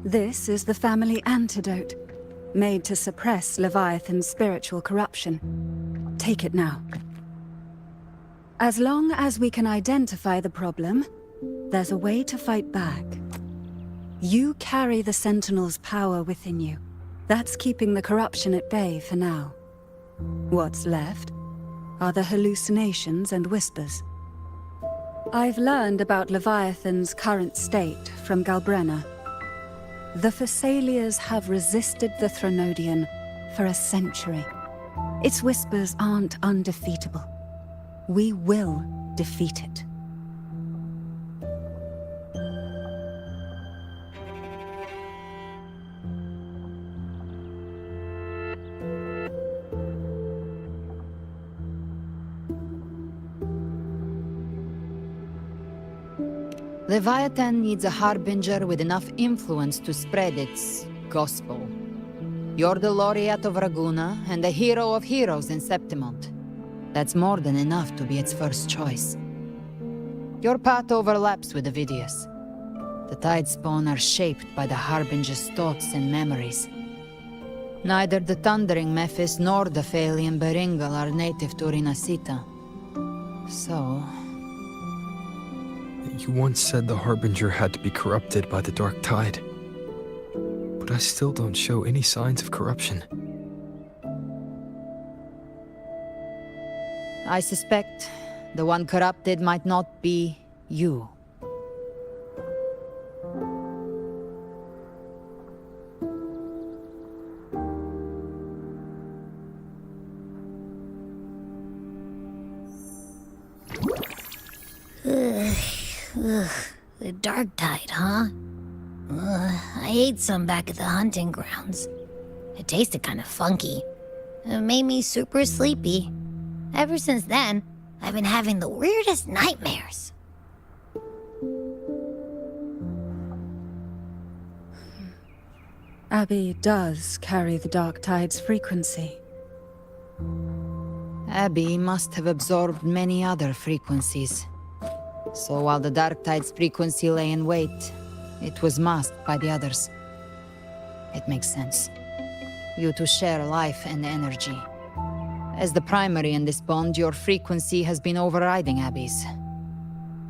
This is the family antidote, made to suppress Leviathan's spiritual corruption. Take it now. As long as we can identify the problem, there's a way to fight back. You carry the Sentinel's power within you. That's keeping the corruption at bay for now. What's left are the hallucinations and whispers. I've learned about Leviathan's current state from Galbrenna. The Thessalians have resisted the Threnodian for a century. Its whispers aren't undefeatable. We will defeat it. Leviathan needs a harbinger with enough influence to spread its gospel. You're the laureate of Raguna and the hero of heroes in Septimont. That's more than enough to be its first choice. Your path overlaps with Ovidius. The Tidespawn are shaped by the harbinger's thoughts and memories. Neither the Thundering Mephis nor the Phalian Beringal are native to Rinascita. So... You once said the Harbinger had to be corrupted by the Dark Tide. But I still don't show any signs of corruption. I suspect the one corrupted might not be you. Ugh, the Dark Tide, huh? I ate some back at the hunting grounds. It tasted kind of funky. It made me super sleepy. Ever since then, I've been having the weirdest nightmares. Abby does carry the Dark Tide's frequency. Abby must have absorbed many other frequencies. So while the Dark Tide's frequency lay in wait, it was masked by the others. It makes sense. You two share life and energy. As the primary in this bond, your frequency has been overriding Abby's.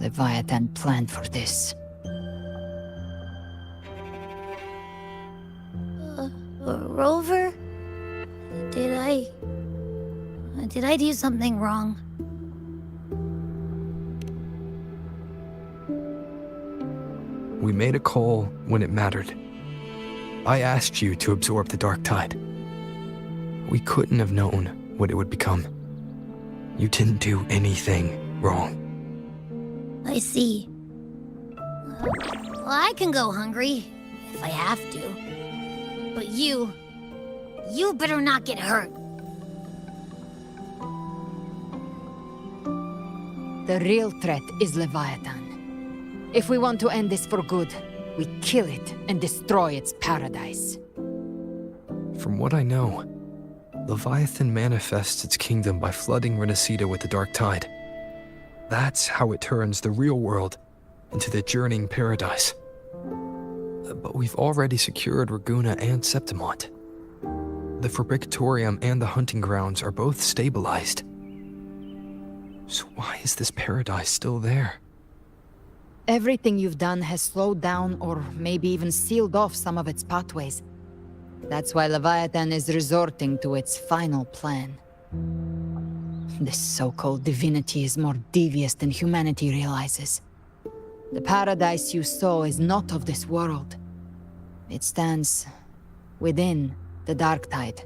Leviathan planned for this. Rover? Did I do something wrong? We made a call when it mattered. I asked you to absorb the Dark Tide. We couldn't have known what it would become. You didn't do anything wrong. I see. Well, I can go hungry, if I have to. But you better not get hurt. The real threat is Leviathan. If we want to end this for good, we kill it and destroy its paradise. From what I know, Leviathan manifests its kingdom by flooding Rinascita with the Dark Tide. That's how it turns the real world into the journeying paradise. But we've already secured Raguna and Septimont. The Fabricatorium and the hunting grounds are both stabilized. So why is this paradise still there? Everything you've done has slowed down or maybe even sealed off some of its pathways. That's why Leviathan is resorting to its final plan. This so-called divinity is more devious than humanity realizes. The paradise you saw is not of this world. It stands within the Dark Tide.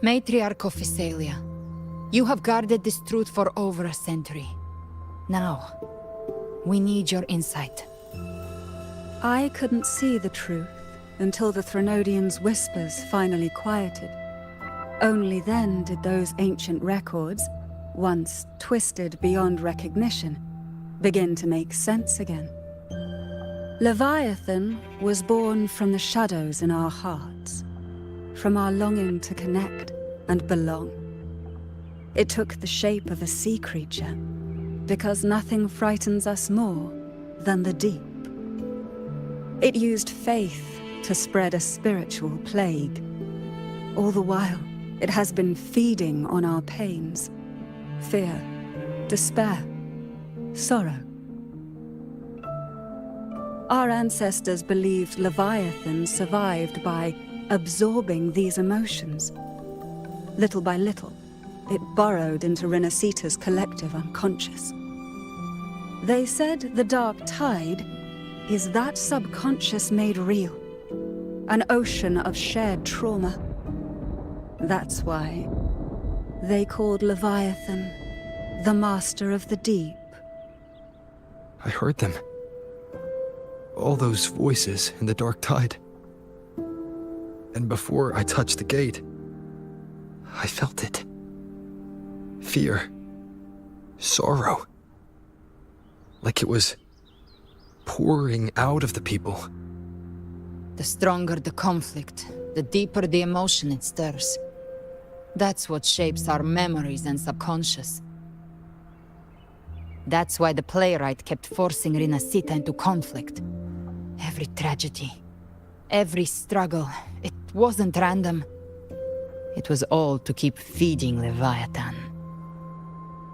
Matriarch of Thessalia, you have guarded this truth for over a century. Now, we need your insight. I couldn't see the truth until the Threnodian's whispers finally quieted. Only then did those ancient records, once twisted beyond recognition, begin to make sense again. Leviathan was born from the shadows in our hearts, from our longing to connect and belong. It took the shape of a sea creature, because nothing frightens us more than the deep. It used faith to spread a spiritual plague. All the while, it has been feeding on our pains. Fear, despair, sorrow. Our ancestors believed Leviathan survived by absorbing these emotions. Little by little, it burrowed into Rinascita's collective unconscious. They said the dark tide is that subconscious made real. An ocean of shared trauma. That's why they called Leviathan the Master of the Deep. I heard them. All those voices in the dark tide. And before I touched the gate, I felt it. Fear. Sorrow. Like it was pouring out of the people. The stronger the conflict, the deeper the emotion it stirs. That's what shapes our memories and subconscious. That's why the playwright kept forcing Rinascita into conflict. Every tragedy, every struggle, it wasn't random. It was all to keep feeding Leviathan.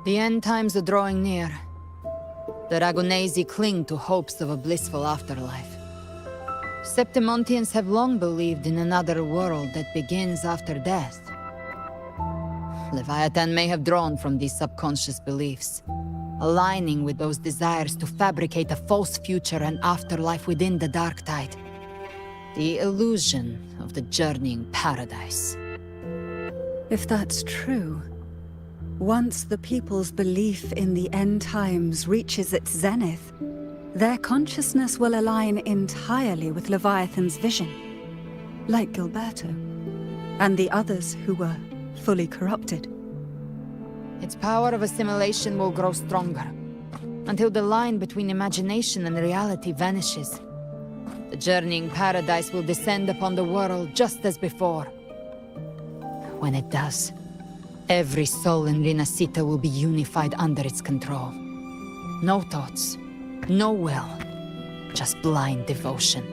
The end times are drawing near. The Ragonesi cling to hopes of a blissful afterlife. Septimontians have long believed in another world that begins after death. Leviathan may have drawn from these subconscious beliefs, aligning with those desires to fabricate a false future and afterlife within the dark tide. The illusion of the journeying paradise. If that's true, once the people's belief in the end times reaches its zenith, their consciousness will align entirely with Leviathan's vision, like Gilberto, and the others who were fully corrupted. Its power of assimilation will grow stronger, until the line between imagination and reality vanishes. The journeying paradise will descend upon the world just as before. When it does, every soul in Rinascita will be unified under its control. No thoughts, no will, just blind devotion.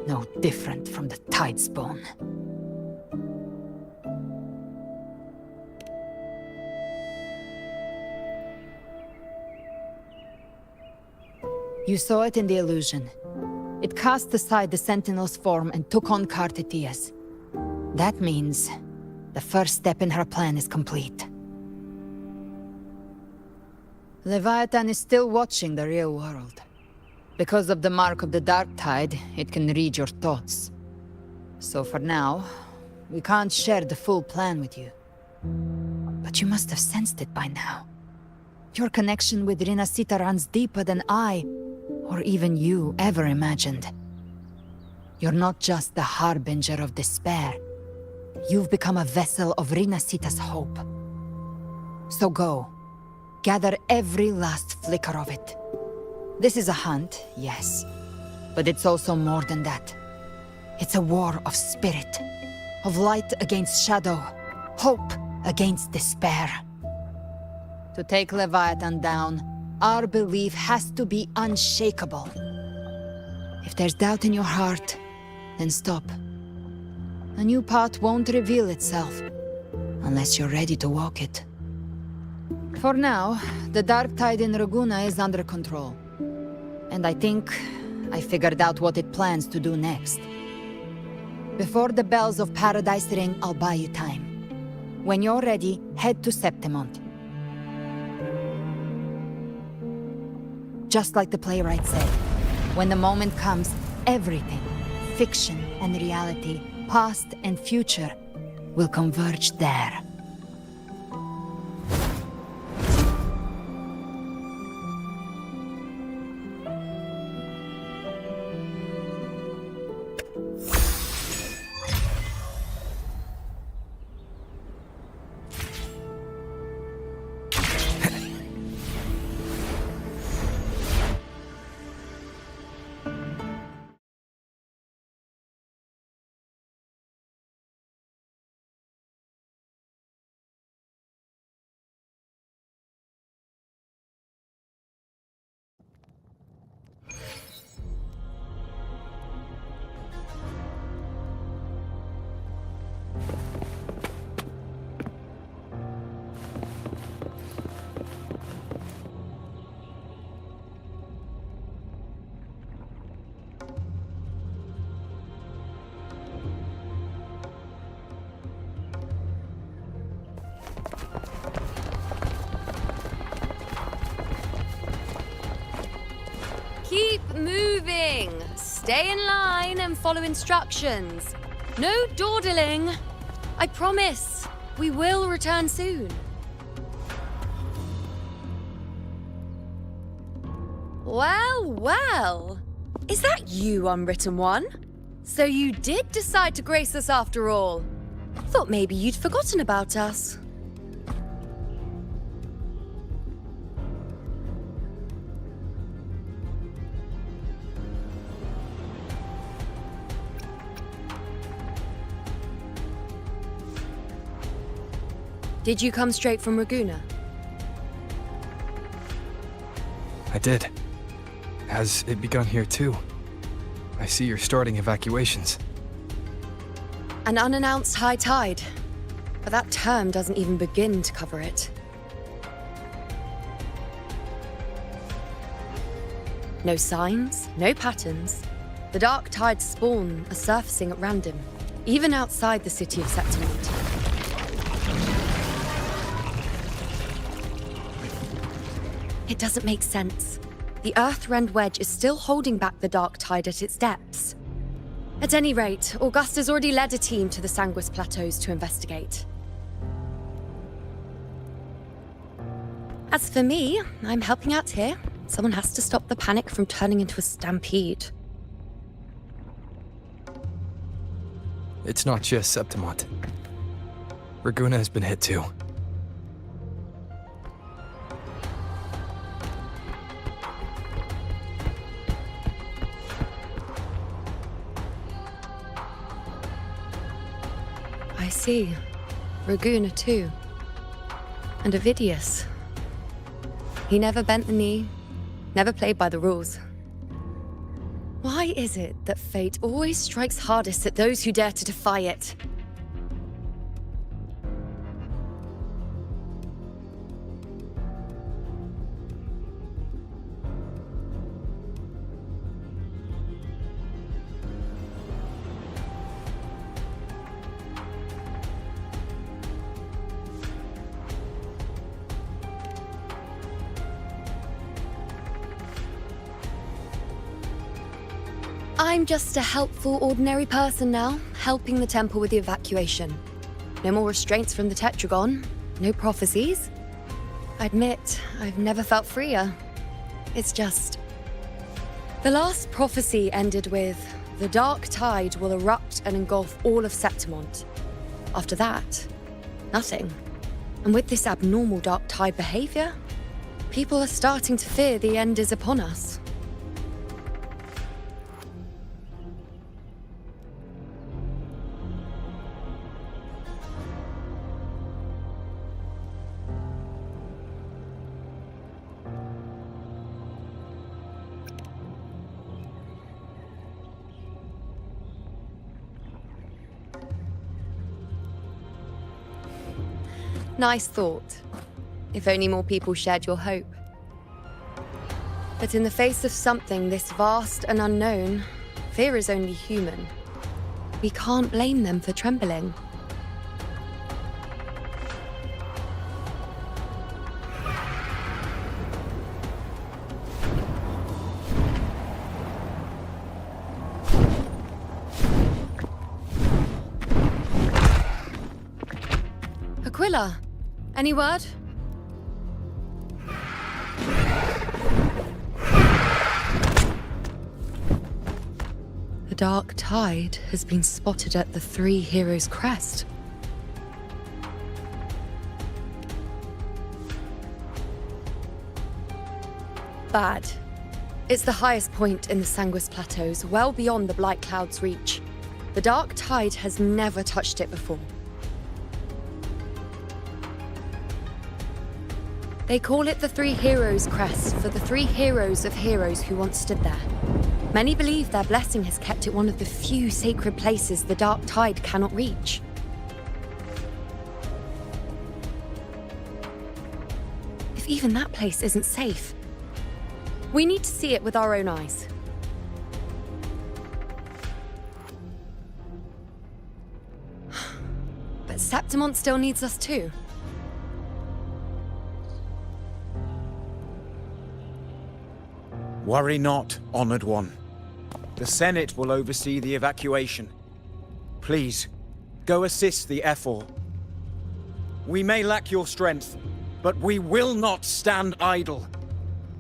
No different from the Tidespawn. You saw it in the illusion. It cast aside the Sentinel's form and took on Cartitia's. That means the first step in her plan is complete. Leviathan is still watching the real world. Because of the mark of the Dark Tide, it can read your thoughts. So for now, we can't share the full plan with you. But you must have sensed it by now. Your connection with Rinascita runs deeper than I, or even you, ever imagined. You're not just the harbinger of despair. You've become a vessel of Rinascita's hope. So go. Gather every last flicker of it. This is a hunt, yes. But it's also more than that. It's a war of spirit. Of light against shadow. Hope against despair. To take Leviathan down, our belief has to be unshakable. If there's doubt in your heart, then stop. A new path won't reveal itself, unless you're ready to walk it. For now, the dark tide in Raguna is under control. And I think I figured out what it plans to do next. Before the bells of Paradise ring, I'll buy you time. When you're ready, head to Septimont. Just like the playwright said, when the moment comes, everything, fiction and reality, past and future, will converge there. moving. Stay in line and follow instructions. No dawdling. I promise, we will return soon. Well, well. Is that you, Unwritten One? So you did decide to grace us after all. Thought maybe you'd forgotten about us. Did you come straight from Raguna? I did. Has it begun here too? I see you're starting evacuations. An unannounced high tide. But that term doesn't even begin to cover it. No signs, no patterns. The dark tide's spawn are surfacing at random, even outside the city of Septimont. It doesn't make sense. The Earth-rend wedge is still holding back the dark tide at its depths. At any rate, Augusta's already led a team to the Sanguis Plateaus to investigate. As for me, I'm helping out here. Someone has to stop the panic from turning into a stampede. It's not just Septimont. Raguna has been hit too. I see. Raguna too. And Ovidius. He never bent the knee, never played by the rules. Why is it that fate always strikes hardest at those who dare to defy it? I'm just a helpful, ordinary person now, helping the temple with the evacuation. No more restraints from the Tetragon, no prophecies. I admit, I've never felt freer. It's just... The last prophecy ended with, the dark tide will erupt and engulf all of Septimont. After that, nothing. And with this abnormal dark tide behavior, people are starting to fear the end is upon us. Nice thought. If only more people shared your hope. But in the face of something this vast and unknown, fear is only human. We can't blame them for trembling. Aquila, any word? The dark tide has been spotted at the Three Heroes' Crest. Bad. It's the highest point in the Sanguis Plateaus, well beyond the Blight Cloud's reach. The dark tide has never touched it before. They call it the Three Heroes' Crest for the three heroes of heroes who once stood there. Many believe their blessing has kept it one of the few sacred places the dark tide cannot reach. If even that place isn't safe, we need to see it with our own eyes. But Septimont still needs us too. Worry not, Honored One. The Senate will oversee the evacuation. Please, go assist the Ephor. We may lack your strength, but we will not stand idle.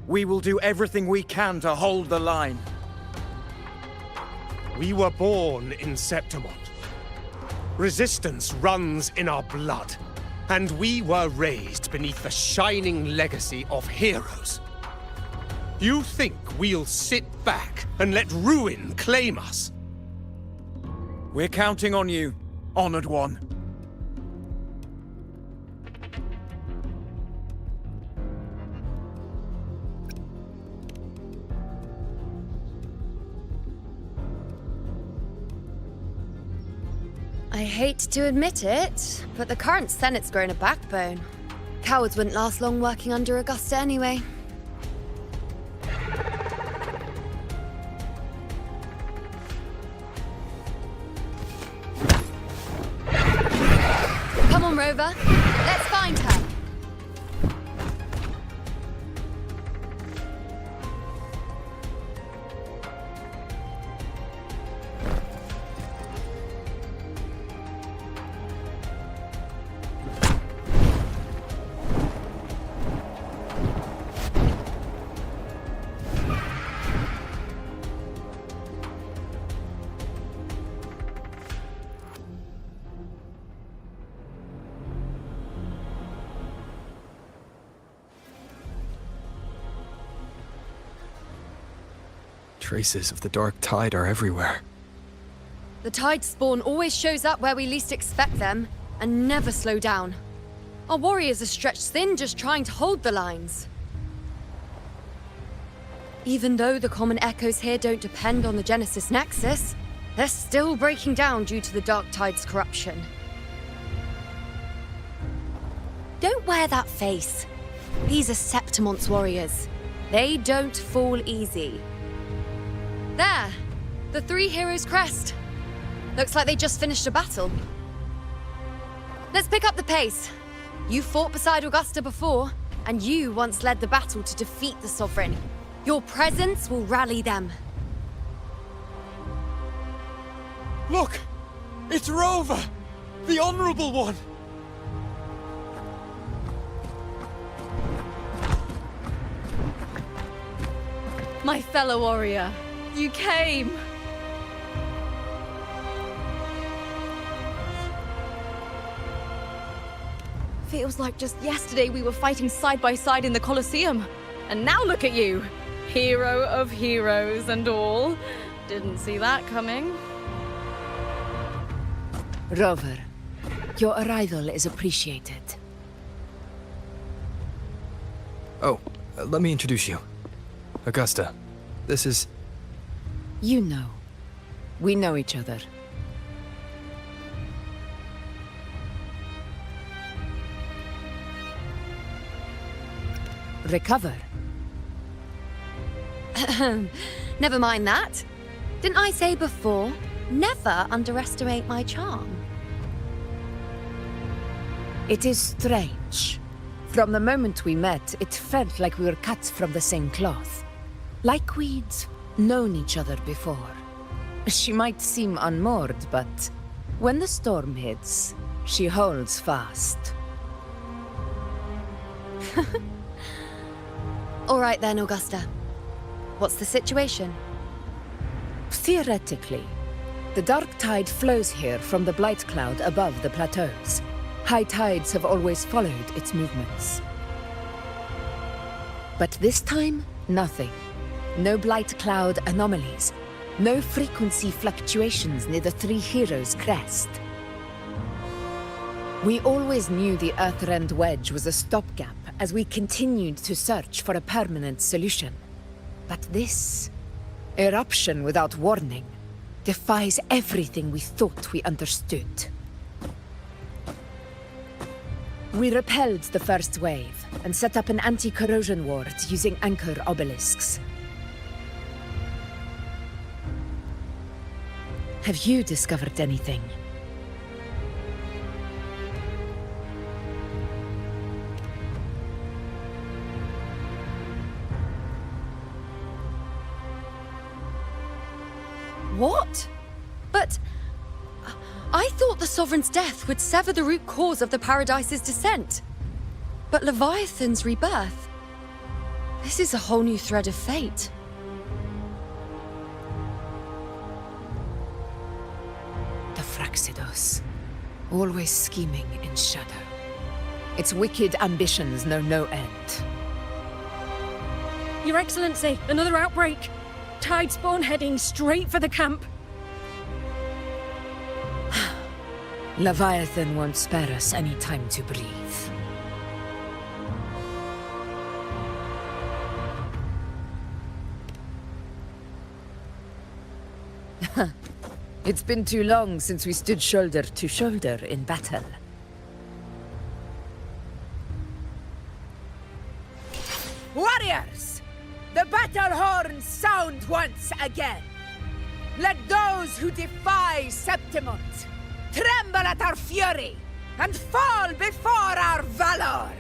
We will do everything we can to hold the line. We were born in Septimont. Resistance runs in our blood, and we were raised beneath the shining legacy of heroes. You think we'll sit back and let ruin claim us? We're counting on you, Honored One. I hate to admit it, but the current Senate's grown a backbone. Cowards wouldn't last long working under Augusta anyway. Come on, Rover. Let's find her. Traces of the dark tide are everywhere. The tide spawn always shows up where we least expect them, and never slow down. Our warriors are stretched thin just trying to hold the lines. Even though the common echoes here don't depend on the Genesis Nexus, they're still breaking down due to the dark tide's corruption. Don't wear that face. These are Septimont's warriors. They don't fall easy. There! The three heroes' crest. Looks like they just finished a battle. Let's pick up the pace. You fought beside Augusta before, and you once led the battle to defeat the Sovereign. Your presence will rally them. Look! It's Rover! The Honorable One! My fellow warrior, you came! Feels like just yesterday we were fighting side by side in the Colosseum. And now look at you! Hero of heroes and all. Didn't see that coming. Rover, your arrival is appreciated. Oh, let me introduce you. Augusta, this is... You know. We know each other. Recover. Never mind that. Didn't I say before, never underestimate my charm? It is strange. From the moment we met, it felt like we were cut from the same cloth. Like we'd known each other before. She might seem unmoored, but when the storm hits, she holds fast. All right then, Augusta. What's the situation? Theoretically, the dark tide flows here from the blight cloud above the plateaus. High tides have always followed its movements. But this time, nothing. No blight cloud anomalies. No frequency fluctuations near the Three Heroes' crest. We always knew the Earthrend Wedge was a stopgap as we continued to search for a permanent solution. But this eruption without warning defies everything we thought we understood. We repelled the first wave and set up an anti-corrosion ward using anchor obelisks. Have you discovered anything? What? But I thought the Sovereign's death would sever the root cause of the Paradise's descent. But Leviathan's rebirth? This is a whole new thread of fate. The Fraxidos. Always scheming in shadow. Its wicked ambitions know no end. Your Excellency, another outbreak. Tidespawn heading straight for the camp. Leviathan won't spare us any time to breathe. It's been too long since we stood shoulder to shoulder in battle. Warriors! The battle horns sound once again! Let those who defy Septimont tremble at our fury and fall before our valor!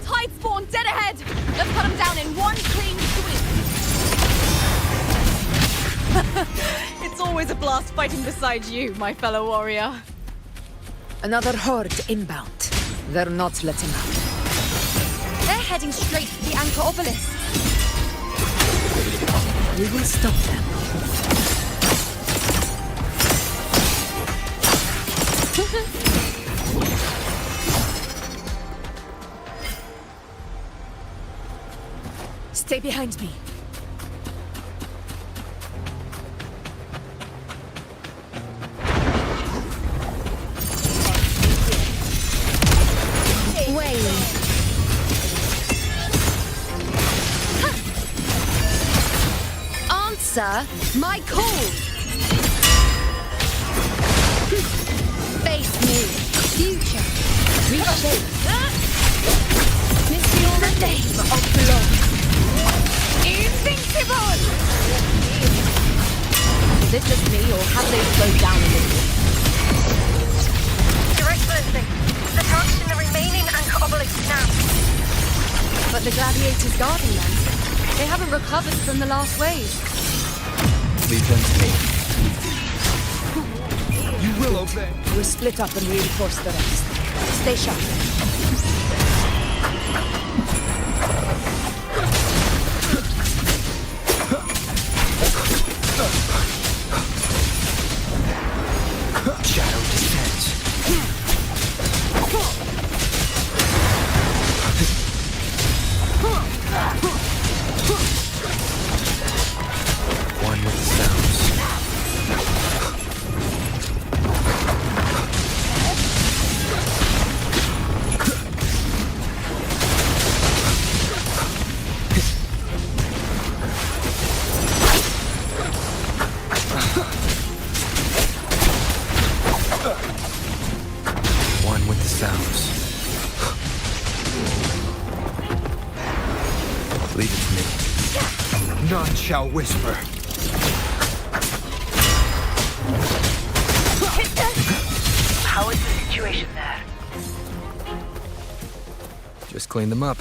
Tidespawn dead ahead! Let's cut him down in one clean sweep! It's always a blast fighting beside you, my fellow warrior. Another horde inbound. They're not letting up. They're heading straight for the Anchor Obelisk. We will stop them. Stay behind me. Answer my call! Face me, future, reshape. Miss you the name of blood. Invincible! Is it just me, or have they slowed down a little? Your Excellency, approaching the remaining Anchor Obelisk now. But the gladiators guarding them, they haven't recovered from the last wave. Leave them to me. You will obey. We'll split up and reinforce the rest. Stay sharp. Shadow descends. One with the sounds. One with the sounds. Leave it to me. None shall whisper. How is the situation there? Just clean them up.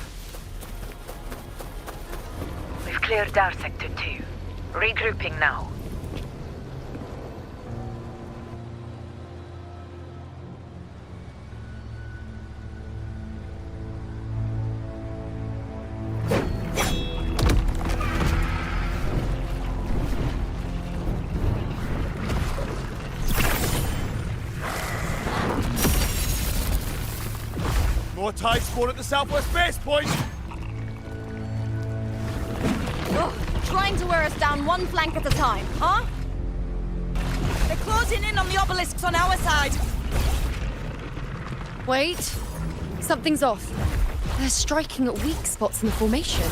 We've cleared our Sector 2. Regrouping now. More Tidespawn at the southwest base point! Trying to wear us down one flank at a time, huh? They're closing in on the obelisks on our side. Wait, something's off. They're striking at weak spots in the formation.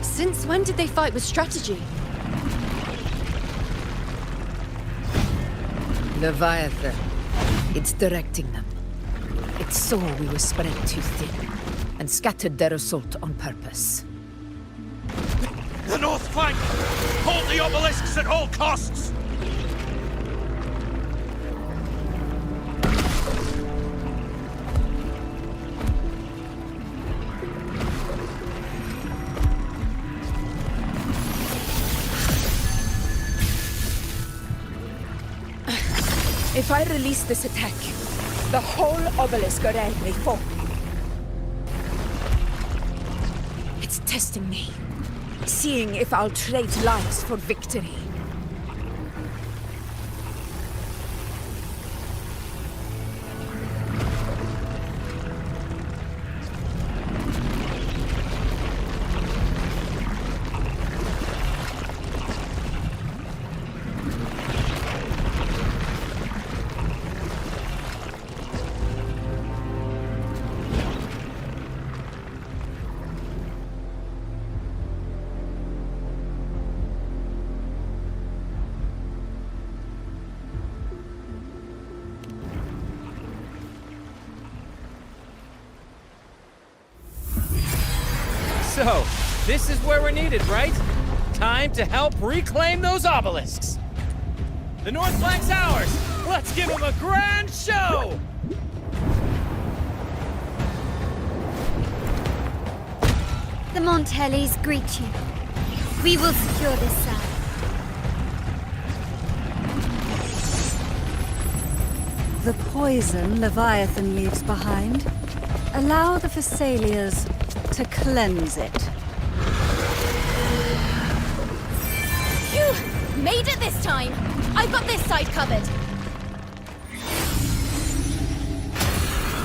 Since when did they fight with strategy? Leviathan. It's directing them. It saw we were spread too thin. and scattered their assault on purpose. The north flank! Hold the obelisks at all costs! If I release this attack, the whole obelisk array may fall. It's testing me, seeing if I'll trade lives for victory. So, this is where we're needed, right? Time to help reclaim those obelisks. The north flank's ours. Let's give them a grand show! The Montellis greet you. We will secure this side. The poison Leviathan leaves behind, allow the Thessalians to cleanse it. Phew! Made it this time! I've got this side covered!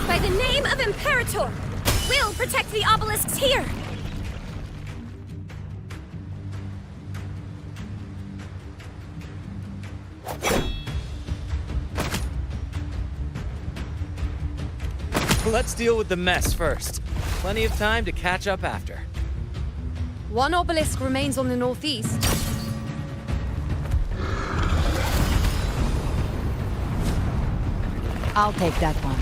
By the name of Imperator, we'll protect the obelisks here! Let's deal with the mess first. Plenty of time to catch up after. One obelisk remains on the northeast. I'll take that one.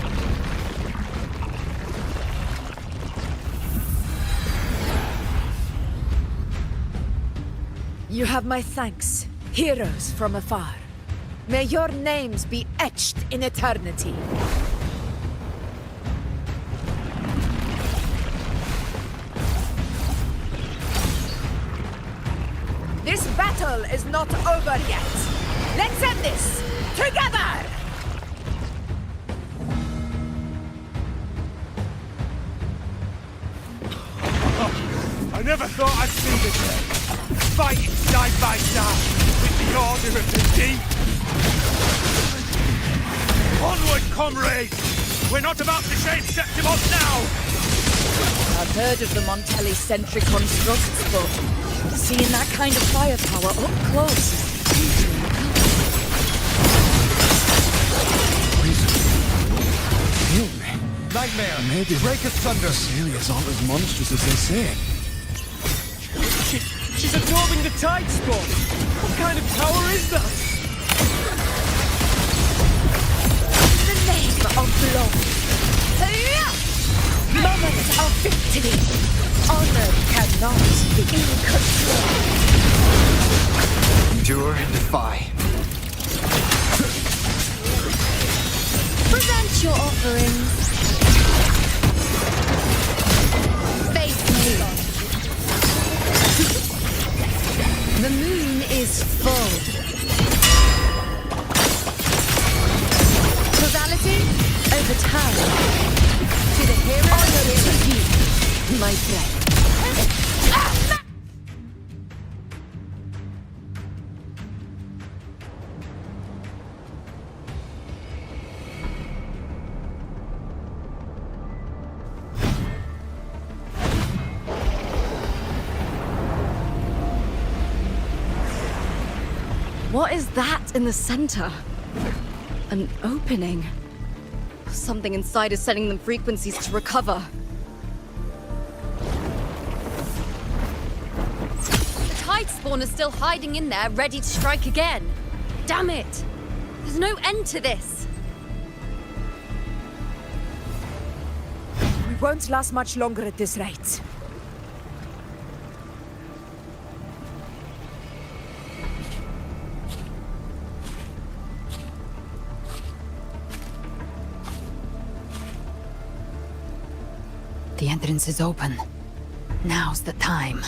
You have my thanks, heroes from afar. May your names be etched in eternity. This battle is not over yet. Let's end this together! I never thought I'd see this day. Fighting side by side with the Order of the Deep. Onward, comrades! We're not about to shade Septimon now! I've heard of the Montelli-centric constructs, but seeing that kind of firepower up close is Nightmare! Maybe break asunder! Celia's aren't as monstrous as they say. She's absorbing the tide spawn! What kind of power is that? in the name of blood. Moment of victory. Honor cannot be in control. Endure and defy. Present your offerings. Face me. The moon is full. Causality over time. To the hero of you, my friend. What is that in the center? An opening. Something inside is sending them frequencies to recover. The tide spawn is still hiding in there, ready to strike again. Damn it! There's no end to this. won't last much longer at this rate. The entrance is open. Now's the time.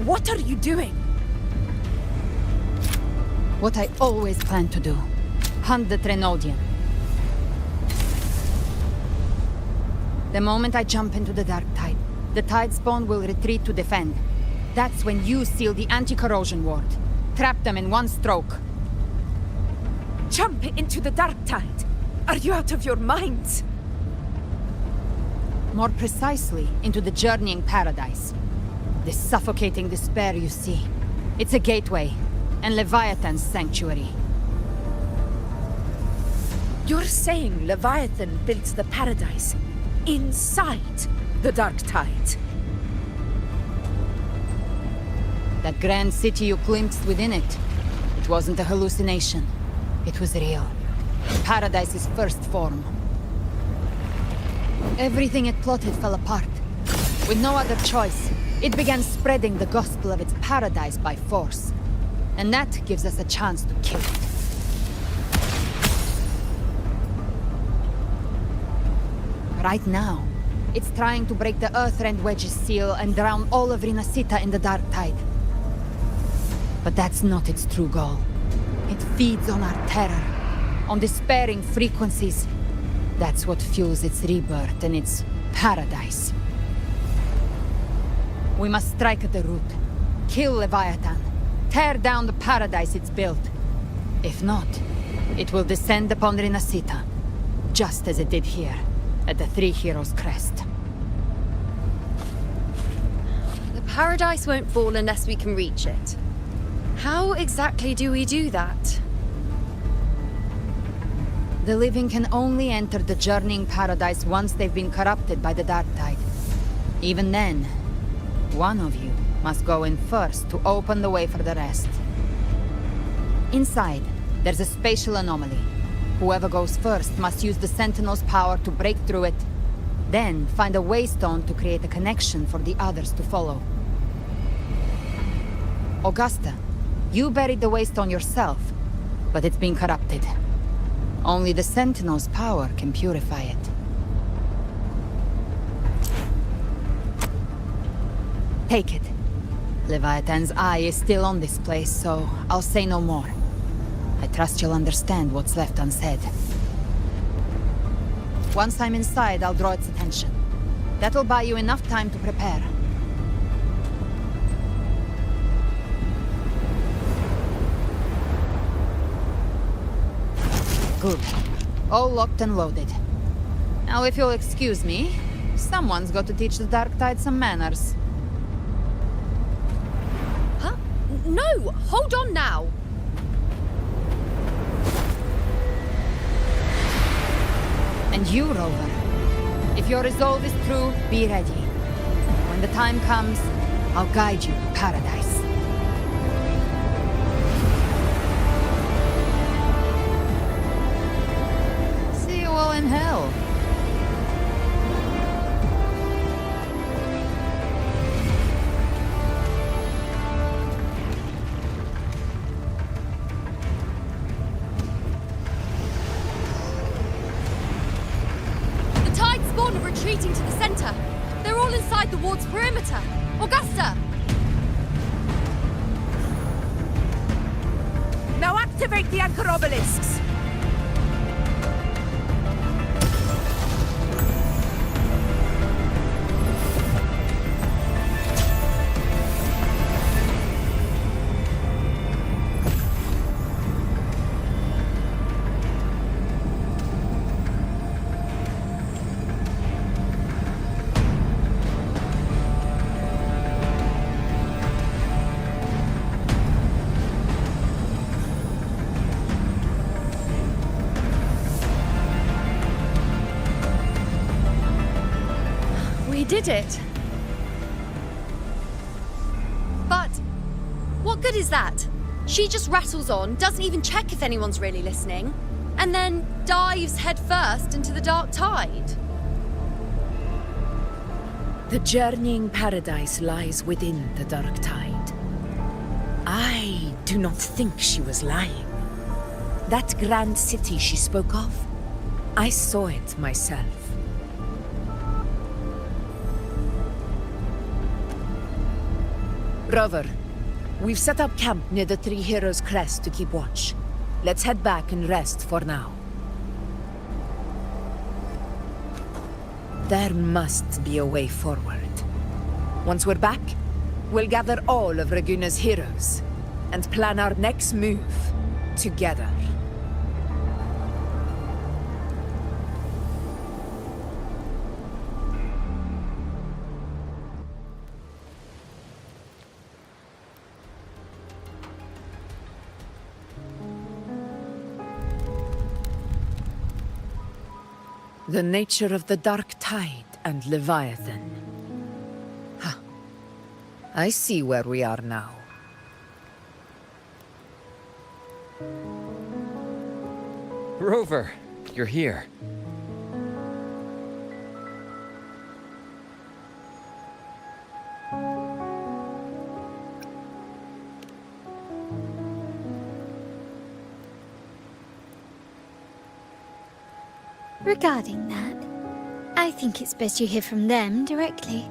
What are you doing? What I always planned to do. Hunt the Trenodian. The moment I jump into the Dark Tide, the Tide Spawn will retreat to defend. That's when you seal the anti-corrosion ward. Trap them in one stroke. Jump into the Dark Tide? Are you out of your minds? More precisely, into the journeying paradise. This suffocating despair you see. It's a gateway, and Leviathan's sanctuary. You're saying Leviathan built the paradise inside the Dark Tide? That grand city you glimpsed within it, it wasn't a hallucination. It was real. Paradise's first form. Everything it plotted fell apart. With no other choice, it began spreading the gospel of its paradise by force. And that gives us a chance to kill it. Right now, it's trying to break the Earthrend Wedge's seal and drown all of Rinascita in the Dark Tide. But that's not its true goal. It feeds on our terror, on despairing frequencies. That's what fuels its rebirth and its paradise. We must strike at the root. Kill Leviathan. Tear down the paradise it's built. If not, it will descend upon Rinascita, just as it did here, at the Three Heroes' Crest. The paradise won't fall unless we can reach it. How exactly do we do that? The living can only enter the journeying paradise once they've been corrupted by the Dark Tide. Even then, one of you must go in first to open the way for the rest. Inside, there's a spatial anomaly. Whoever goes first must use the Sentinel's power to break through it, then find a waystone to create a connection for the others to follow. Augusta, you buried the waystone yourself, but it's been corrupted. Only the Sentinel's power can purify it. Take it. Leviathan's eye is still on this place, so I'll say no more. I trust you'll understand what's left unsaid. Once I'm inside, I'll draw its attention. That'll buy you enough time to prepare. Good. All locked and loaded. Now, if you'll excuse me, someone's got to teach the Dark Tide some manners. Huh? No! Hold on now! And you, Rover. If your resolve is true, be ready. When the time comes, I'll guide you to paradise. See you all in hell. Retreating to the center. They're all inside the ward's perimeter. Augusta! Now activate the anchor obelisks! We did it. What good is that? She just rattles on, doesn't even check if anyone's really listening, and then dives headfirst into the dark tide. The journeying paradise lies within the dark tide. I do not think she was lying. That grand city she spoke of, I saw it myself. Rover, we've set up camp near the Three Heroes Crest to keep watch. Let's head back and rest for now. There must be a way forward. Once we're back, we'll gather all of Raguna's heroes and plan our next move together. The nature of the dark tide and Leviathan. Ha. I see where we are now. Rover, you're here. Regarding that, I think it's best you hear from them directly.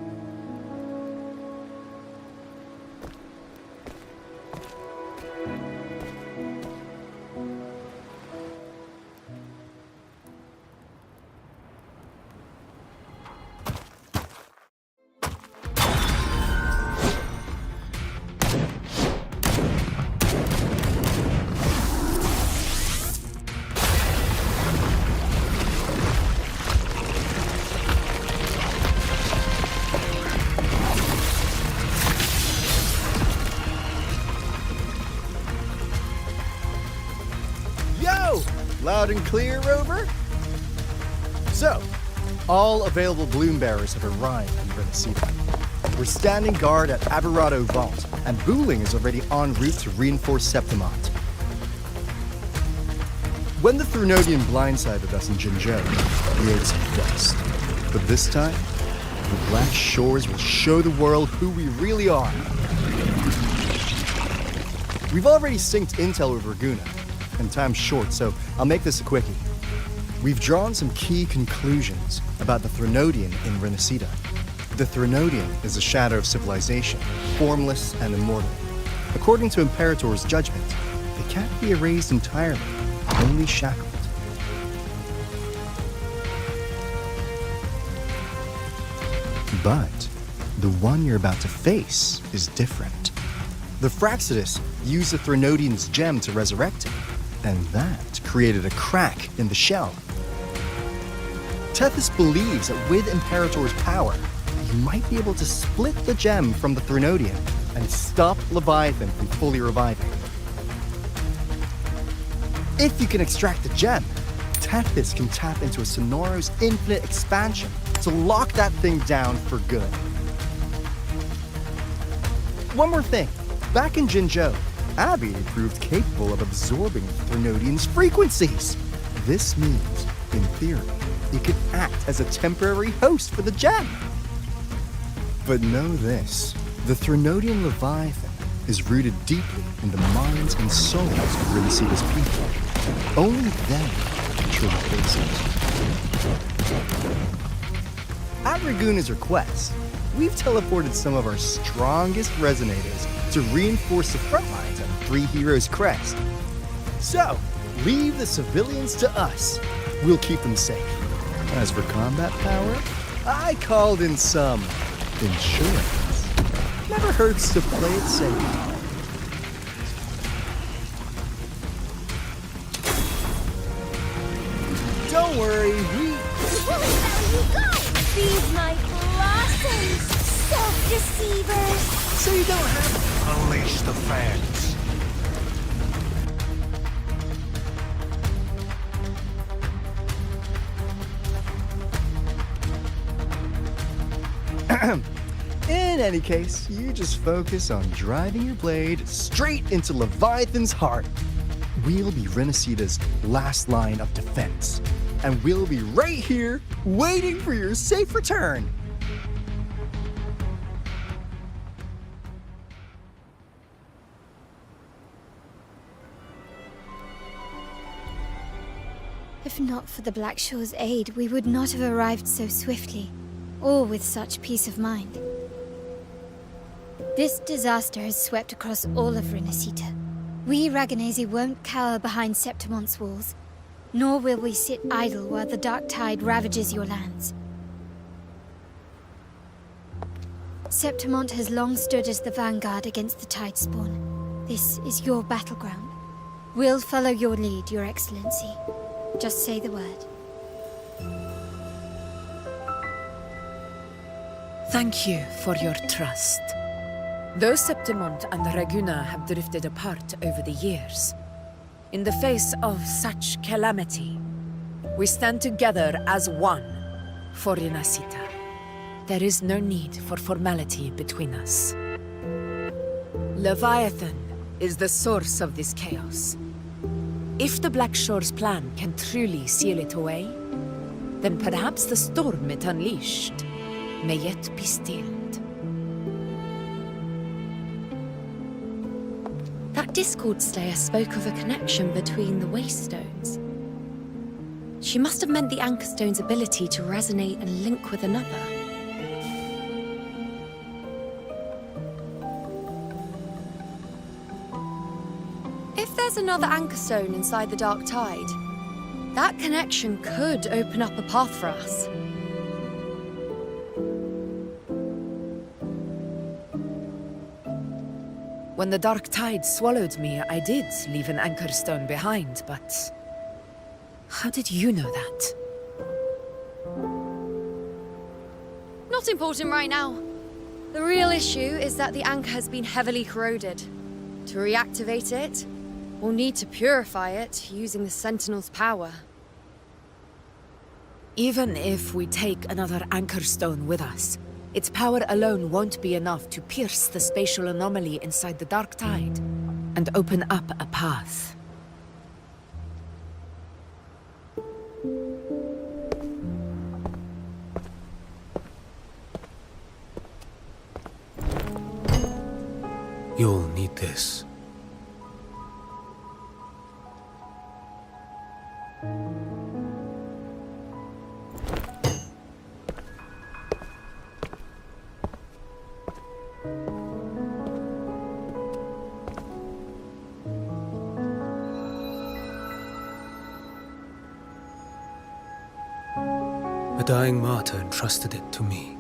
Loud and clear, Rover? So, all available bloom bearers have arrived in Rinascita. We're standing guard at Aberrado Vault, and Booling is already en route to reinforce Septimont. When the Threnodian blindsided us in Jinzhou, we owed some dust. But this time, the Black Shores will show the world who we really are. We've already synced intel with Raguna, and time's short, so I'll make this a quickie. We've drawn some key conclusions about the Threnodian in Rinascita. The Threnodian is a shadow of civilization, formless and immortal. According to Imperator's judgment, they can't be erased entirely, only shackled. But the one you're about to face is different. The Fraxidus used the Threnodian's gem to resurrect him, and that created a crack in the shell. Tethys believes that with Imperator's power, you might be able to split the gem from the Threnodian and stop Leviathan from fully reviving. If you can extract the gem, Tethys can tap into a Sonoro's infinite expansion to lock that thing down for good. One more thing. Back in Jinzhou, Abby proved capable of absorbing Threnodian's frequencies. This means, in theory, it could act as a temporary host for the gem. But know this, the Threnodian Leviathan is rooted deeply in the minds and souls of Rinascita's people. Only them can truly face it. At Raguna's request, we've teleported some of our strongest resonators to reinforce the front lines at Three Heroes Crest. So, leave the civilians to us. We'll keep them safe. As for combat power, I called in some insurance. Never hurts to play it safe. Don't worry, There you go! These might blossom, self-deceivers! So you don't have to unleash the fans. In any case, you just focus on driving your blade straight into Leviathan's heart. We'll be Rinascita's last line of defense, and we'll be right here waiting for your safe return. If not for the Black Shore's aid, we would not have arrived so swiftly, or with such peace of mind. This disaster has swept across all of Rinascita. We Raganazi won't cower behind Septimon's walls, nor will we sit idle while the dark tide ravages your lands. Septimont has long stood as the vanguard against the Tidespawn. This is your battleground. We'll follow your lead, Your Excellency. Just say the word. Thank you for your trust. Though Septimont and Raguna have drifted apart over the years, in the face of such calamity, we stand together as one for Rinascita. There is no need for formality between us. Leviathan is the source of this chaos. If the Black Shore's plan can truly seal it away, then perhaps the storm it unleashed may yet be stilled. That Discord Slayer spoke of a connection between the Waystones. She must have meant the Anchorstone's ability to resonate and link with another. If there's another Anchorstone inside the Dark Tide, that connection could open up a path for us. When the Dark Tide swallowed me, I did leave an Anchorstone behind, but... how did you know that? Not important right now. The real issue is that the anchor has been heavily corroded. To reactivate it, we'll need to purify it using the Sentinel's power. Even if we take another Anchorstone with us, its power alone won't be enough to pierce the spatial anomaly inside the Dark Tide and open up a path. You'll need this. A dying martyr entrusted it to me.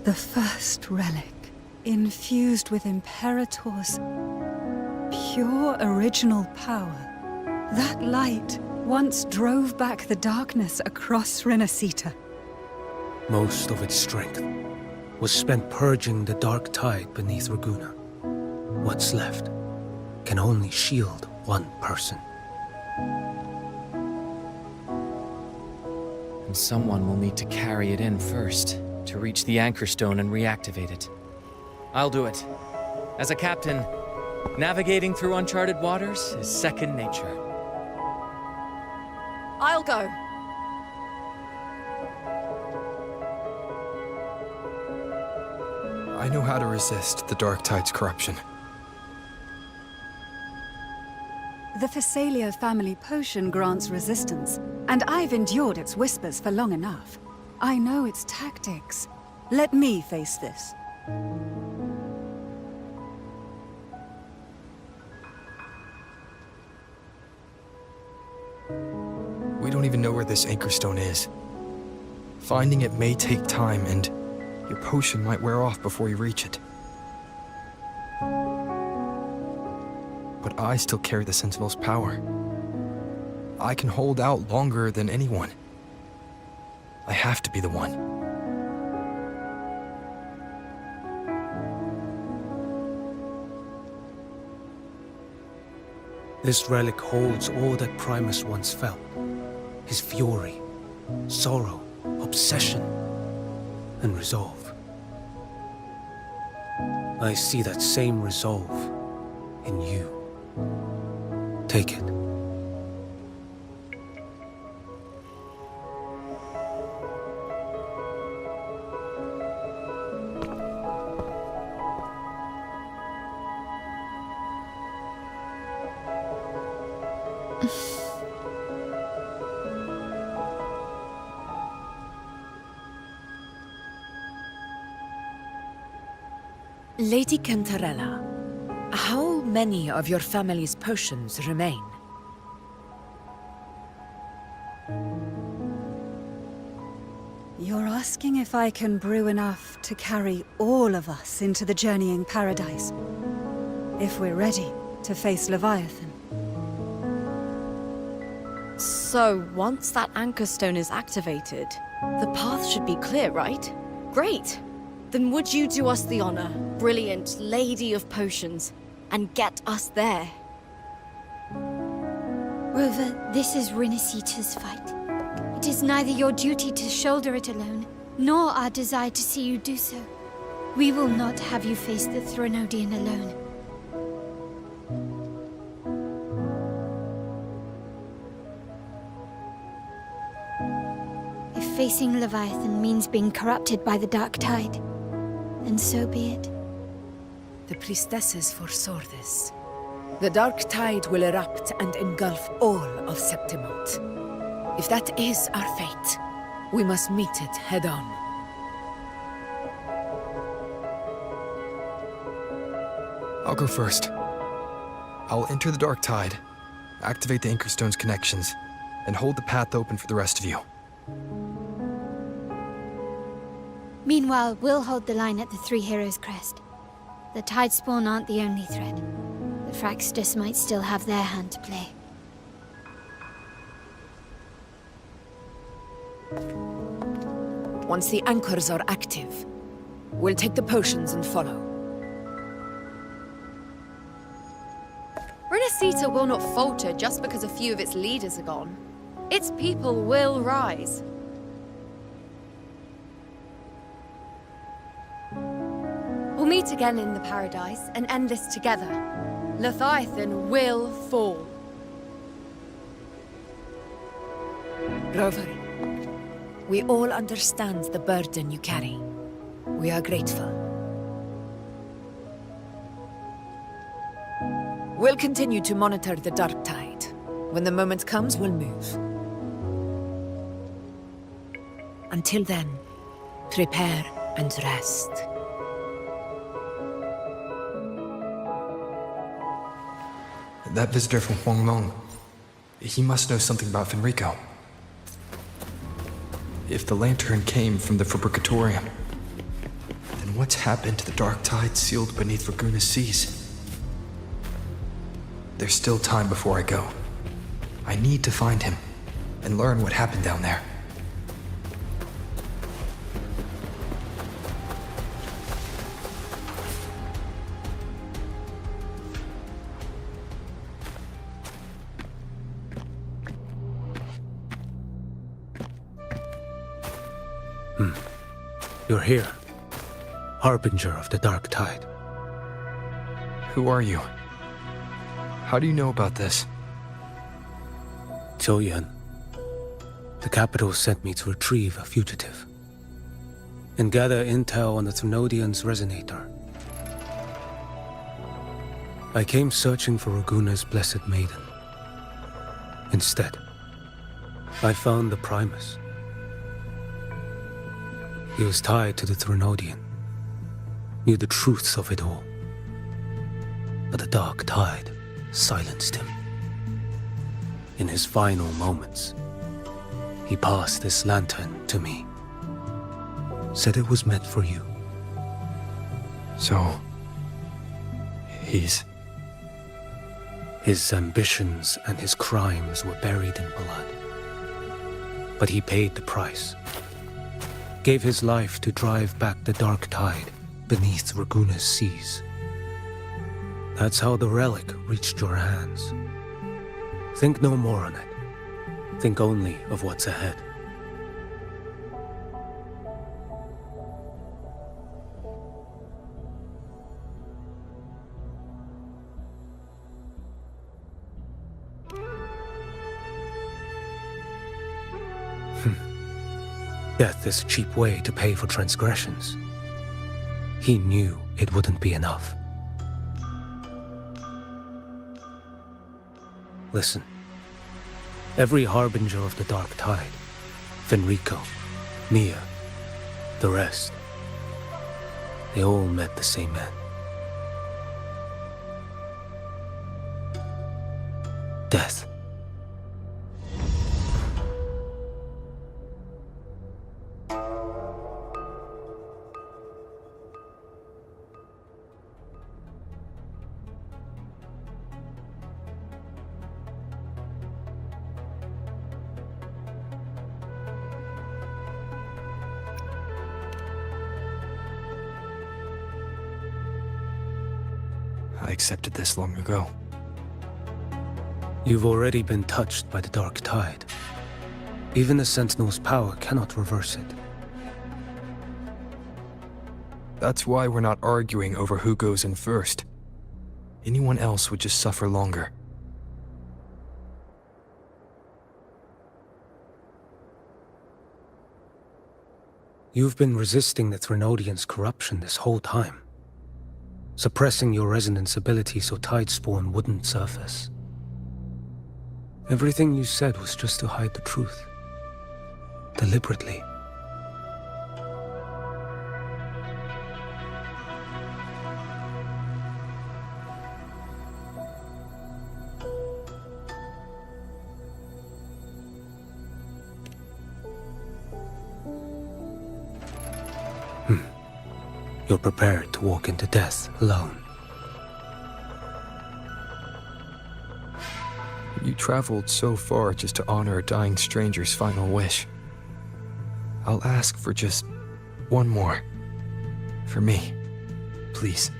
The first relic, infused with Imperator's pure original power. That light once drove back the darkness across Rinascita. Most of its strength was spent purging the dark tide beneath Raguna. What's left can only shield one person. And someone will need to carry it in first, to reach the Anchorstone and reactivate it. I'll do it. As a captain, navigating through uncharted waters is second nature. I'll go. I know how to resist the Dark Tide's corruption. The Phasalia family potion grants resistance, and I've endured its whispers for long enough. I know its tactics. Let me face this. We don't even know where this Anchorstone is. Finding it may take time, and your potion might wear off before you reach it. But I still carry the Sentinel's power. I can hold out longer than anyone. I have to be the one. This relic holds all that Primus once felt. His fury, sorrow, obsession. and resolve. I see that same resolve in you. Take it. Lady Cantarella, how many of your family's potions remain? You're asking if I can brew enough to carry all of us into the journeying paradise? If we're ready to face Leviathan? So, once that anchor stone is activated, the path should be clear, right? Great! Then would you do us the honor, brilliant Lady of Potions, and get us there? Rover, this is Rinascita's fight. It is neither your duty to shoulder it alone, nor our desire to see you do so. We will not have you face the Threnodian alone. If facing Leviathan means being corrupted by the Dark Tide, then so be it. The priestesses foresaw this. The Dark Tide will erupt and engulf all of Septimont. If that is our fate, we must meet it head-on. I'll go first. I'll enter the Dark Tide, activate the Anchorstone's connections, and hold the path open for the rest of you. Meanwhile, we'll hold the line at the Three Heroes Crest. The Tidespawn aren't the only threat. The Fraxtus might still have their hand to play. Once the anchors are active, we'll take the potions and follow. Rinascita will not falter just because a few of its leaders are gone. Its people will rise. We'll meet again in the paradise and end this together. Leviathan will fall. Rover, we all understand the burden you carry. We are grateful. We'll continue to monitor the Dark Tide. When the moment comes, we'll move. Until then, prepare and rest. That visitor from Huanglong, he must know something about Fenrico. If the lantern came from the Fabricatorium, then what's happened to the Dark Tide sealed beneath Raguna's seas? There's still time before I go. I need to find him and learn what happened down there. You're here, Harbinger of the Dark Tide. Who are you? How do you know about this? Choyan. The capital sent me to retrieve a fugitive and gather intel on the Threnodian's resonator. I came searching for Raguna's Blessed Maiden. Instead, I found the Primus. He was tied to the Threnodian, knew the truths of it all. But the Dark Tide silenced him. In his final moments, he passed this lantern to me. Said it was meant for you. So, he's... His ambitions and his crimes were buried in blood. But he paid the price. Gave his life to drive back the Dark Tide beneath Raguna's seas. That's how the relic reached your hands. Think no more on it. Think only of what's ahead. Death is a cheap way to pay for transgressions. He knew it wouldn't be enough. Listen. Every harbinger of the Dark Tide, Fenrico, Mia, the rest, they all met the same end. Death. I accepted this long ago. You've already been touched by the Dark Tide. Even the Sentinel's power cannot reverse it. That's why we're not arguing over who goes in first. Anyone else would just suffer longer. You've been resisting the Threnodians' corruption this whole time. Suppressing your resonance ability so Tidespawn wouldn't surface. Everything you said was just to hide the truth. Deliberately. You're prepared to walk into death alone. You traveled so far just to honor a dying stranger's final wish. I'll ask for just one more. For me. Please.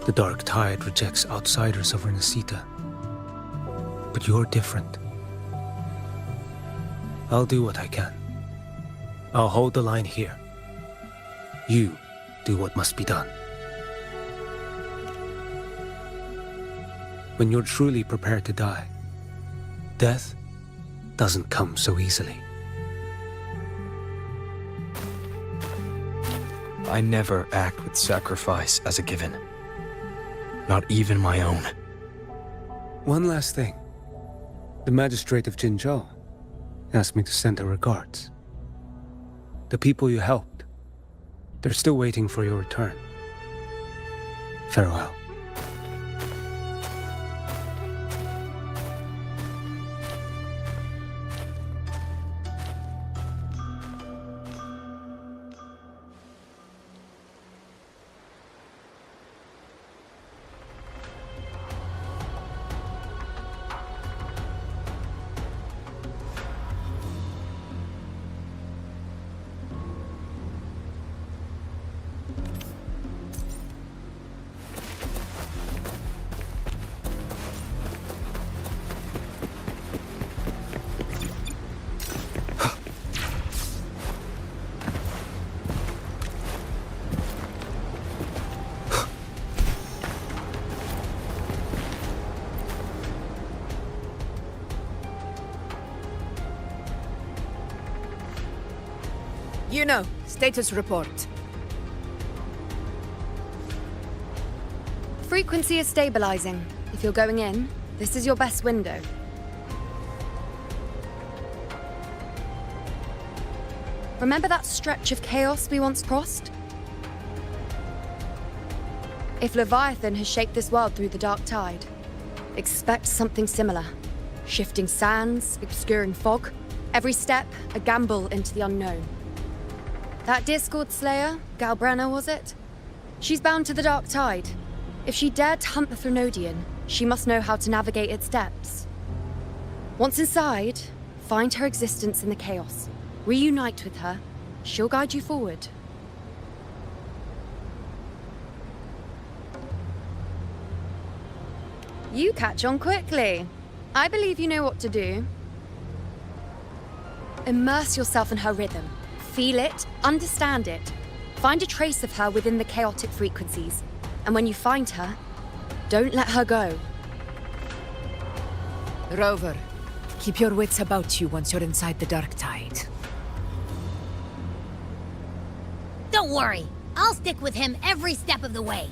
The Dark Tide rejects outsiders of Rinascita. But you're different. I'll do what I can. I'll hold the line here. You do what must be done. When you're truly prepared to die, death doesn't come so easily. I never act with sacrifice as a given. Not even my own. One last thing. The magistrate of Jinzhou asked me to send her regards. The people you helped, they're still waiting for your return. Farewell. You know, status report. Frequency is stabilizing. If you're going in, this is your best window. Remember that stretch of chaos we once crossed? If Leviathan has shaped this world through the Dark Tide, expect something similar. Shifting sands, obscuring fog, every step a gamble into the unknown. That Discord Slayer, Galbrenna was it? She's bound to the Dark Tide. If she dared to hunt the Threnodian, she must know how to navigate its depths. Once inside, find her existence in the chaos. Reunite with her. She'll guide you forward. You catch on quickly. I believe you know what to do. Immerse yourself in her rhythm. Feel it, understand it. Find a trace of her within the chaotic frequencies. And when you find her, don't let her go. Rover, Keep your wits about you once you're inside the Dark Tide. Don't worry. I'll stick with him every step of the way.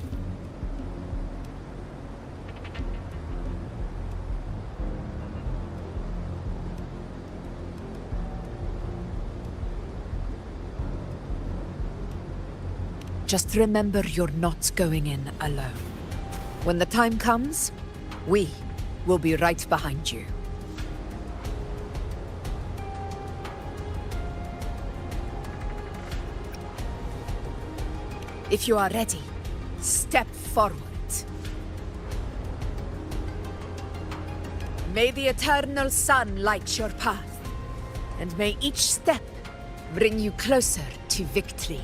Just remember you're not going in alone. When the time comes, we will be right behind you. If you are ready, step forward. May the eternal sun light your path, and may each step bring you closer to victory.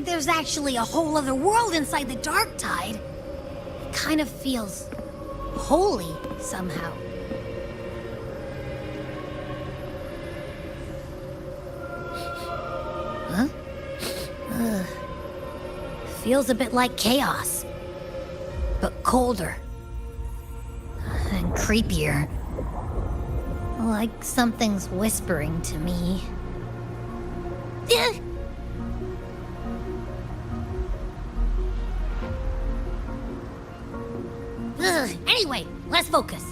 There's actually a whole other world inside the Dark Tide. It kind of feels holy somehow. Huh? Feels a bit like chaos, but colder and creepier. Like something's whispering to me. Anyway, let's focus.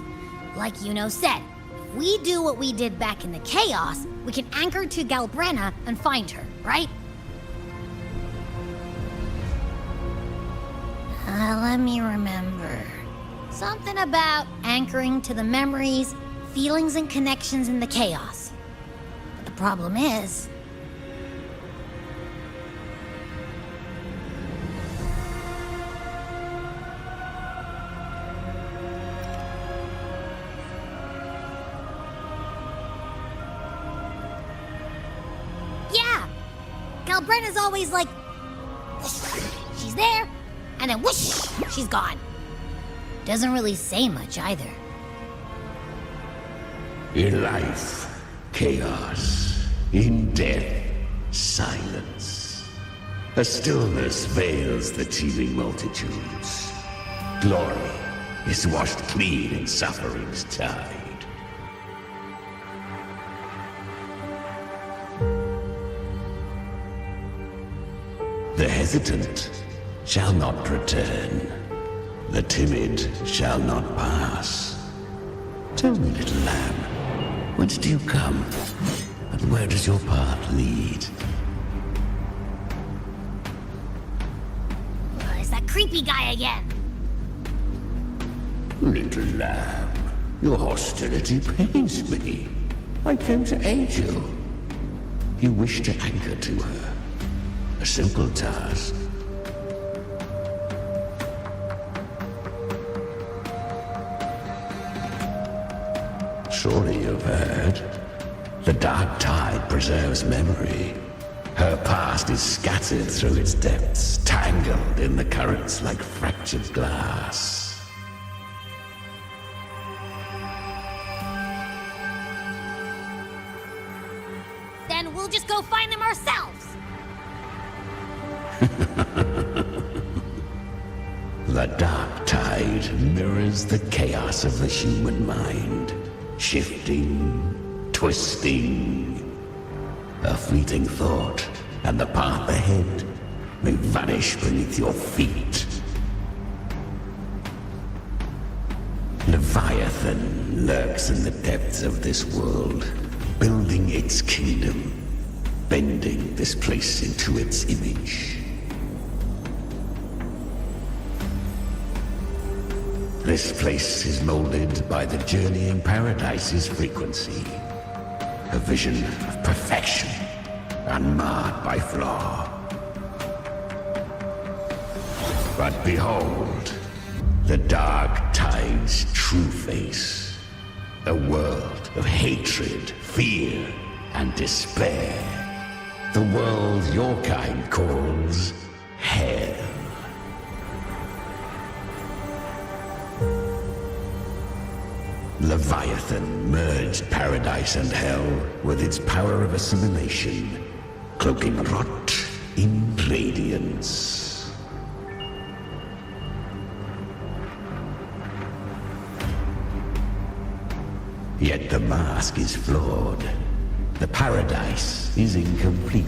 Like Yuno said, if we do what we did back in the Chaos, we can anchor to Galbrena and find her, right? Let me remember. Something about anchoring to the memories, feelings, and connections in the Chaos. But the problem is... Galbrena's always like, whoosh, she's there, and then whoosh, she's gone. Doesn't really say much either. In life, chaos. In death, silence. A stillness veils the teeming multitudes. Glory is washed clean in suffering's tide. The hesitant shall not return. The timid shall not pass. Tell me, little lamb, whence do you come? And where does your path lead? It's that creepy guy again. Little lamb, your hostility pains me. I came to aid you. You wish to anchor to her. A simple task. Surely you've heard. The Dark Tide preserves memory. Her past is scattered through its depths, tangled in the currents like fractured glass. Then we'll just go find them ourselves. The Dark Tide mirrors the chaos of the human mind. Shifting, twisting. A fleeting thought, and the path ahead may vanish beneath your feet. Leviathan lurks in the depths of this world, building its kingdom, bending this place into its image. This place is molded by the journeying paradise's frequency. A vision of perfection, unmarred by flaw. But behold, the Dark Tide's true face. A world of hatred, fear, and despair. The world your kind calls hell. Leviathan merged paradise and hell with its power of assimilation, cloaking rot in radiance. Yet the mask is flawed. The paradise is incomplete.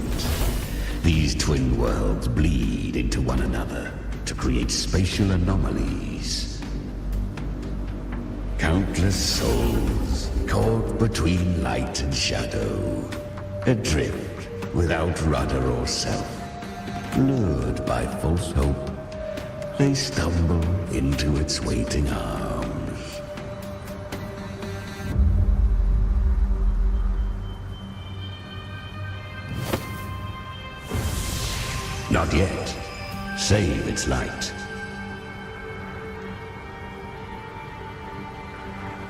These twin worlds bleed into one another to create spatial anomalies. Countless souls caught between light and shadow, adrift without rudder or self, lured by false hope, they stumble into its waiting arms. Not yet. Save its light.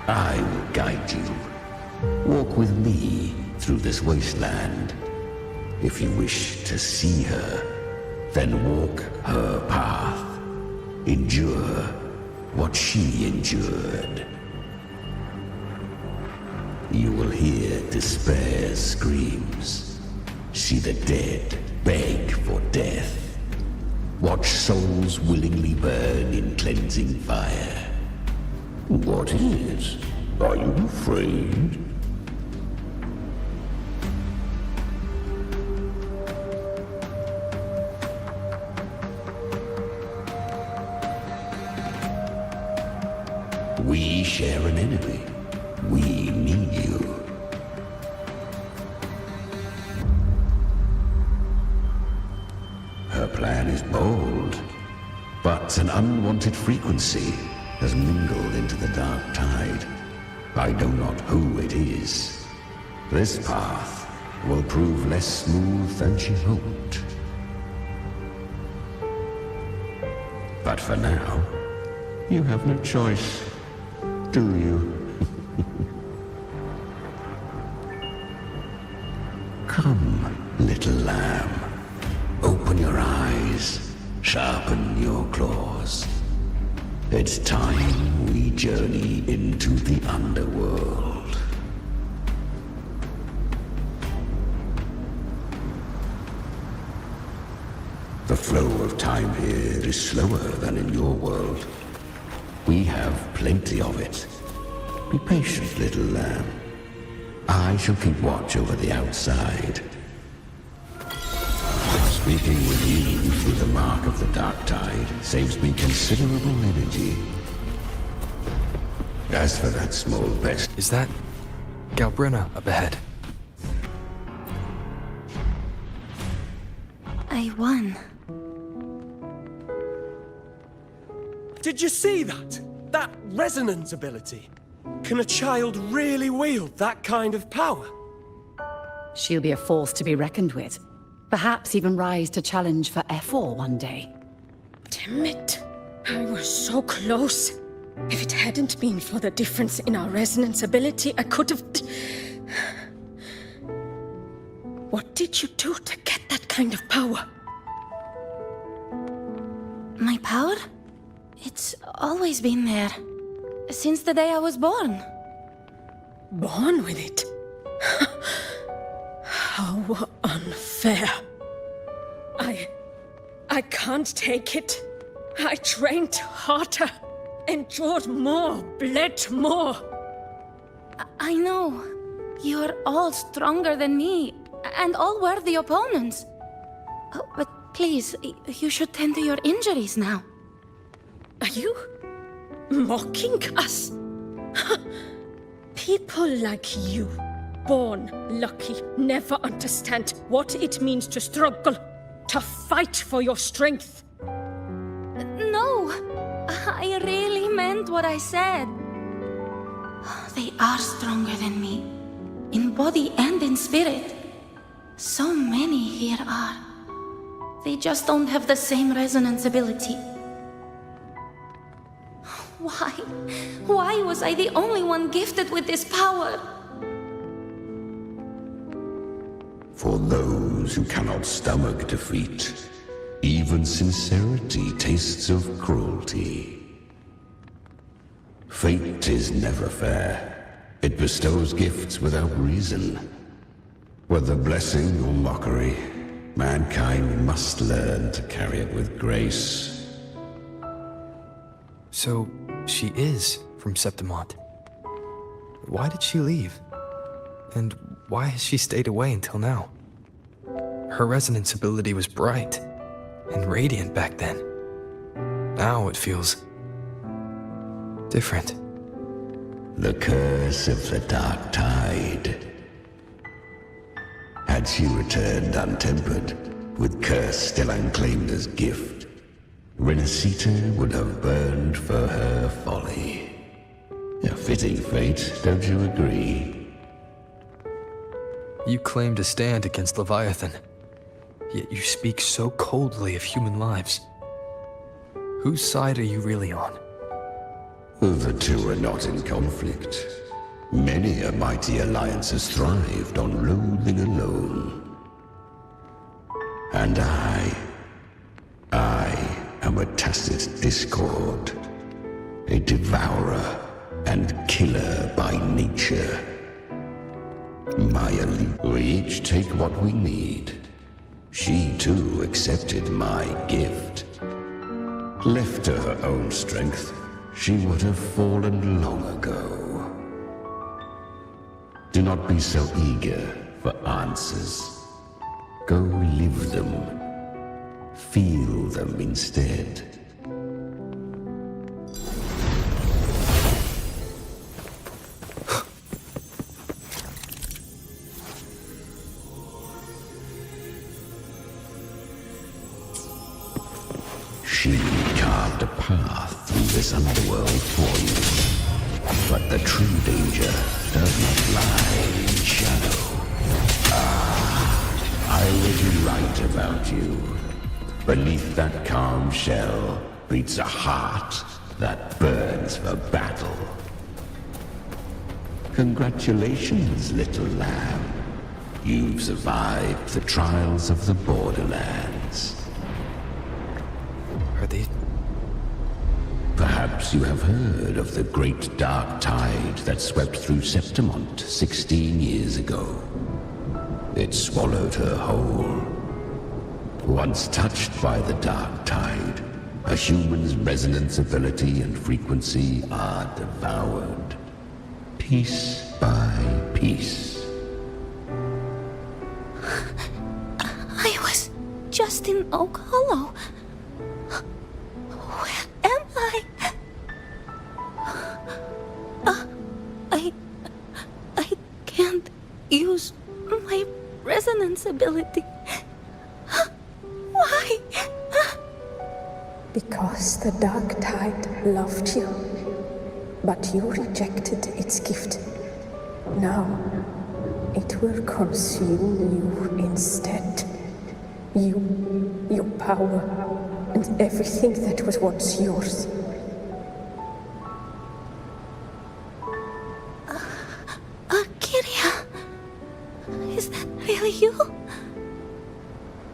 I will guide you. Walk with me through this wasteland. If you wish to see her, then walk her path. Endure what she endured. You will hear despair's screams. See the dead beg for death. Watch souls willingly burn in cleansing fire. What is? Are you afraid? We share an enemy. We need you. Her plan is bold, but an unwanted frequency has mingled into the dark tide. I know not who it is. This path will prove less smooth than she hoped. But for now, you have no choice, do you? Come, little lamb. Open your eyes, sharpen your claws. It's time we journey into the underworld. The flow of time here is slower than in your world. We have plenty of it. Be patient, little lamb. I shall keep watch over the outside. Speaking with you through the mark of the dark tide saves me considerable energy. As for that small pest... Is that Galbrina up ahead? I won. Did you see that? That resonance ability? Can a child really wield that kind of power? She'll be a force to be reckoned with. Perhaps even rise to challenge for F4 one day. Damn it. I was so close. If it hadn't been for the difference in our resonance ability, I could have... What did you do to get that kind of power? My power? It's always been there. Since the day I was born. Born with it? How unfair. I can't take it. I trained harder, endured more, bled more. I know. You're all stronger than me, and all worthy opponents. Oh, but please, you should tend to your injuries now. Are you mocking us? People like you, born lucky, never understand what it means to struggle, to fight for your strength. No, I really meant what I said. They are stronger than me, in body and in spirit. So many here are. They just don't have the same resonance ability. Why? Why was I the only one gifted with this power? those who cannot stomach defeat, even sincerity tastes of cruelty. Fate is never fair. It bestows gifts without reason. Whether blessing or mockery, mankind must learn to carry it with grace. So, she is from Septimont. Why did she leave? And why has she stayed away until now? Her resonance ability was bright and radiant back then. Now it feels different. The curse of the Dark Tide. Had she returned untempered, with curse still unclaimed as gift, Rinascita would have burned for her folly. A fitting fate, don't you agree? You claim to stand against Leviathan, yet you speak so coldly of human lives. Whose side are you really on? The two are not in conflict. Many a mighty alliance has thrived on loathing alone. And I am a tacit discord, a devourer and killer by nature. My elite, we each take what we need. She too accepted my gift. Left to her own strength, she would have fallen long ago. Do not be so eager for answers. Go live them. Feel them instead. She carved a path through this underworld for you. But the true danger does not lie in shadow. I was right about you. Beneath that calm shell beats a heart that burns for battle. Congratulations, little lamb. You've survived the trials of the Borderlands. Are they... Perhaps you have heard of the great dark tide that swept through Septimont 16 years ago. It swallowed her whole. Once touched by the dark tide, a human's resonance ability and frequency are devoured, piece by piece. I was just in Oak Hollow. Where am I? I can't use my resonance ability. Why? Because the Dark Tide loved you, but you rejected its gift. Now, it will consume you instead. You, your power, and everything that was once yours. Kyria, is that really you?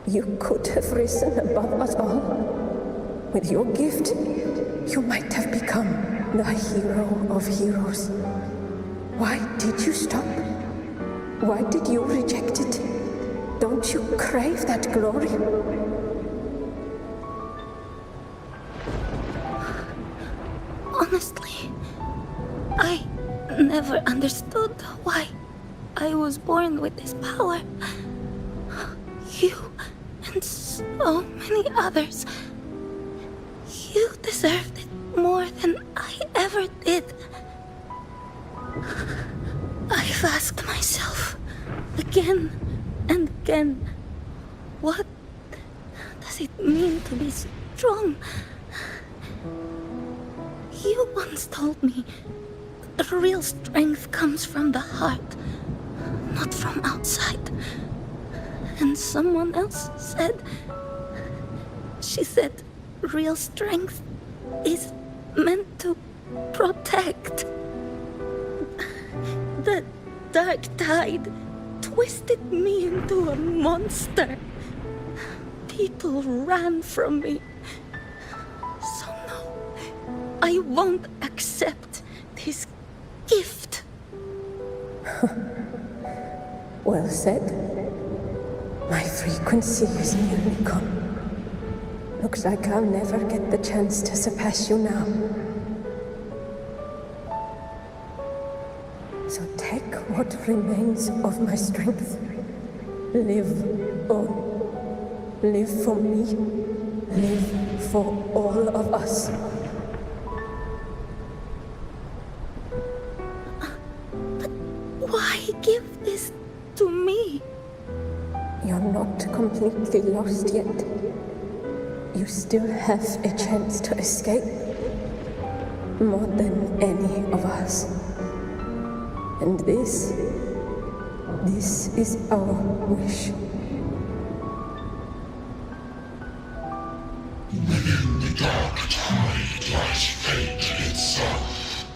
You could have risen above us all. With your gift, you might have become the hero of heroes. Why did you stop? Why did you reject it? Don't you crave that glory? Honestly, I never understood why I was born with this power. You and so many others. You deserved it more than I ever did. I've asked myself again and again, what does it mean to be strong? You once told me that real strength comes from the heart, not from outside. And someone else said, she said, real strength is meant to protect. The Dark Tide twisted me into a monster. People ran from me. So no, I won't accept this gift. Well said. My frequency is nearly gone. Looks like I'll never get the chance to surpass you now. So take what remains of my strength. Live on. Live for me. Live for all of us. But why give this to me? You're not completely lost yet. You still have a chance to escape. More than any of us. And this is our wish. Within the dark tide lies fate itself.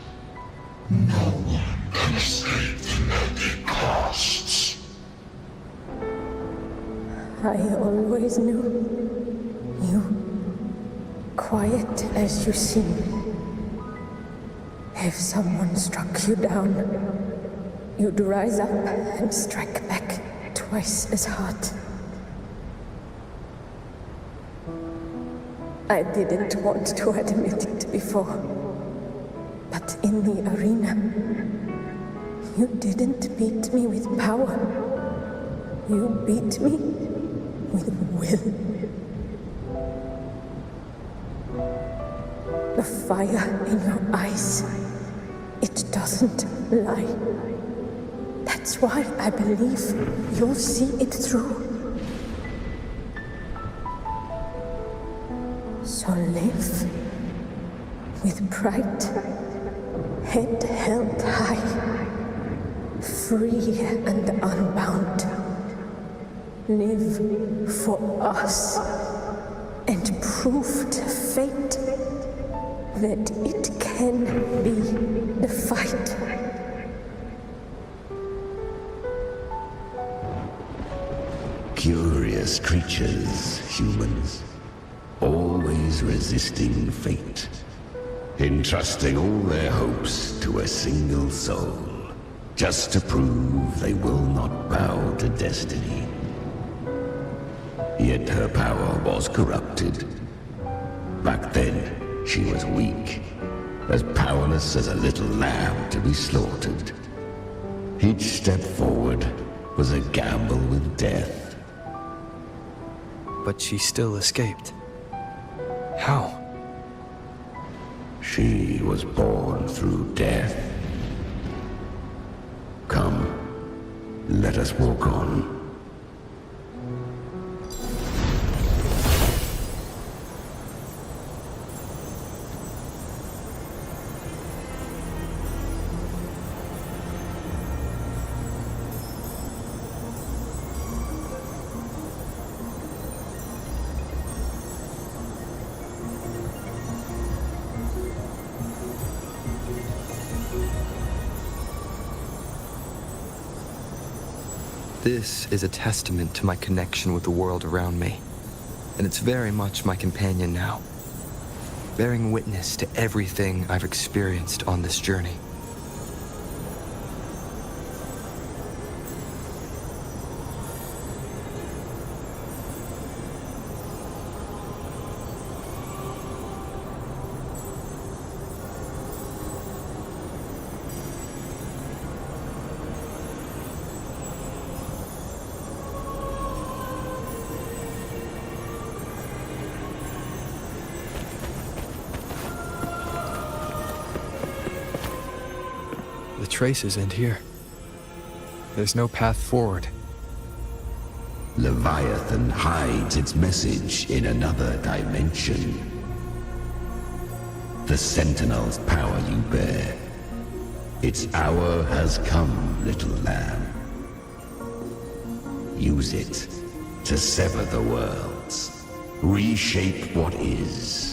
No one can escape the net it casts. I always knew you, quiet as you seem. If someone struck you down, you'd rise up and strike back twice as hard. I didn't want to admit it before, but in the arena, you didn't beat me with power. You beat me with will. The fire in your eyes, it doesn't lie. That's why I believe you'll see it through. So live with pride, head held high, free and unbound. Live for us and prove to fate that it can be the fight. Curious creatures, humans. Always resisting fate. Entrusting all their hopes to a single soul. Just to prove they will not bow to destiny. Yet her power was corrupted. Back then, she was weak. As powerless as a little lamb to be slaughtered. Each step forward was a gamble with death. But she still escaped. How? She was born through death. Come, let us walk on. This is a testament to my connection with the world around me, and it's very much my companion now, bearing witness to everything I've experienced on this journey. The traces end here. There's no path forward. Leviathan hides its message in another dimension. The Sentinel's power you bear. Its hour has come, little lamb. Use it to sever the worlds. Reshape what is.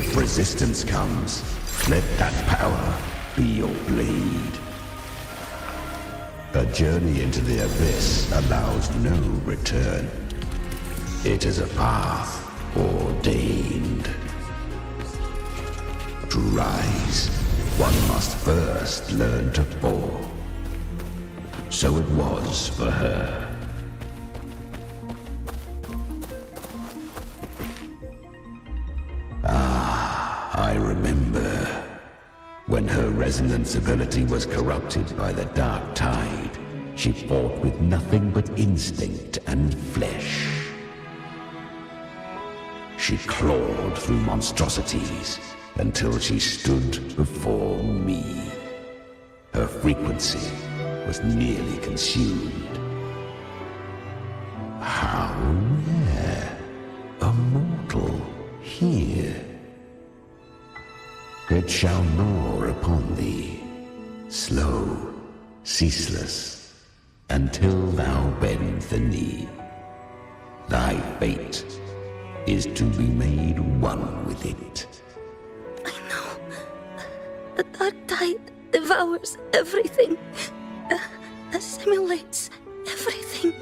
If resistance comes, let that power be your blade. A journey into the abyss allows no return. It is a path ordained. To rise, one must first learn to fall. So it was for her. I remember when her resonance ability was corrupted by the dark tide. She fought with nothing but instinct and flesh. She clawed through monstrosities until she stood before me. Her frequency was nearly consumed. How rare a mortal here. It shall gnaw upon thee, slow, ceaseless, until thou bend the knee. Thy fate is to be made one with it. The dark tide devours everything, assimilates everything.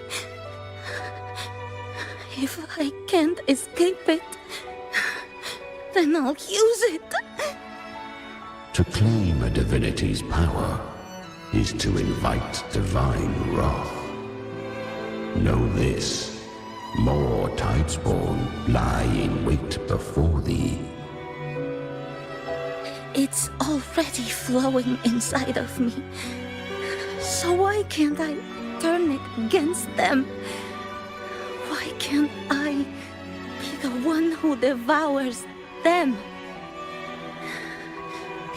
If I can't escape it, then I'll use it. To claim a divinity's power is to invite divine wrath. Know this, more Tidespawn lie in wait before thee. It's already flowing inside of me. So why can't I turn it against them? Why can't I be the one who devours them?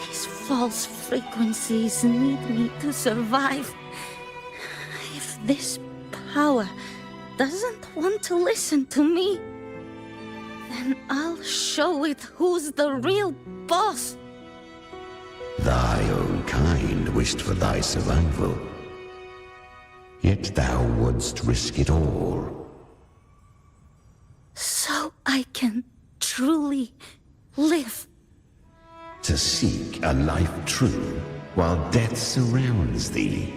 These false frequencies need me to survive. If this power doesn't want to listen to me, then I'll show it who's the real boss. Thy own kind wished for thy survival, yet thou wouldst risk it all. So I can truly live. To seek a life true while death surrounds thee.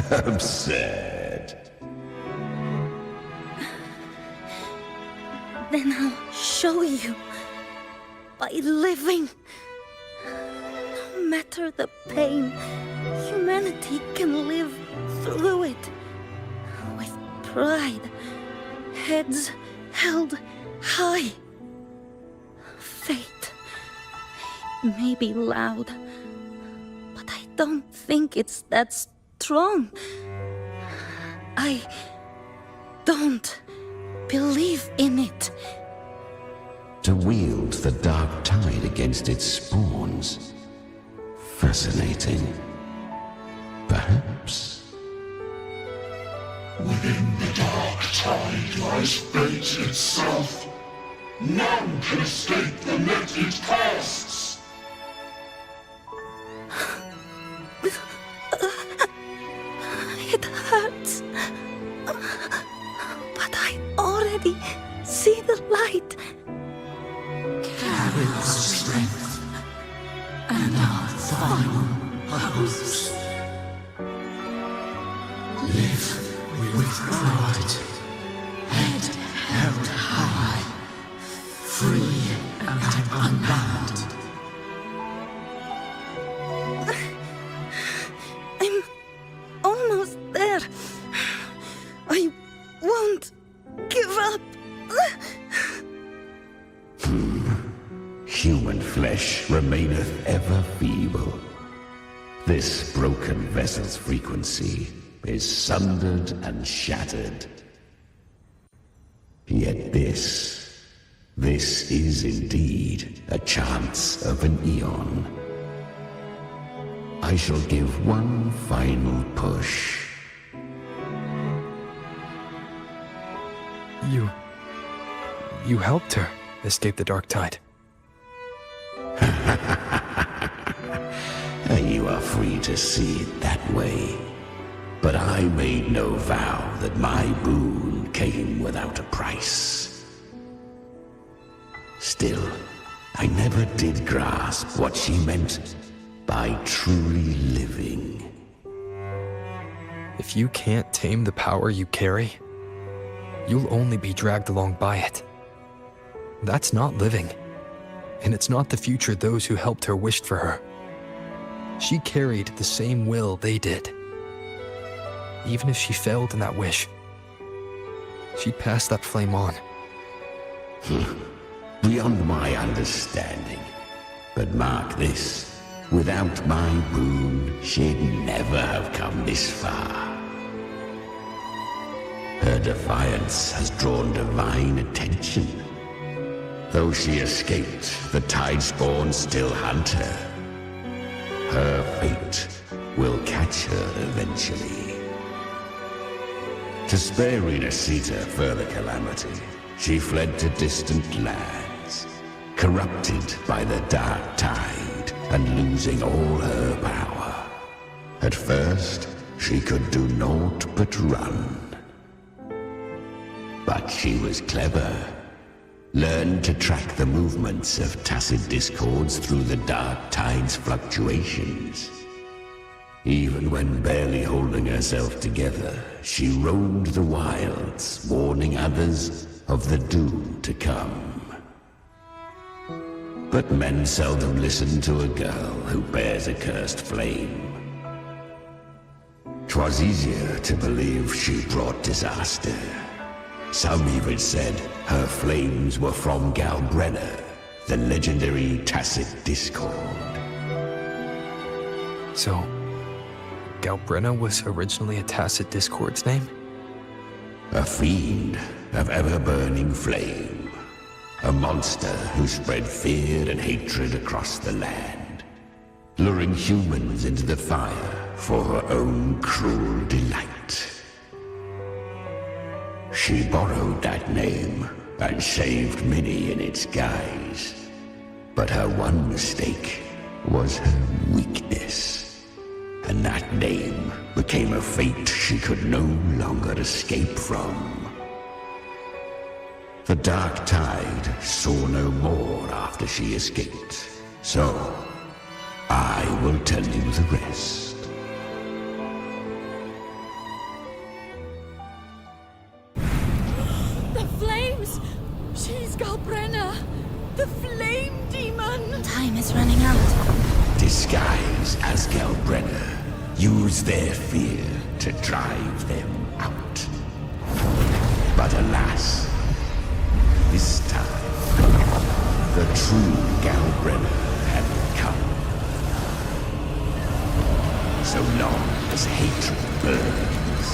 Absurd. Then I'll show you by living. No matter the pain, humanity can live through it. With pride, heads held high. Fate may be loud, but I don't think it's that strong. I don't believe in it. To wield the dark tide against its spawns. Fascinating. Perhaps. Within the dark tide lies fate itself. None can escape the net it casts. It hurts. But I already see the light. Carry the strength and our final hopes. Live with pride, head held high, free and unbound. I'm almost there. I won't give up. Human flesh remaineth ever feeble. This broken vessel's frequency is sundered and shattered. Yet this is indeed a chance of an eon. I shall give one final push. You helped her escape the dark tide. You are free to see it that way. But I made no vow that my boon came without a price. Still, I never did grasp what she meant by truly living. If you can't tame the power you carry, you'll only be dragged along by it. That's not living, and it's not the future those who helped her wished for her. She carried the same will they did. Even if she failed in that wish, she'd pass that flame on. Beyond my understanding. But mark this, without my boon, she'd never have come this far. Her defiance has drawn divine attention. Though she escaped, the Tidespawn still hunt her. Her fate will catch her eventually. To spare Rinascita further calamity, she fled to distant lands, corrupted by the dark tide and losing all her power. At first, she could do naught but run. But she was clever. Learned to track the movements of tacit discords through the dark tide's fluctuations. Even when barely holding herself together, she roamed the wilds, warning others of the doom to come. But men seldom listen to a girl who bears a cursed flame. 'Twas easier to believe she brought disaster. Some even said her flames were from Galbrenna, the legendary tacit discord. So, Galbrenna was originally a tacit discord's name? A fiend of ever-burning flame. A monster who spread fear and hatred across the land, luring humans into the fire for her own cruel delight. She borrowed that name and saved many in its guise. But her one mistake was her weakness. And that name became a fate she could no longer escape from. The dark tide saw no more after she escaped. So, I will tell you the rest. She's Galbrenna, the flame demon! Time is running out. Disguised as Galbrenna, use their fear to drive them out. But alas, this time, the true Galbrenna had come. So long as hatred burns,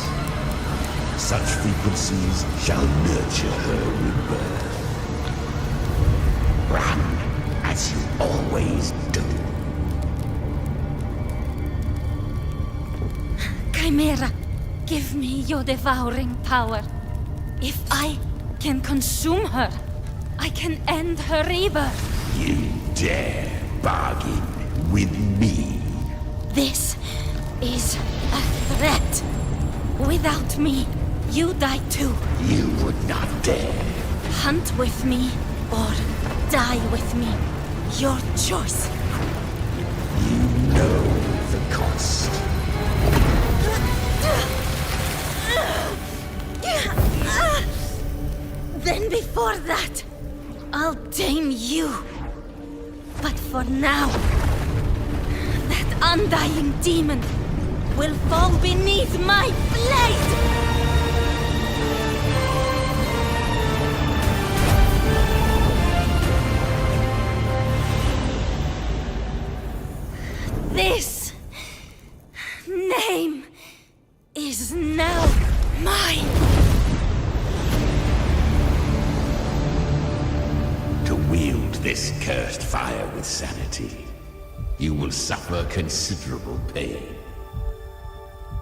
such frequencies shall nurture her rebirth. Run, as you always do. Chimera, give me your devouring power. If I can consume her, I can end her rebirth. You dare bargain with me? This is a threat. Without me, you die too. You would not dare. Hunt with me, or die with me. Your choice. You know the cost. Then before that, I'll tame you. But for now, that undying demon will fall beneath my blade! This name is now mine. To wield this cursed fire with sanity, you will suffer considerable pain.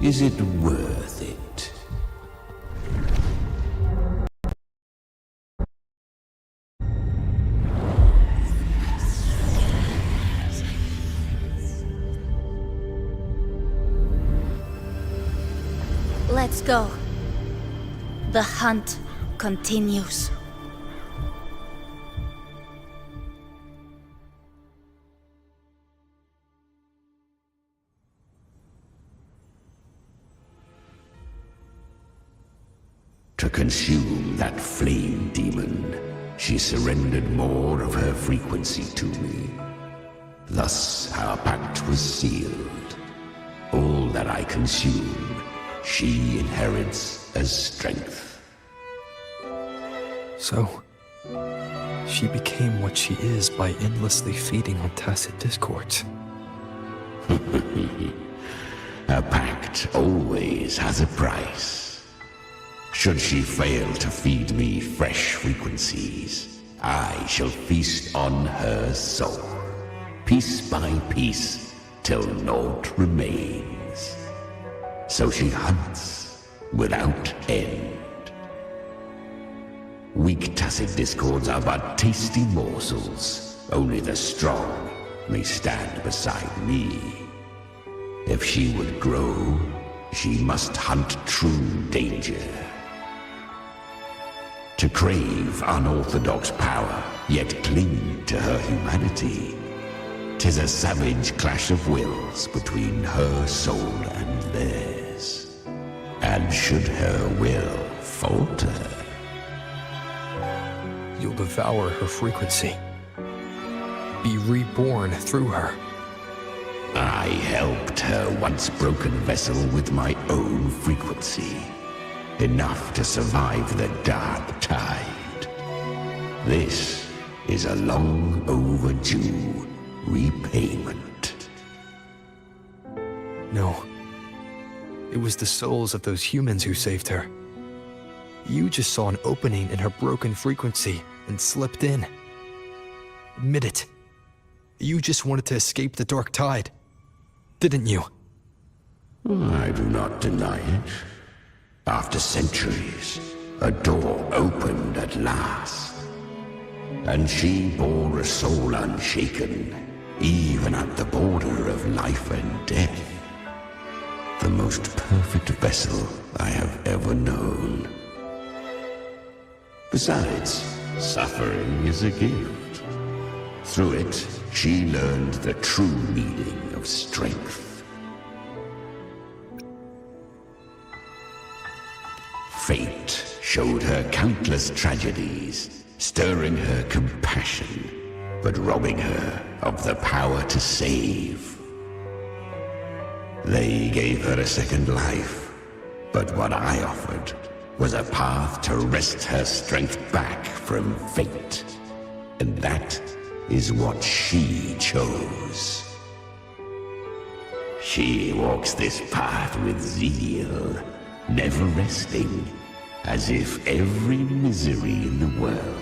Is it worth it? Let's go. The hunt continues. consume that flame demon, she surrendered more of her frequency to me. Thus our pact was sealed. All that I consume, she inherits as strength. So, she became what she is by endlessly feeding on tacit discords. A pact always has a price. Should she fail to feed me fresh frequencies, I shall feast on her soul, piece by piece, till naught remains. So she hunts without end. Weak tacit discords are but tasty morsels. Only the strong may stand beside me. If she would grow, she must hunt true danger. To crave unorthodox power, yet cling to her humanity, 'tis a savage clash of wills between her soul and theirs. And should her will falter, you'll devour her frequency. Be reborn through her. I helped her once broken vessel with my own frequency. Enough to survive the dark tide. This is a long overdue repayment. No. It was the souls of those humans who saved her. You just saw an opening in her broken frequency and slipped in. Admit it. You just wanted to escape the dark tide, didn't you? I do not deny it. After centuries, a door opened at last. And she bore a soul unshaken, even at the border of life and death. The most perfect vessel I have ever known. Besides, suffering is a gift. Through it, she learned the true meaning of strength. Fate showed her countless tragedies, stirring her compassion, but robbing her of the power to save. They gave her a second life, but what I offered was a path to wrest her strength back from fate. And that is what she chose. She walks this path with zeal, never resting, as if every misery in the world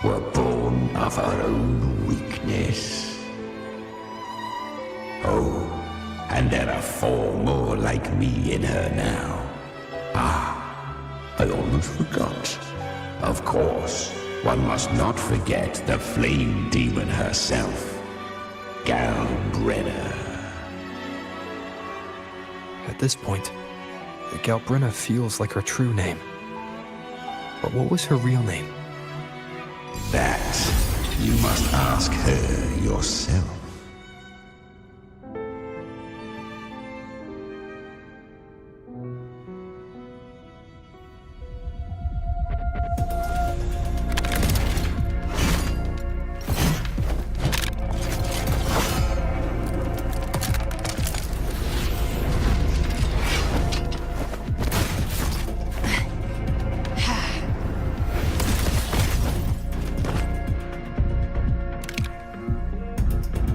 were born of her own weakness. Oh, and there are 4 more like me in her now. I almost forgot. Of course, one must not forget the flame demon herself, Galbrenna. At this point, Galbrenna feels like her true name. But what was her real name? That you must ask her yourself.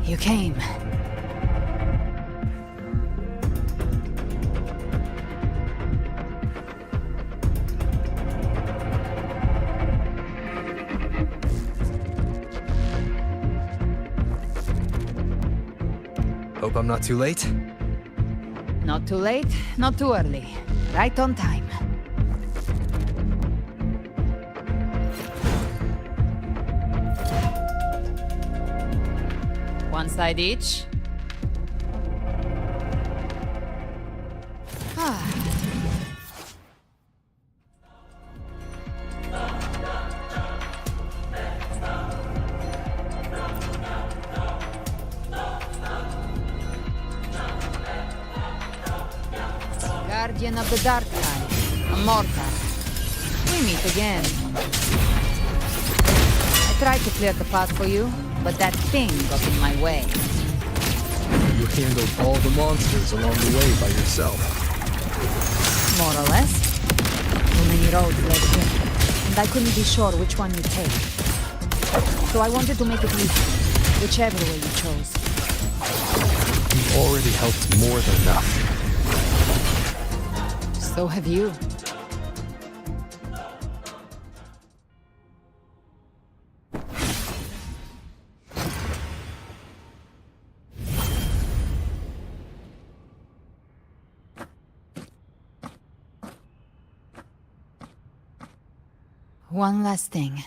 You came. Hope I'm not too late? Not too late, not too early. Right on time. One side each. Guardian of the Dark Tide, a mortar. We meet again. I tried to clear the path for you, but that thing got in my way. You handled all the monsters along the way by yourself. More or less. Too many roads led here, and I couldn't be sure which one you'd take. So I wanted to make it easy, whichever way you chose. You've already helped more than enough. So have you. One last thing.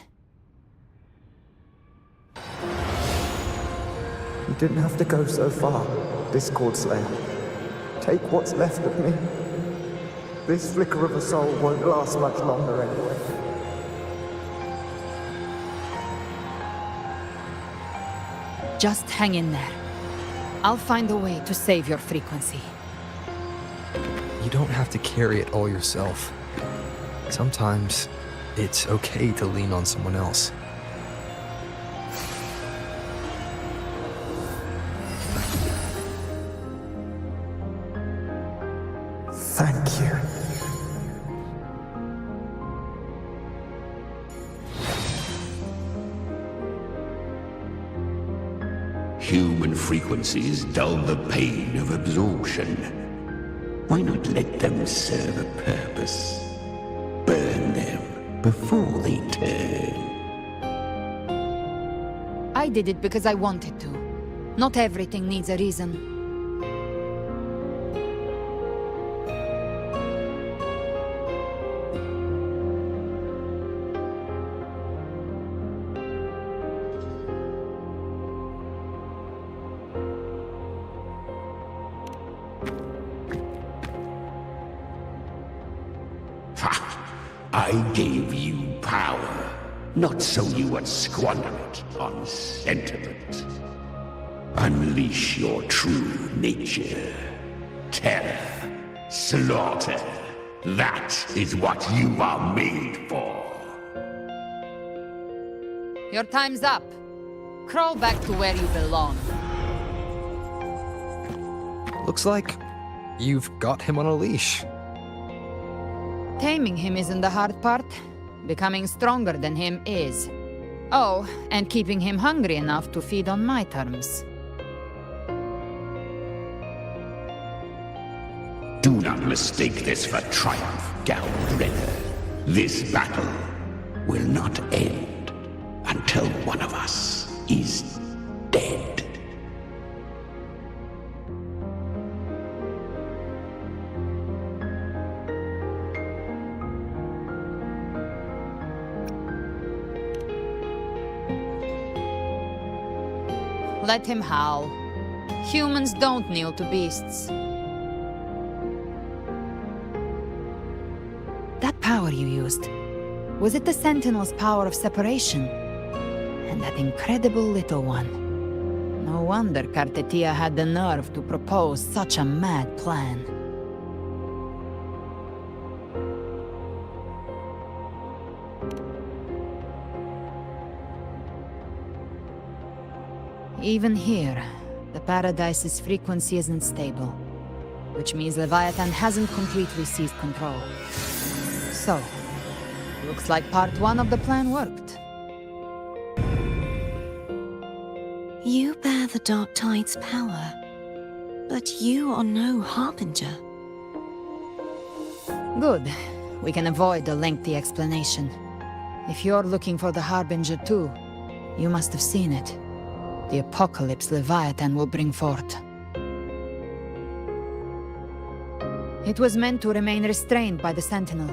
You didn't have to go so far, Discord Slayer. Take what's left of me. This flicker of a soul won't last much longer anyway. Just hang in there. I'll find a way to save your frequency. You don't have to carry it all yourself. Sometimes it's okay to lean on someone else. Thank you. Human frequencies dull the pain of absorption. Why not let them serve a purpose? Burn them before they turn. I did it because I wanted to. Not everything needs a reason. I gave you power, not so you would squander it on sentiment. Unleash your true nature. Terror, slaughter. That is what you are made for. Your time's up. Crawl back to where you belong. Looks like you've got him on a leash. Taming him isn't the hard part. Becoming stronger than him is. Oh, and keeping him hungry enough to feed on my terms. Do not mistake this for triumph, Galbrenner. This battle will not end until one of us is dead. Let him howl. Humans don't kneel to beasts. That power you used, was it the Sentinel's power of separation? And that incredible little one. No wonder Cartetia had the nerve to propose such a mad plan. Even here, the Paradise's frequency isn't stable, which means Leviathan hasn't completely seized control. So, looks like part 1 of the plan worked. You bear the Dark Tide's power, but you are no Harbinger. Good. We can avoid a lengthy explanation. If you're looking for the Harbinger too, you must have seen it. The apocalypse Leviathan will bring forth. It was meant to remain restrained by the Sentinel,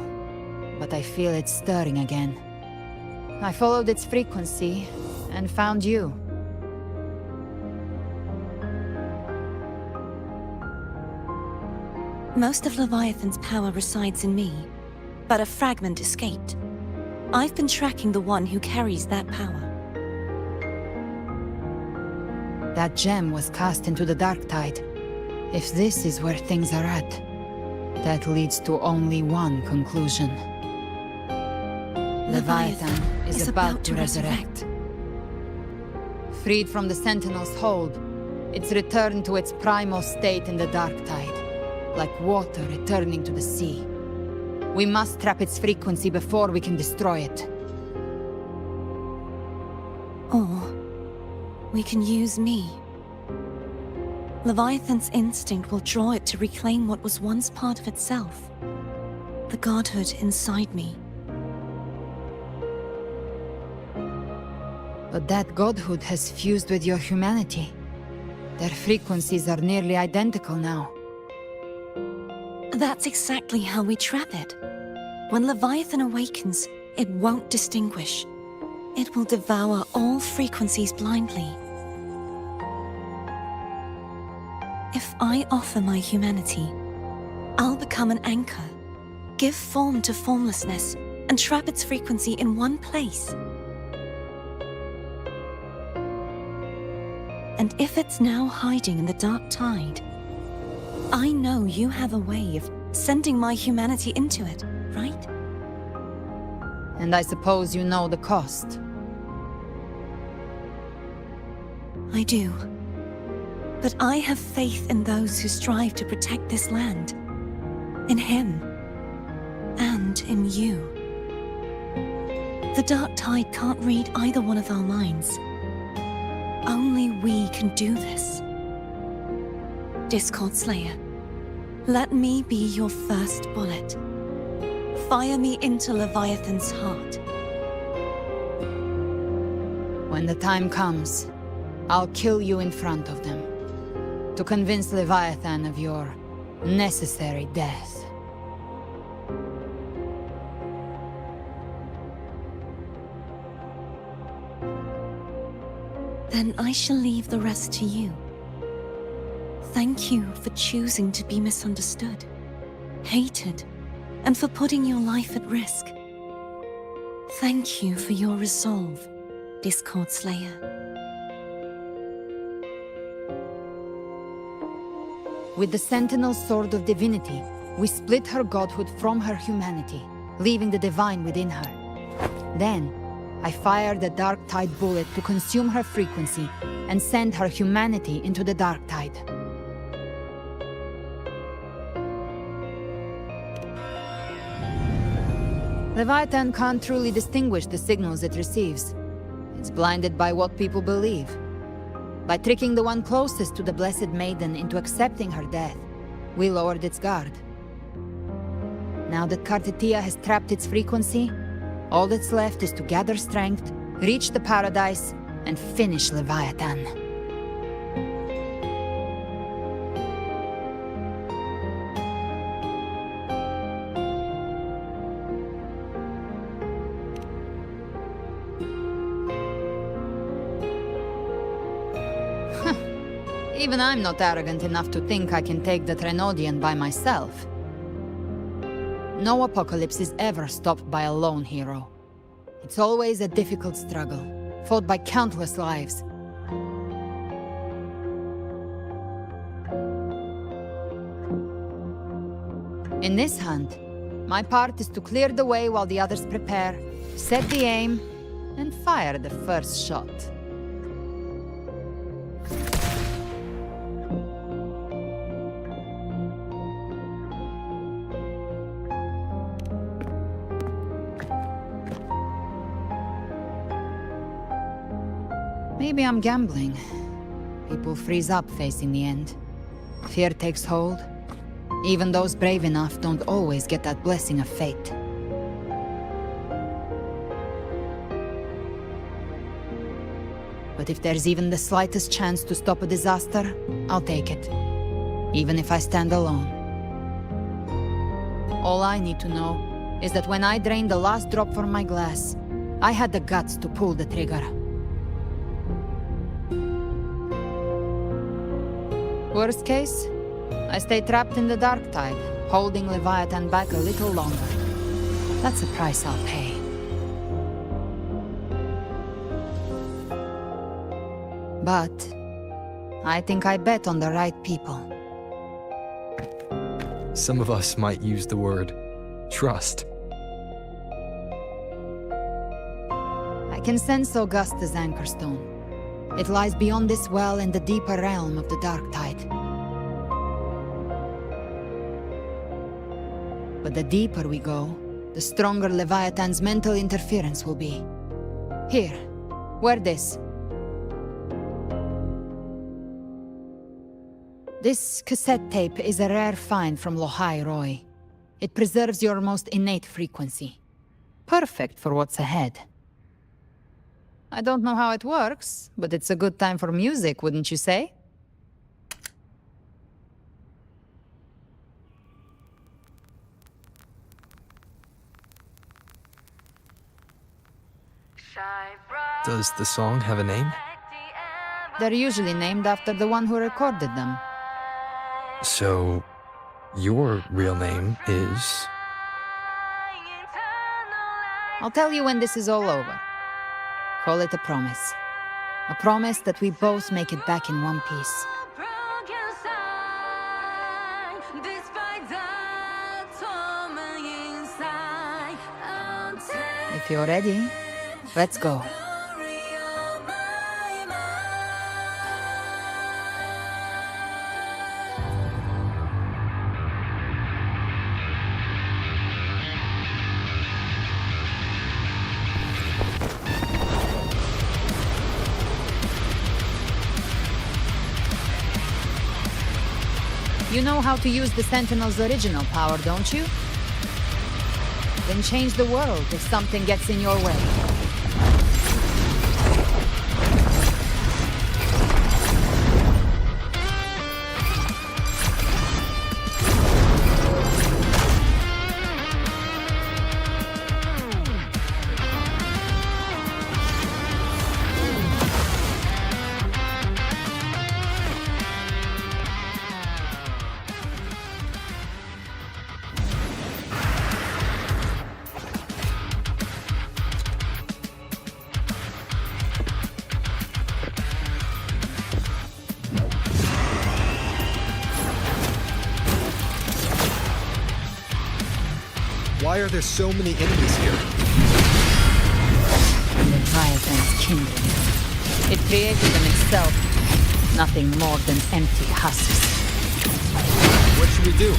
but I feel it's stirring again. I followed its frequency and found you. Most of Leviathan's power resides in me, but a fragment escaped. I've been tracking the one who carries that power. That gem was cast into the Dark Tide. If this is where things are at, that leads to only one conclusion. Leviathan is about to resurrect. Freed from the Sentinel's hold, it's returned to its primal state in the dark tide, like water returning to the sea. We must trap its frequency before we can destroy it. Or we can use me. Leviathan's instinct will draw it to reclaim what was once part of itself. The godhood inside me. But that godhood has fused with your humanity. Their frequencies are nearly identical now. That's exactly how we trap it. When Leviathan awakens, it won't distinguish. It will devour all frequencies blindly. If I offer my humanity, I'll become an anchor, give form to formlessness, and trap its frequency in one place. And if it's now hiding in the dark tide, I know you have a way of sending my humanity into it, right? And I suppose you know the cost. I do. But I have faith in those who strive to protect this land. In him. And in you. The dark tide can't read either one of our minds. Only we can do this. Discord Slayer, let me be your first bullet. Fire me into Leviathan's heart. When the time comes, I'll kill you in front of them, to convince Leviathan of your necessary death. Then I shall leave the rest to you. Thank you for choosing to be misunderstood, hated, and for putting your life at risk. Thank you for your resolve, Discord Slayer. With the Sentinel Sword of Divinity, we split her godhood from her humanity, leaving the divine within her. Then, I fired the Dark Tide bullet to consume her frequency and send her humanity into the Dark Tide. Leviathan can't truly distinguish the signals it receives. It's blinded by what people believe. By tricking the one closest to the Blessed Maiden into accepting her death, we lowered its guard. Now that Kartetia has trapped its frequency, all that's left is to gather strength, reach the paradise, and finish Leviathan. Even I'm not arrogant enough to think I can take the Trenodian by myself. No apocalypse is ever stopped by a lone hero. It's always a difficult struggle, fought by countless lives. In this hunt, my part is to clear the way while the others prepare, set the aim, and fire the first shot. Maybe I'm gambling. People freeze up facing the end. Fear takes hold. Even those brave enough don't always get that blessing of fate. But if there's even the slightest chance to stop a disaster, I'll take it. Even if I stand alone. All I need to know is that when I drained the last drop from my glass, I had the guts to pull the trigger. Worst case, I stay trapped in the Dark Tide, holding Leviathan back a little longer. That's a price I'll pay. But I think I bet on the right people. Some of us might use the word trust. can sense Augusta's Anchorstone. It lies beyond this well in the deeper realm of the Dark Tide. But the deeper we go, the stronger Leviathan's mental interference will be. Here, wear this. This cassette tape is a rare find from Lohai Roy. It preserves your most innate frequency. Perfect for what's ahead. I don't know how it works, but it's a good time for music, wouldn't you say? Does the song have a name? They're usually named after the one who recorded them. So, your real name is... I'll tell you when this is all over. Call it a promise. A promise that we both make it back in one piece. If you're ready, let's go. You know how to use the Sentinel's original power, don't you? Then change the world if something gets in your way. Why are there so many enemies here? Leviathan's kingdom. It created them itself. Nothing more than empty husks. What should we do?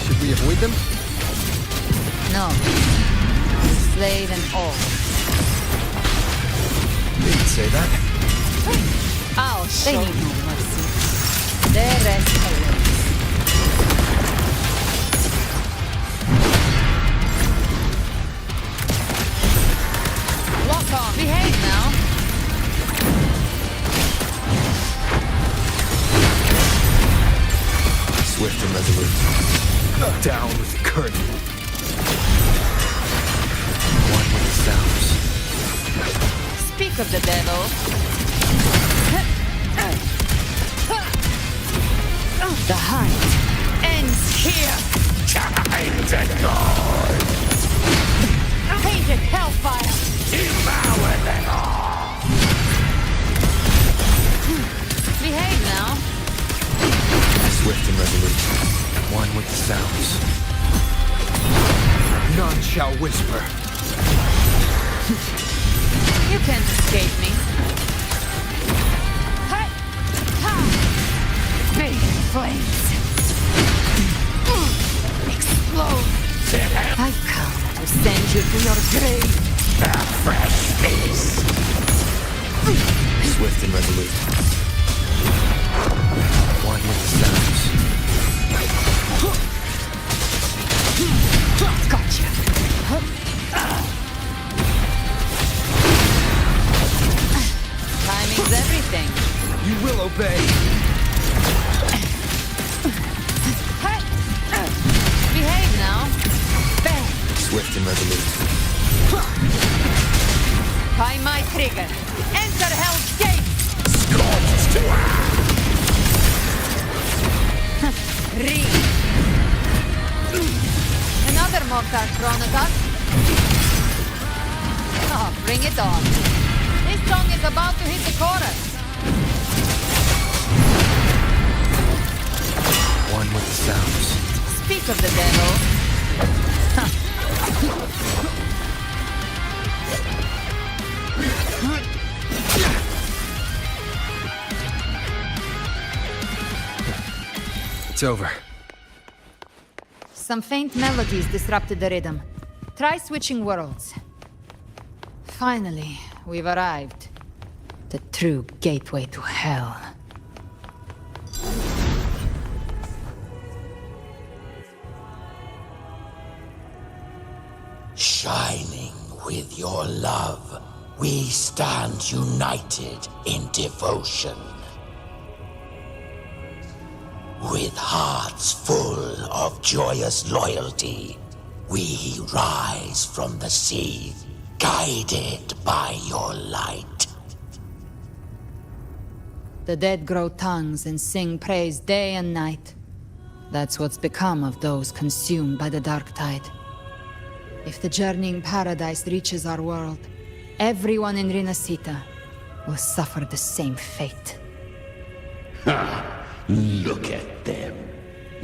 Should we avoid them? No. Slay them all. They didn't say that. They need no mercy. Their rest awaits. Lock on. Behave now. Swift and resolute. Down with the curtain. One with the sounds. Speak of the devil. The hunt ends here. Time to go. Painted hellfire. Devour them all. Behave now. Swift and resolute. One with the sounds. None shall whisper. You can't escape me. Hi! Ha! Big flames. Explode. I've come to send you to your grave. A fresh feast. Swift and resolute. One with the sounds. Gotcha. Timing's everything. You will obey. Behave now. Bang. Swift and resolute. By my trigger. Enter Hell's Gate. Scorched to Read. Another mortar thrown at us. Oh, bring it on. This song is about to hit the chorus. One with the sounds. Speak of the devil. It's over. Some faint melodies disrupted the rhythm. Try switching worlds. Finally, we've arrived. The true gateway to hell. Shining with your love, we stand united in devotion. With hearts full of joyous loyalty, we rise from the sea, guided by your light. The dead grow tongues and sing praise day and night. That's what's become of those consumed by the dark tide. If the journeying paradise reaches our world, everyone in Rinascita will suffer the same fate. Ha! Look at them,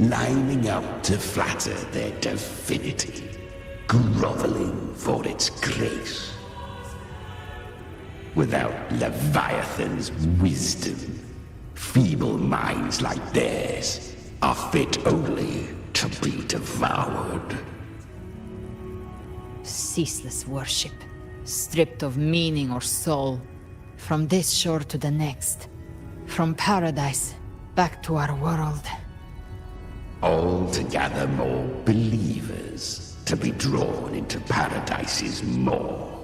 lining up to flatter their divinity, groveling for its grace. Without Leviathan's wisdom, feeble minds like theirs are fit only to be devoured. Ceaseless worship, stripped of meaning or soul, from this shore to the next, from paradise back to our world. All to gather more believers to be drawn into Paradise's maw.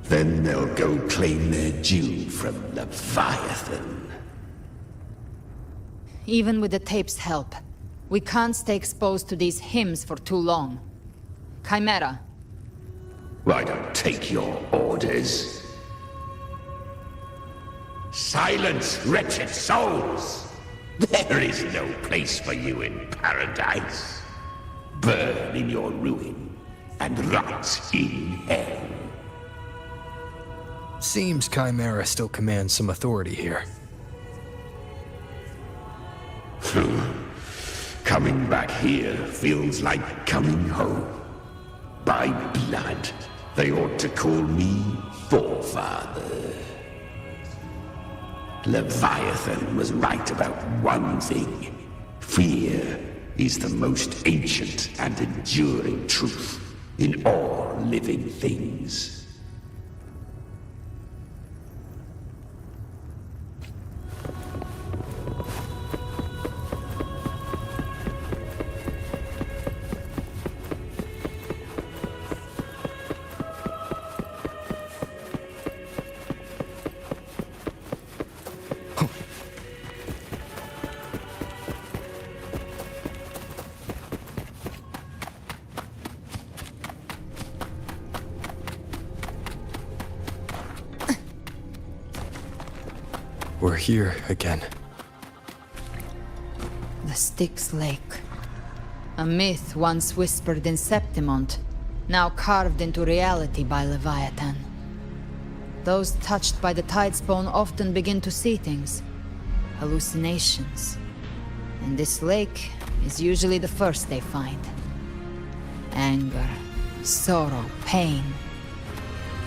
Then they'll go claim their due from Leviathan. Even with the tape's help, we can't stay exposed to these hymns for too long. Chimera. I don't take your orders. Silence, wretched souls! There is no place for you in paradise. Burn in your ruin and rot in hell. Seems Chimera still commands some authority here. Coming back here feels like coming home. By blood, they ought to call me Forefather. Leviathan was right about one thing. Fear is the most ancient and enduring truth in all living things. We're here again. The Styx Lake. A myth once whispered in Septimont, now carved into reality by Leviathan. Those touched by the Tidespawn often begin to see things. Hallucinations. And this lake is usually the first they find. Anger, sorrow, pain.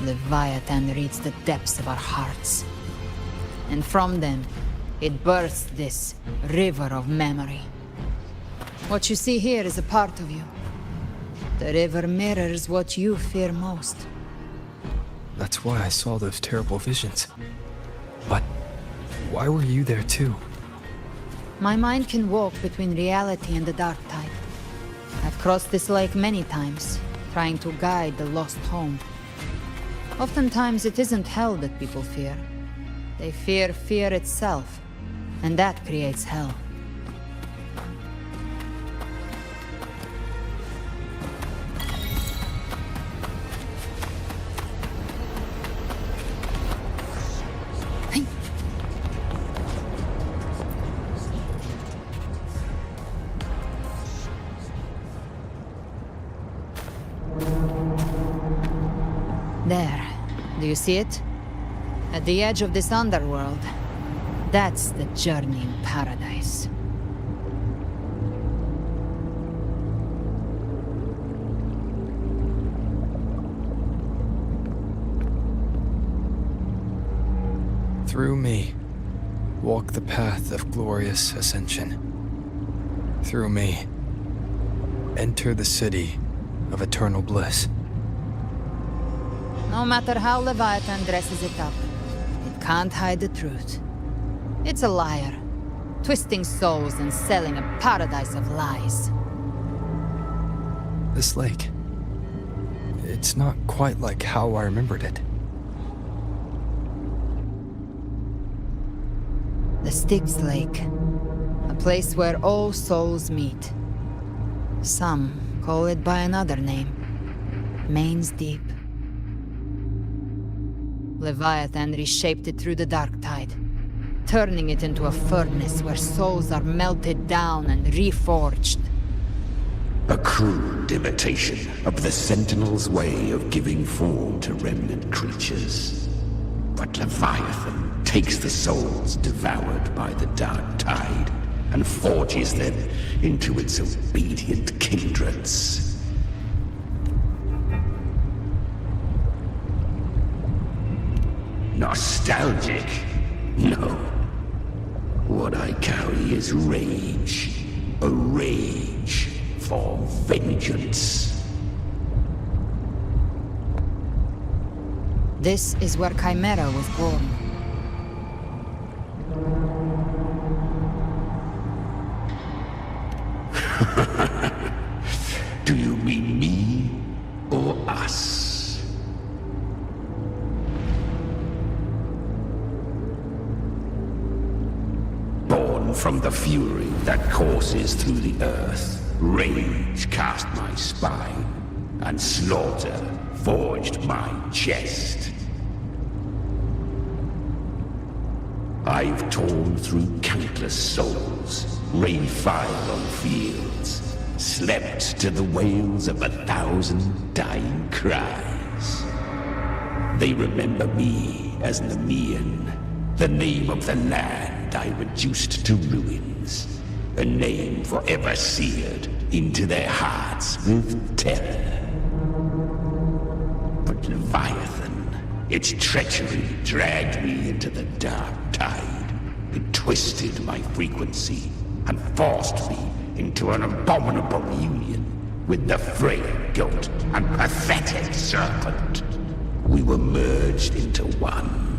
Leviathan reads the depths of our hearts. And from them, it births this river of memory. What you see here is a part of you. The river mirrors what you fear most. That's why I saw those terrible visions. But why were you there too? My mind can walk between reality and the dark tide. I've crossed this lake many times, trying to guide the lost home. Oftentimes it isn't hell that people fear. They fear fear itself, and that creates hell. There. Do you see it? At the edge of this underworld. That's the journeying paradise. Through me, walk the path of glorious ascension. through me, enter the city of eternal bliss. No matter how Leviathan dresses it up, it can't hide the truth. It's a liar, twisting souls and selling a paradise of lies. This lake, it's not quite like how I remembered it. The Styx Lake, a place where all souls meet. Some call it by another name, Main's Deep. Leviathan reshaped it through the dark tide, turning it into a furnace where souls are melted down and reforged. A crude imitation of the Sentinel's way of giving form to remnant creatures. But Leviathan takes the souls devoured by the dark tide and forges them into its obedient kindreds. Nostalgic? No. What I carry is rage. A rage for vengeance. This is where Chimera was born. Do you mean me or us? Born from the fury that courses through the earth, rage cast my spine, and slaughter forged my chest. I've torn through countless souls, rained fire on fields, slept to the wails of 1,000 dying cries. They remember me as Nemean, the name of the land I reduced to ruins, a name forever seared into their hearts with terror. But Leviathan, its treachery dragged me into the dark tide. It twisted my frequency and forced me into an abominable union with the frail goat and pathetic serpent. We were merged into one.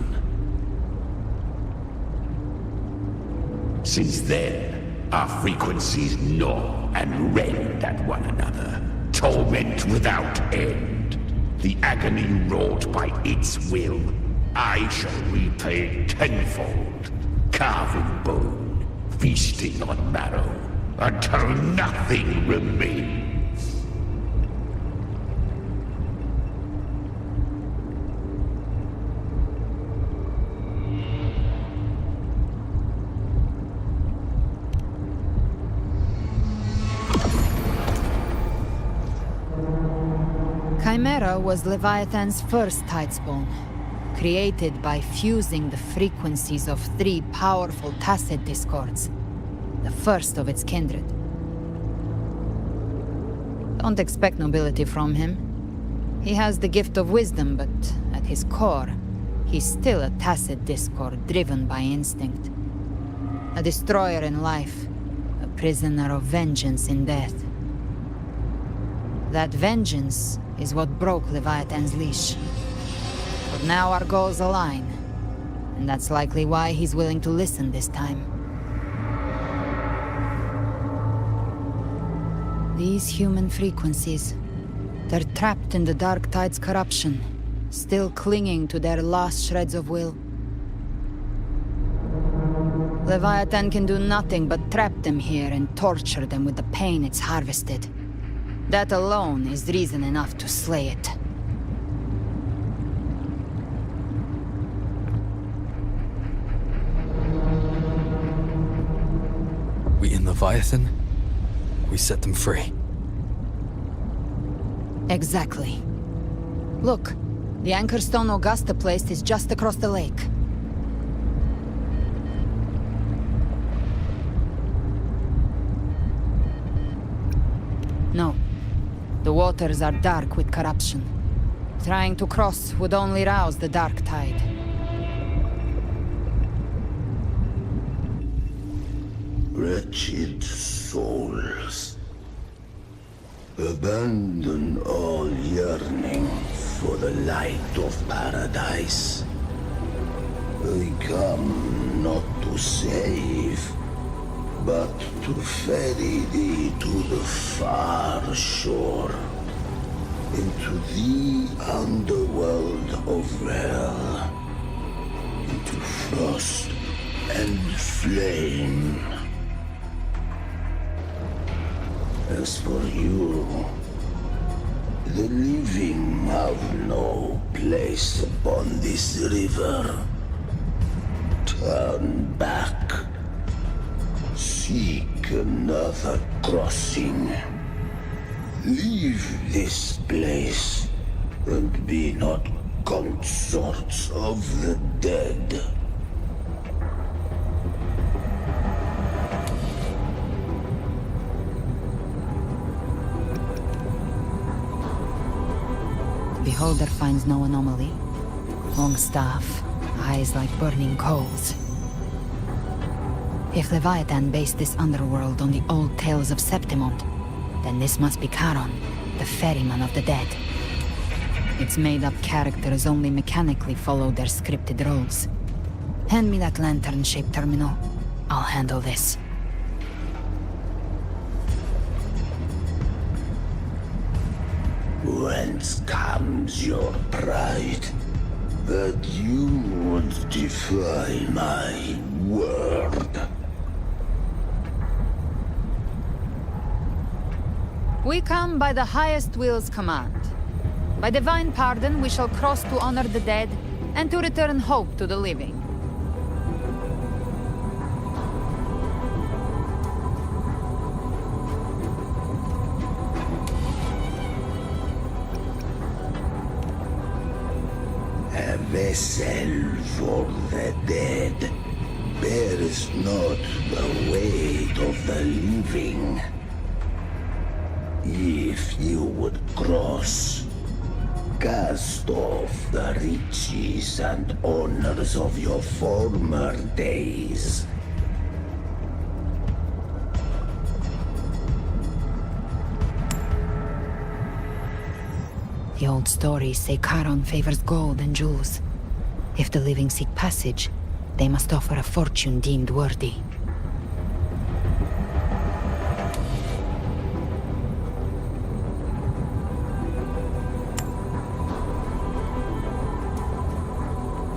Since then, our frequencies gnaw and rend at one another, torment without end. The agony wrought by its will, I shall repay tenfold, carving bone, feasting on marrow, until nothing remains. Chimera was Leviathan's first tidespawn, created by fusing the frequencies of 3 powerful tacit discords, the first of its kindred. Don't expect nobility from him. He has the gift of wisdom, but at his core, he's still a tacit discord driven by instinct. A destroyer in life, a prisoner of vengeance in death. That vengeance is what broke Leviathan's leash. But now our goals align, and that's likely why he's willing to listen this time. These human frequencies, they're trapped in the Dark Tide's corruption, still clinging to their last shreds of will. Leviathan can do nothing but trap them here and torture them with the pain it's harvested. That alone is reason enough to slay it. We in Leviathan, we set them free. Exactly. Look, the Anchorstone Augusta placed is just across the lake. No. The waters are dark with corruption. Trying to cross would only rouse the dark tide. wretched souls. Abandon all yearning for the light of paradise. I come not to save, but to ferry thee to the far shore, into the underworld of hell, into frost and flame. As for you, the living have no place upon this river. Turn back. Seek another crossing. Leave this place, and be not consorts of the dead. Beholder finds no anomaly. Long staff, eyes like burning coals. If Leviathan based this underworld on the old tales of Septimond, then this must be Charon, the ferryman of the dead. Its made-up characters only mechanically follow their scripted roles. Hand me that lantern-shaped terminal. I'll handle this. Whence comes your pride? That you would defy my word? We come by the highest will's command. By divine pardon, we shall cross to honor the dead, and to return hope to the living. A vessel for the dead bears not the weight of the living. If you would cross, cast off the riches and honors of your former days. The old stories say Charon favors gold and jewels. If the living seek passage, they must offer a fortune deemed worthy.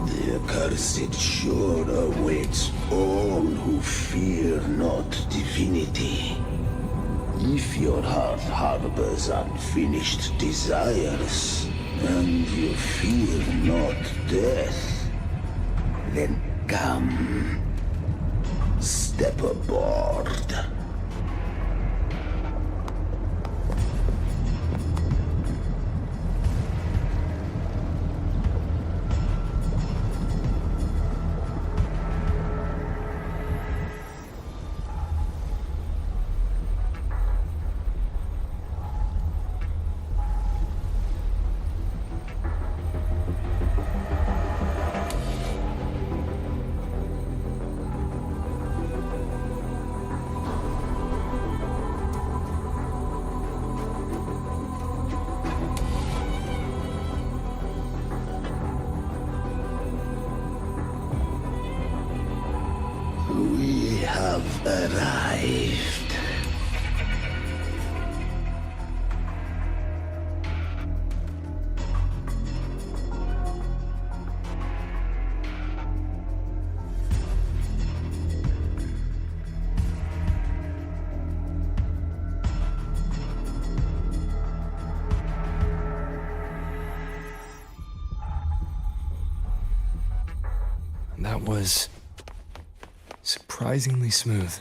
The accursed shore awaits all who fear not divinity. If your heart harbors unfinished desires, and you fear not death, then come, step aboard. We have arrived. That was surprisingly smooth.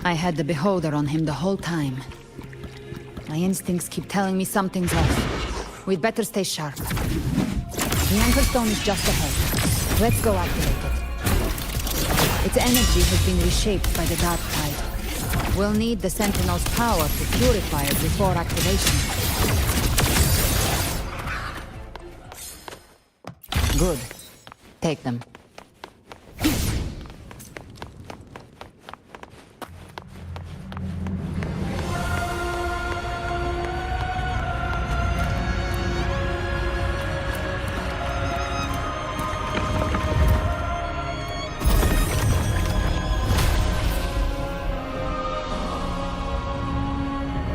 I had the Beholder on him the whole time. My instincts keep telling me something's off. We'd better stay sharp. The Anchor Stone is just ahead. Let's go activate it. Its energy has been reshaped by the Dark Tide. We'll need the Sentinel's power to purify it before activation. Good. Take them.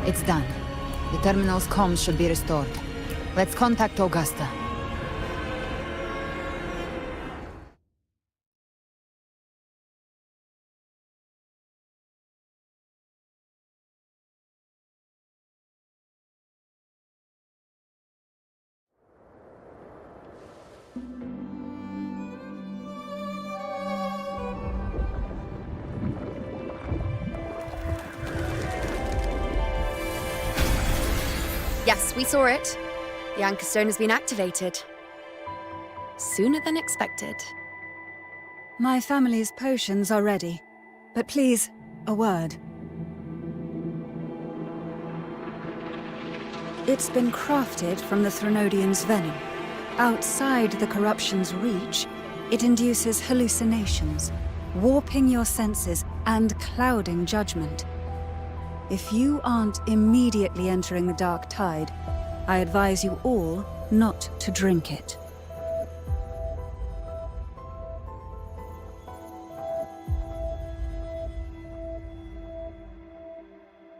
It's done. The terminal's comms should be restored. Let's contact Augusta. Yes, we saw it. The Anchor Stone has been activated. Sooner than expected. My family's potions are ready. But please, a word. It's been crafted from the Threnodian's venom. Outside the corruption's reach, it induces hallucinations, warping your senses and clouding judgment. If you aren't immediately entering the dark tide, I advise you all not to drink it.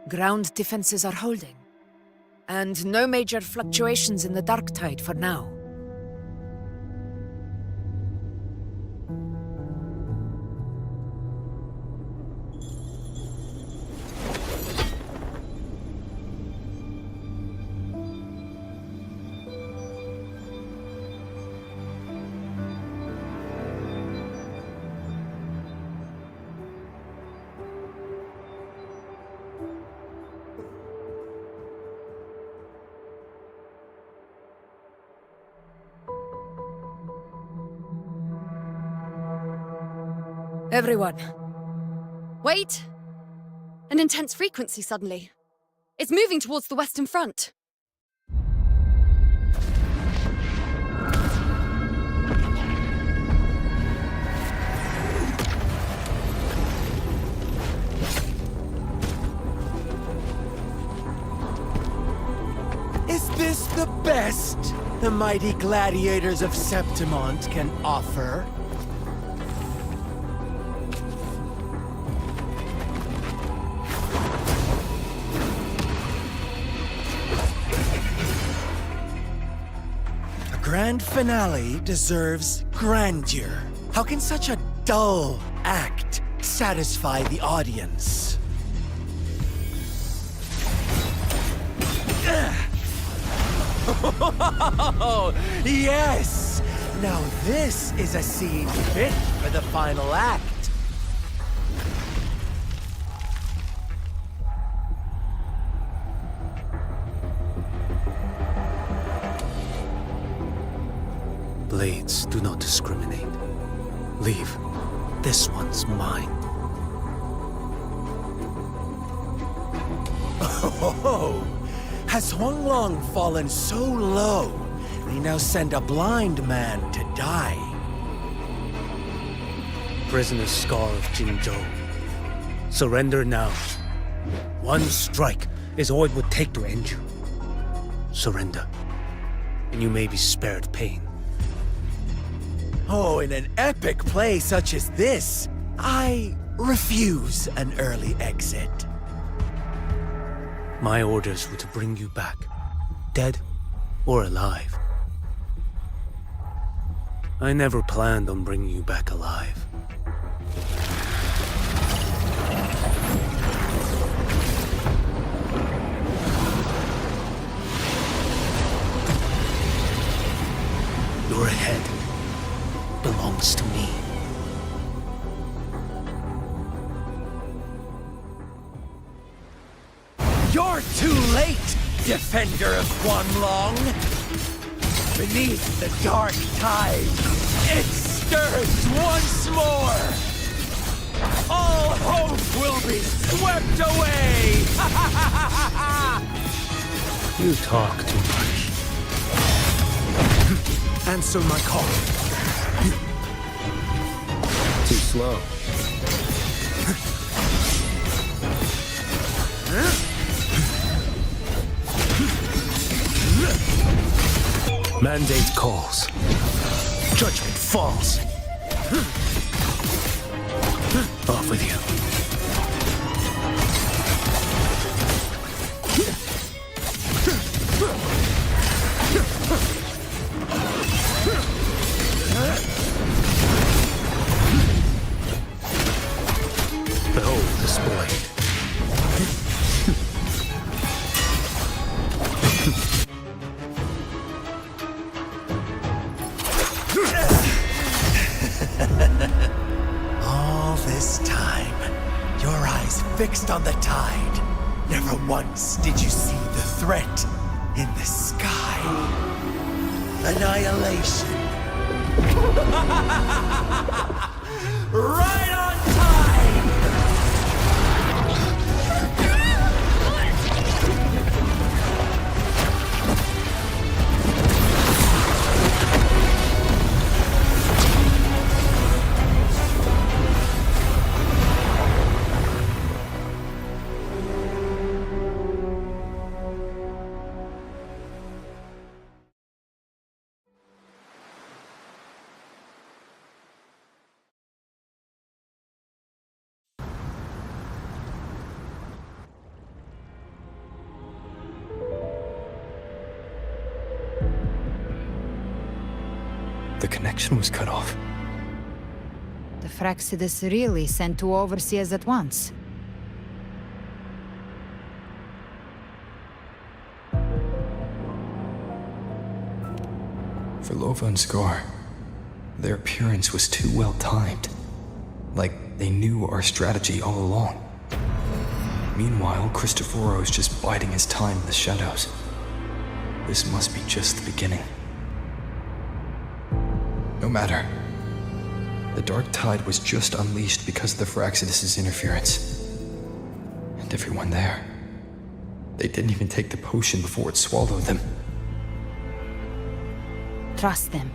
Ground defenses are holding. And no major fluctuations in the dark tide for now. Everyone. Wait! An intense frequency suddenly. It's moving towards the Western Front. Is this the best the mighty gladiators of Septimont can offer? Grand finale deserves grandeur. How can such a dull act satisfy the audience? Oh, yes! Now this is a scene fit for the final act. Blades do not discriminate. Leave. This one's mine. Oh, has Huanglong fallen so low, they now send a blind man to die? Prisoner Scar of Jinzhou. Surrender now. One strike is all it would take to end you. Surrender, and you may be spared pain. Oh, in an epic play such as this, I refuse an early exit. My orders were to bring you back, dead or alive. I never planned on bringing you back alive. Your head belongs to me. You're too late, defender of Huanglong! Beneath the dark tide, it stirs once more! All hope will be swept away! You talk too much. Answer my call. Too slow. Mandate calls. Judgment falls. Off with you. displayed. All this time, your eyes fixed on the tide. Never once did you see the threat in the sky. Annihilation. Right on time! The connection was cut off. The Fraxidus really sent two overseers at once. For Lova and Scar, their appearance was too well timed. Like they knew our strategy all along. Meanwhile, Christophero's just biding his time in the shadows. This must be just the beginning. No matter. The Dark Tide was just unleashed because of the Fraxidus' interference. And everyone there. They didn't even take the potion before it swallowed them. Trust them.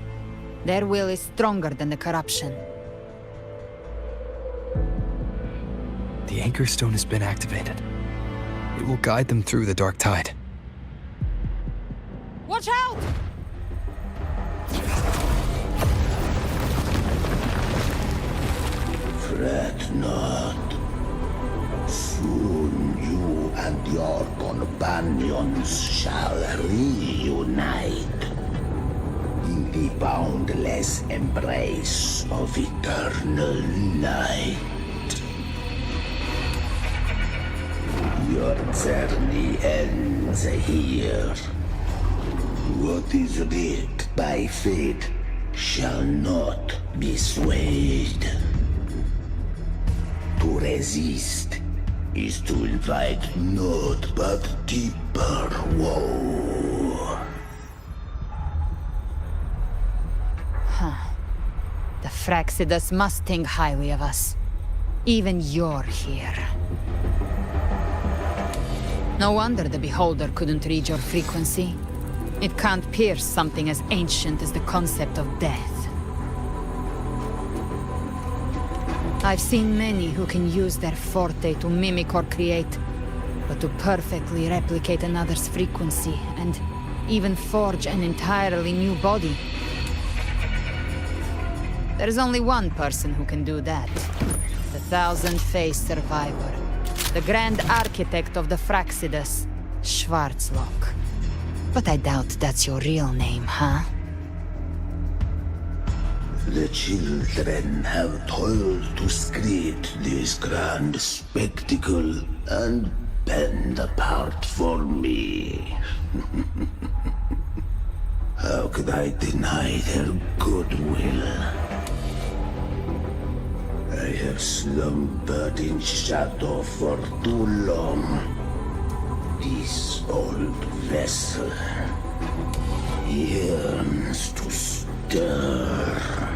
Their will is stronger than the corruption. The Anchor Stone has been activated. It will guide them through the Dark Tide. Watch out! Fret not. Soon you and your companions shall reunite in the boundless embrace of eternal light. Your journey ends here. What is writ by fate shall not be swayed. To resist is to invite naught but deeper woe. The Fraxidus must think highly of us. Even you're here. No wonder the Beholder couldn't read your frequency. It can't pierce something as ancient as the concept of death. I've seen many who can use their forte to mimic or create, but to perfectly replicate another's frequency and even forge an entirely new body. There's only one person who can do that. The Thousand-Faced Survivor. The Grand Architect of the Fraxidus, Schwarzlock. But I doubt that's your real name, huh? The children have toiled to script this grand spectacle and bend apart for me. How could I deny their goodwill? I have slumbered in shadow for too long. This old vessel yearns to stir.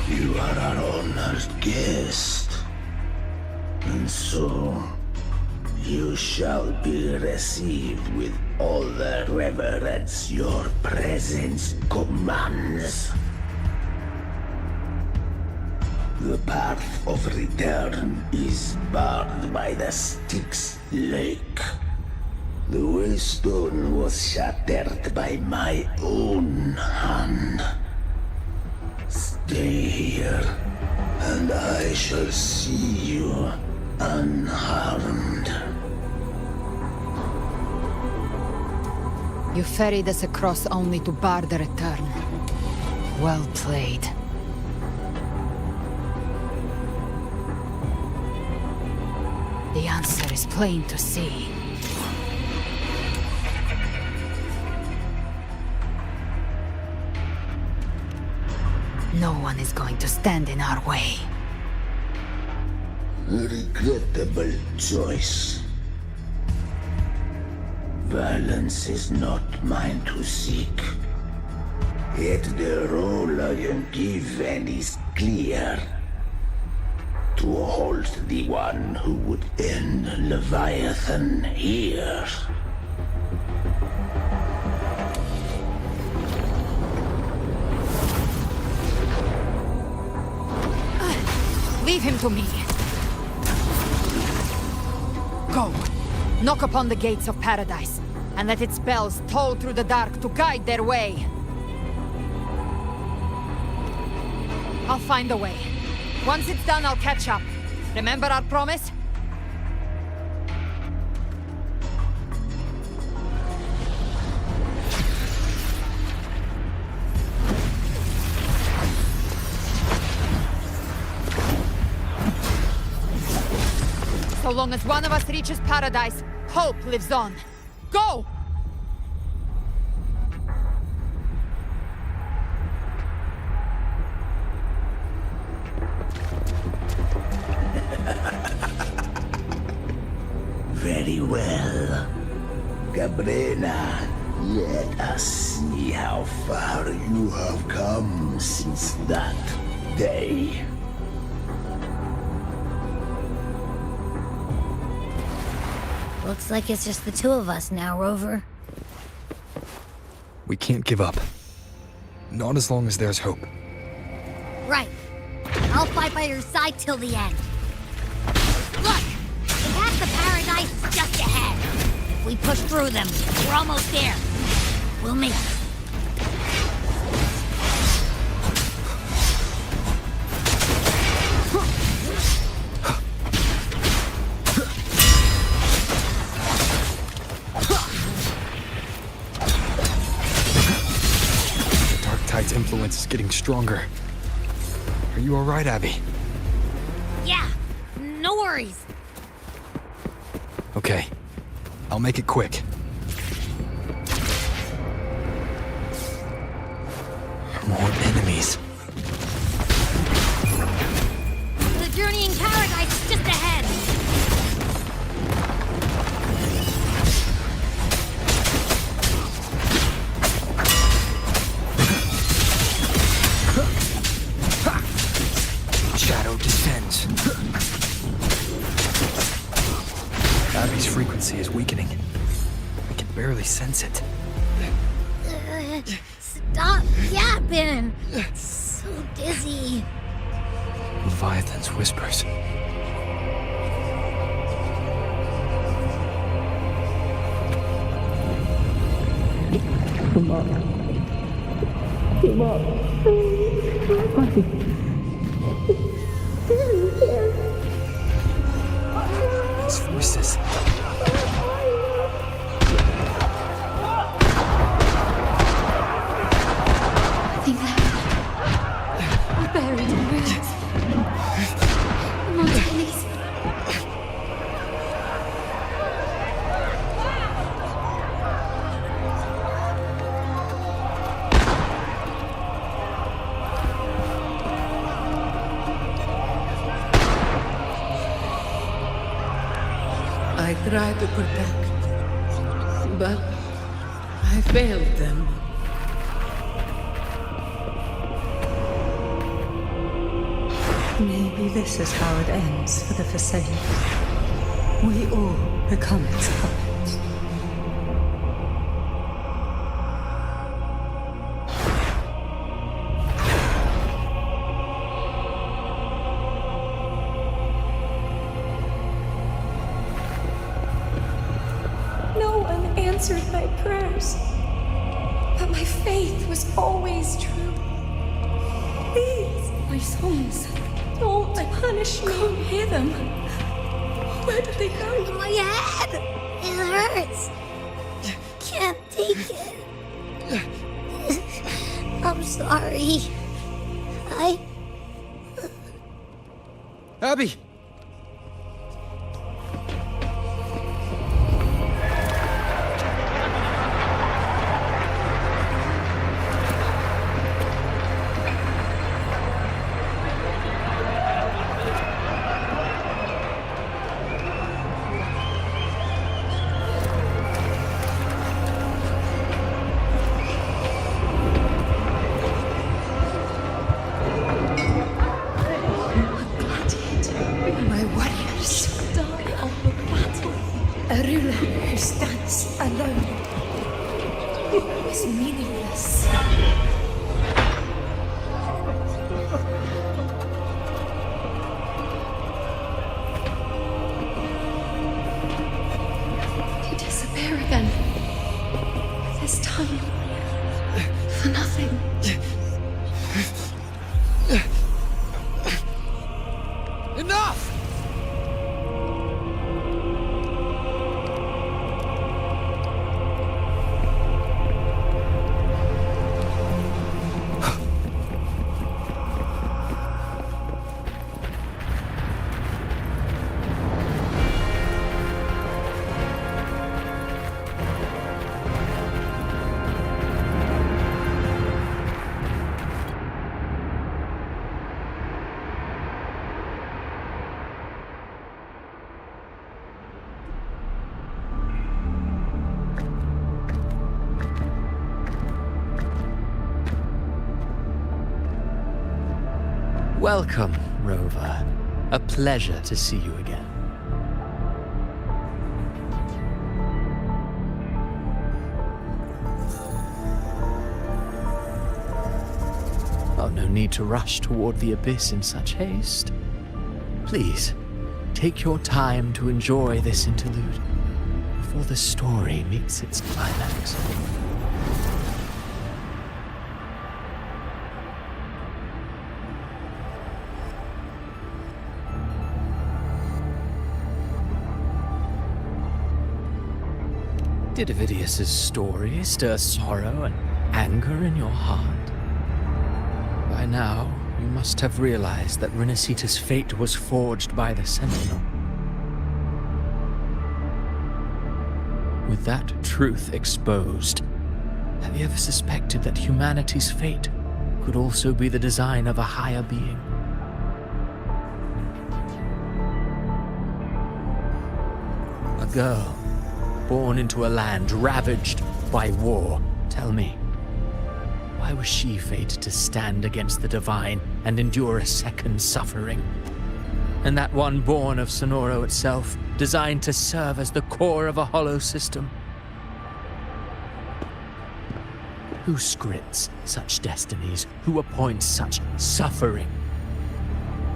You are our honored guest, and so you shall be received with all the reverence your presence commands. The path of return is barred by the Styx Lake. The waystone was shattered by my own hand. Stay here, and I shall see you unharmed. You ferried us across only to bar the return. Well played. The answer is plain to see. No one is going to stand in our way. Regrettable choice. Violence is not mine to seek. Yet the role I am given is clear. To halt the one who would end Leviathan here. Leave him to me. Go. Knock upon the gates of paradise, and let its bells toll through the dark to guide their way. I'll find a way. Once it's done, I'll catch up. Remember our promise? So long as one of us reaches paradise, hope lives on. Go! Very well. Cabrera, let us see how far you have come since that day. Looks like it's just the two of us now, Rover. We can't give up. Not as long as there's hope. Right. I'll fight by your side till the end. Look! The path to paradise is just ahead. If we push through them, we're almost there. We'll make it. Tide's influence is getting stronger. Are you alright, Abby? Yeah, no worries. Okay. I'll make it quick. More enemies. The journey in paradise is just ahead. Shadow descends. Abby's frequency is weakening. I can barely sense it. Stop yapping. It's so dizzy. Leviathan's whispers. Come on. Come on. These voices. I think that we're buried in ruins. Mountains. I tried to protect, but I failed them. Maybe this is how it ends for the Forsaken. We all become its puppets. No one answered my prayers, but my faith was always true. Please, my souls, don't punish me. Go hear them. Where did they go? My head! It hurts. Can't take it. I'm so sorry. Abby! My warriors die on the battle. A ruler who stands alone is meaningless. You disappear again. This time, for nothing. Enough! Welcome, Rover. A pleasure to see you again. Oh, no need to rush toward the abyss in such haste. Please, take your time to enjoy this interlude before the story meets its climax. Did Ovidius's story stir sorrow and anger in your heart? By now, you must have realized that Rinascita's fate was forged by the Sentinel. With that truth exposed, have you ever suspected that humanity's fate could also be the design of a higher being? A girl born into a land ravaged by war. Tell me, why was she fated to stand against the divine and endure a second suffering? And that one born of Sonoro itself, designed to serve as the core of a hollow system? Who scripts such destinies? Who appoints such suffering?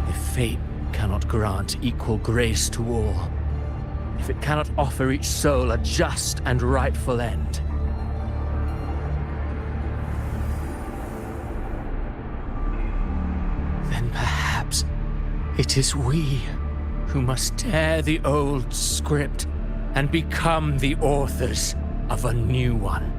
If fate cannot grant equal grace to all, if it cannot offer each soul a just and rightful end, then perhaps it is we who must tear the old script and become the authors of a new one.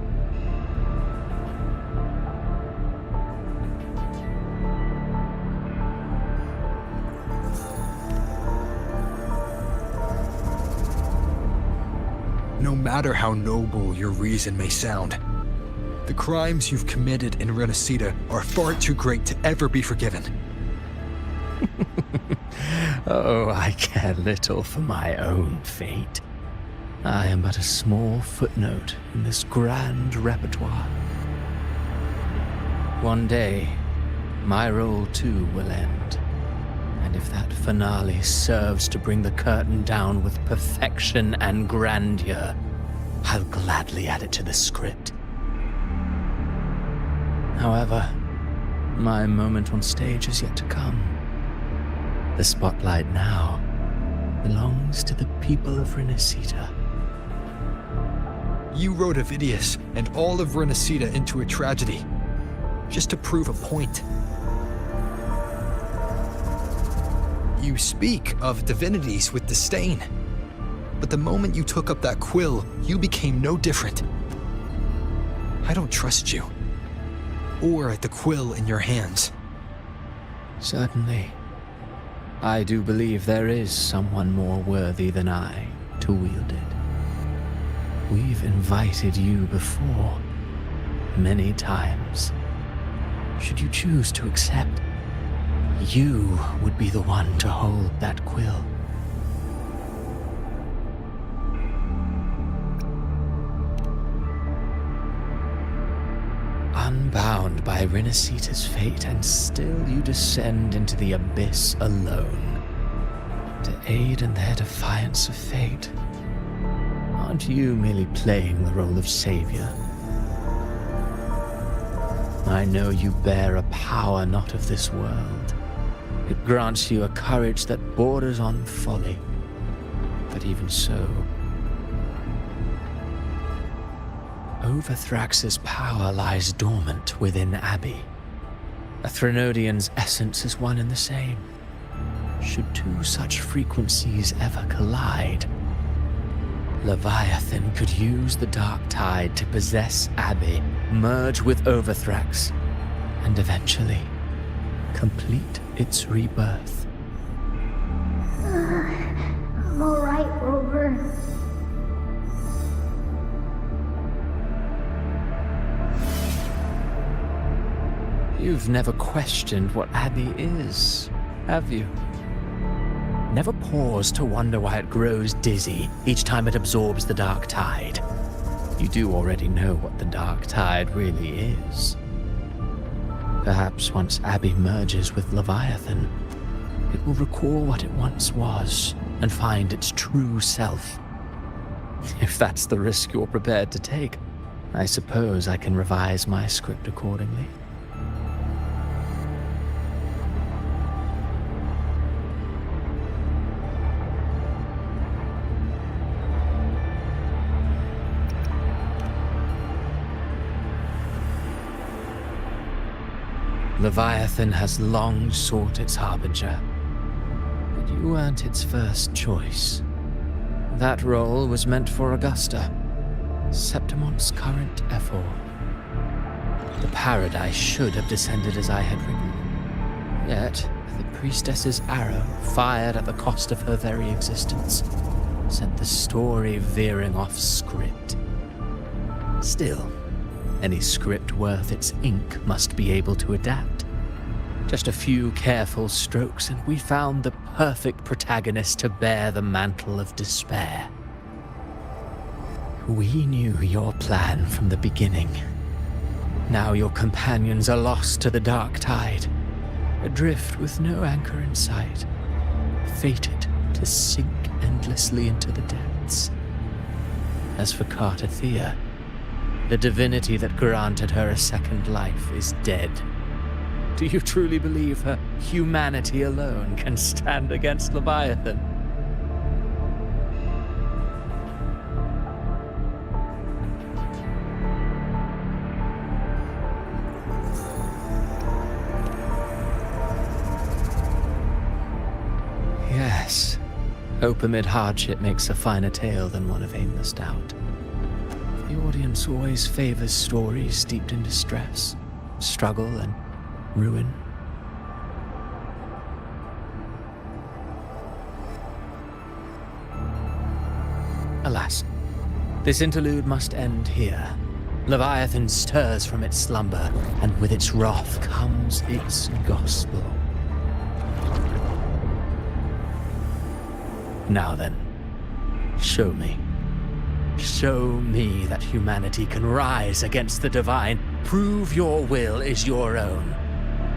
No matter how noble your reason may sound, the crimes you've committed in Rinascita are far too great to ever be forgiven. Oh, I care little for my own fate. I am but a small footnote in this grand repertoire. One day, my role too will end. And if that finale serves to bring the curtain down with perfection and grandeur, I'll gladly add it to the script. However, my moment on stage is yet to come. The spotlight now belongs to the people of Rinascita. You wrote Ovidius and all of Rinascita into a tragedy, just to prove a point. You speak of divinities with disdain, but the moment you took up that quill, you became no different. I don't trust you. or the quill in your hands. Certainly. I do believe there is someone more worthy than I to wield it. We've invited you before, many times. Should you choose to accept, you would be the one to hold that quill. Unbound by Rinascita's fate, and still you descend into the abyss alone, to aid in their defiance of fate. Aren't you merely playing the role of savior? I know you bear a power not of this world. It grants you a courage that borders on folly. But even so, Overthrax's power lies dormant within Abbey. A Threnodian's essence is one and the same. Should two such frequencies ever collide, Leviathan could use the dark tide to possess Abbey, merge with Overthrax, and eventually complete its rebirth. I'm alright, Rover. You've never questioned what Abbey is, have you? Never paused to wonder why it grows dizzy each time it absorbs the dark tide. You do already know what the dark tide really is. Perhaps once Abbey merges with Leviathan, it will recall what it once was and find its true self. If that's the risk you're prepared to take, I suppose I can revise my script accordingly. Leviathan has long sought its harbinger, but you weren't its first choice. That role was meant for Augusta, Septimon's current Ephor. The paradise should have descended as I had written. Yet, the priestess's arrow, fired at the cost of her very existence, sent the story veering off script. Still, any script worth its ink must be able to adapt. Just a few careful strokes and we found the perfect protagonist to bear the mantle of despair. We knew your plan from the beginning. Now your companions are lost to the dark tide, adrift with no anchor in sight, fated to sink endlessly into the depths. As for Cartathea, the divinity that granted her a second life is dead. Do you truly believe her humanity alone can stand against Leviathan? Yes, hope amid hardship makes a finer tale than one of aimless doubt. The audience always favors stories steeped in distress, struggle, and ruin. Alas, this interlude must end here. Leviathan stirs from its slumber, and with its wrath comes its gospel. Now then, show me. Show me that humanity can rise against the divine. Prove your will is your own.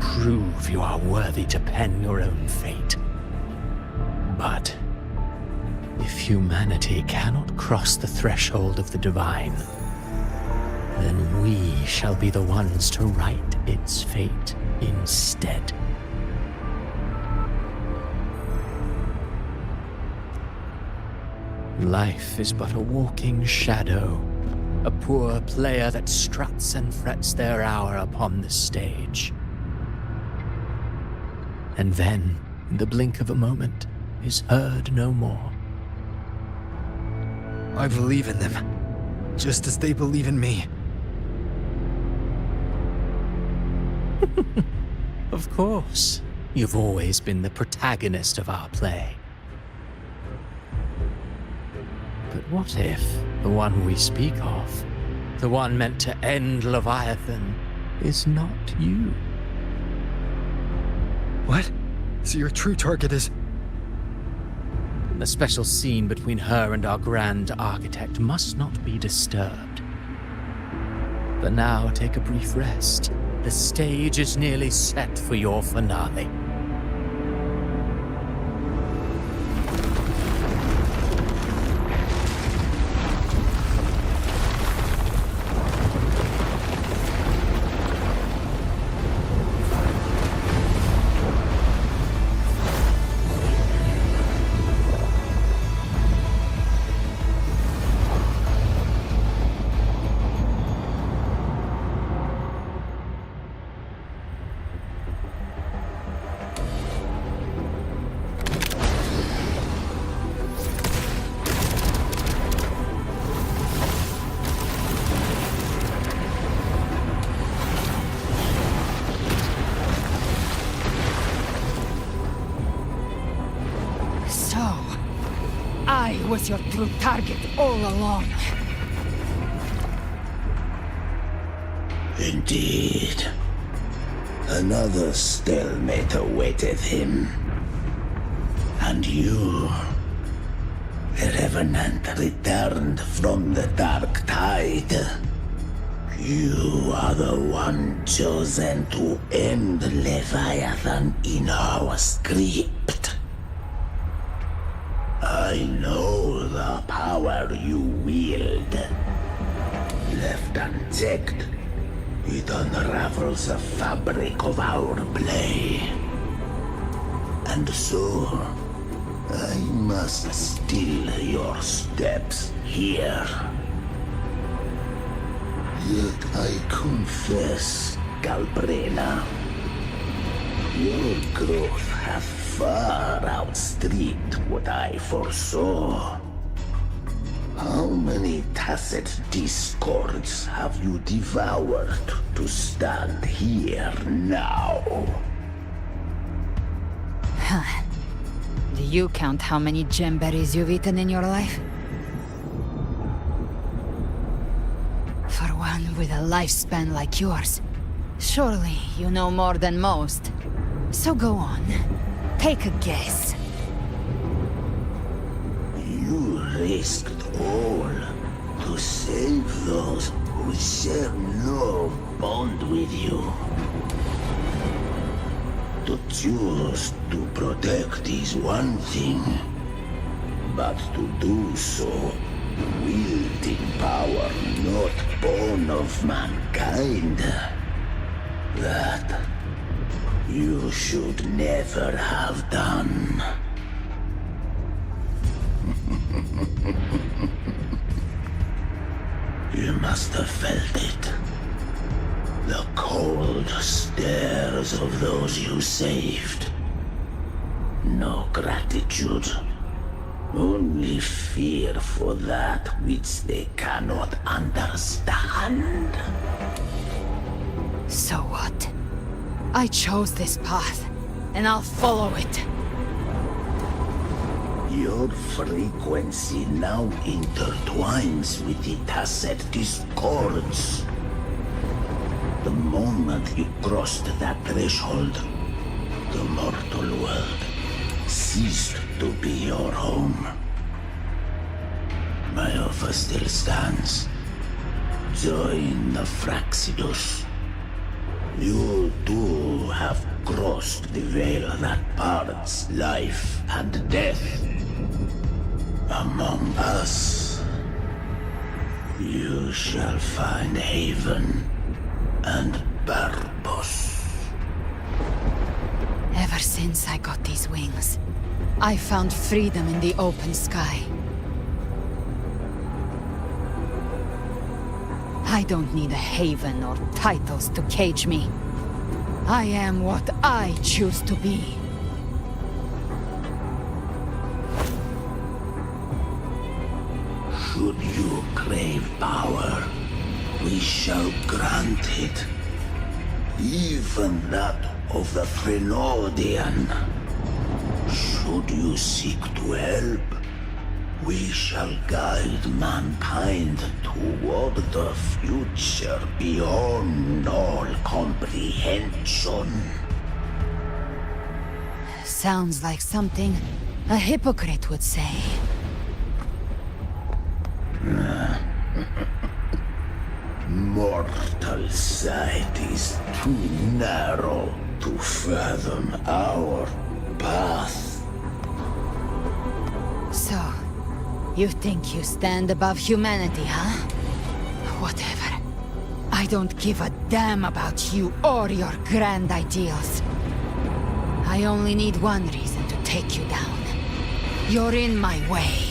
Prove you are worthy to pen your own fate. But if humanity cannot cross the threshold of the divine, then we shall be the ones to write its fate instead. Life is but a walking shadow, a poor player that struts and frets their hour upon the stage. And then, in the blink of a moment, is heard no more. I believe in them, just as they believe in me. Of course. You've always been the protagonist of our play. But what if the one we speak of, the one meant to end Leviathan, is not you? What? So your true target is... The special scene between her and our Grand Architect must not be disturbed. But now take a brief rest. The stage is nearly set for your finale. I was your true target all along. Indeed. Another stalemate awaited him. And you, the Revenant, returned from the Dark Tide. You are the one chosen to end Leviathan in our script. I know the power you wield. Left unchecked, it unravels the fabric of our play. And so, I must steal your steps here. Yet I confess, Galbrena, your growth hath far outstripped what I foresaw. How many tacit discords have you devoured to stand here now? Huh. Do you count how many gemberries you've eaten in your life? For one with a lifespan like yours, surely you know more than most. So go on, take a guess. You risked all to save those who share no bond with you. To choose to protect is one thing, but to do so wielding power not born of mankind, that you should never have done. You must have felt it. The cold stares of those you saved. No gratitude. Only fear for that which they cannot understand. So what? I chose this path, and I'll follow it. Your frequency now intertwines with the tacit discords. The moment you crossed that threshold, the mortal world ceased to be your home. My offer still stands. Join the Fraxidus. You too have crossed the veil that parts life and death. Among us, you shall find haven and purpose. Ever since I got these wings, I found freedom in the open sky. I don't need a haven or titles to cage me. I am what I choose to be. Should you crave power, we shall grant it. even that of the Trinodian. Should you seek to help, we shall guide mankind toward the future beyond all comprehension. Sounds like something a hypocrite would say. Mortal sight is too narrow to fathom our path. So, you think you stand above humanity, huh? Whatever. I don't give a damn about you or your grand ideals. I only need one reason to take you down. You're in my way.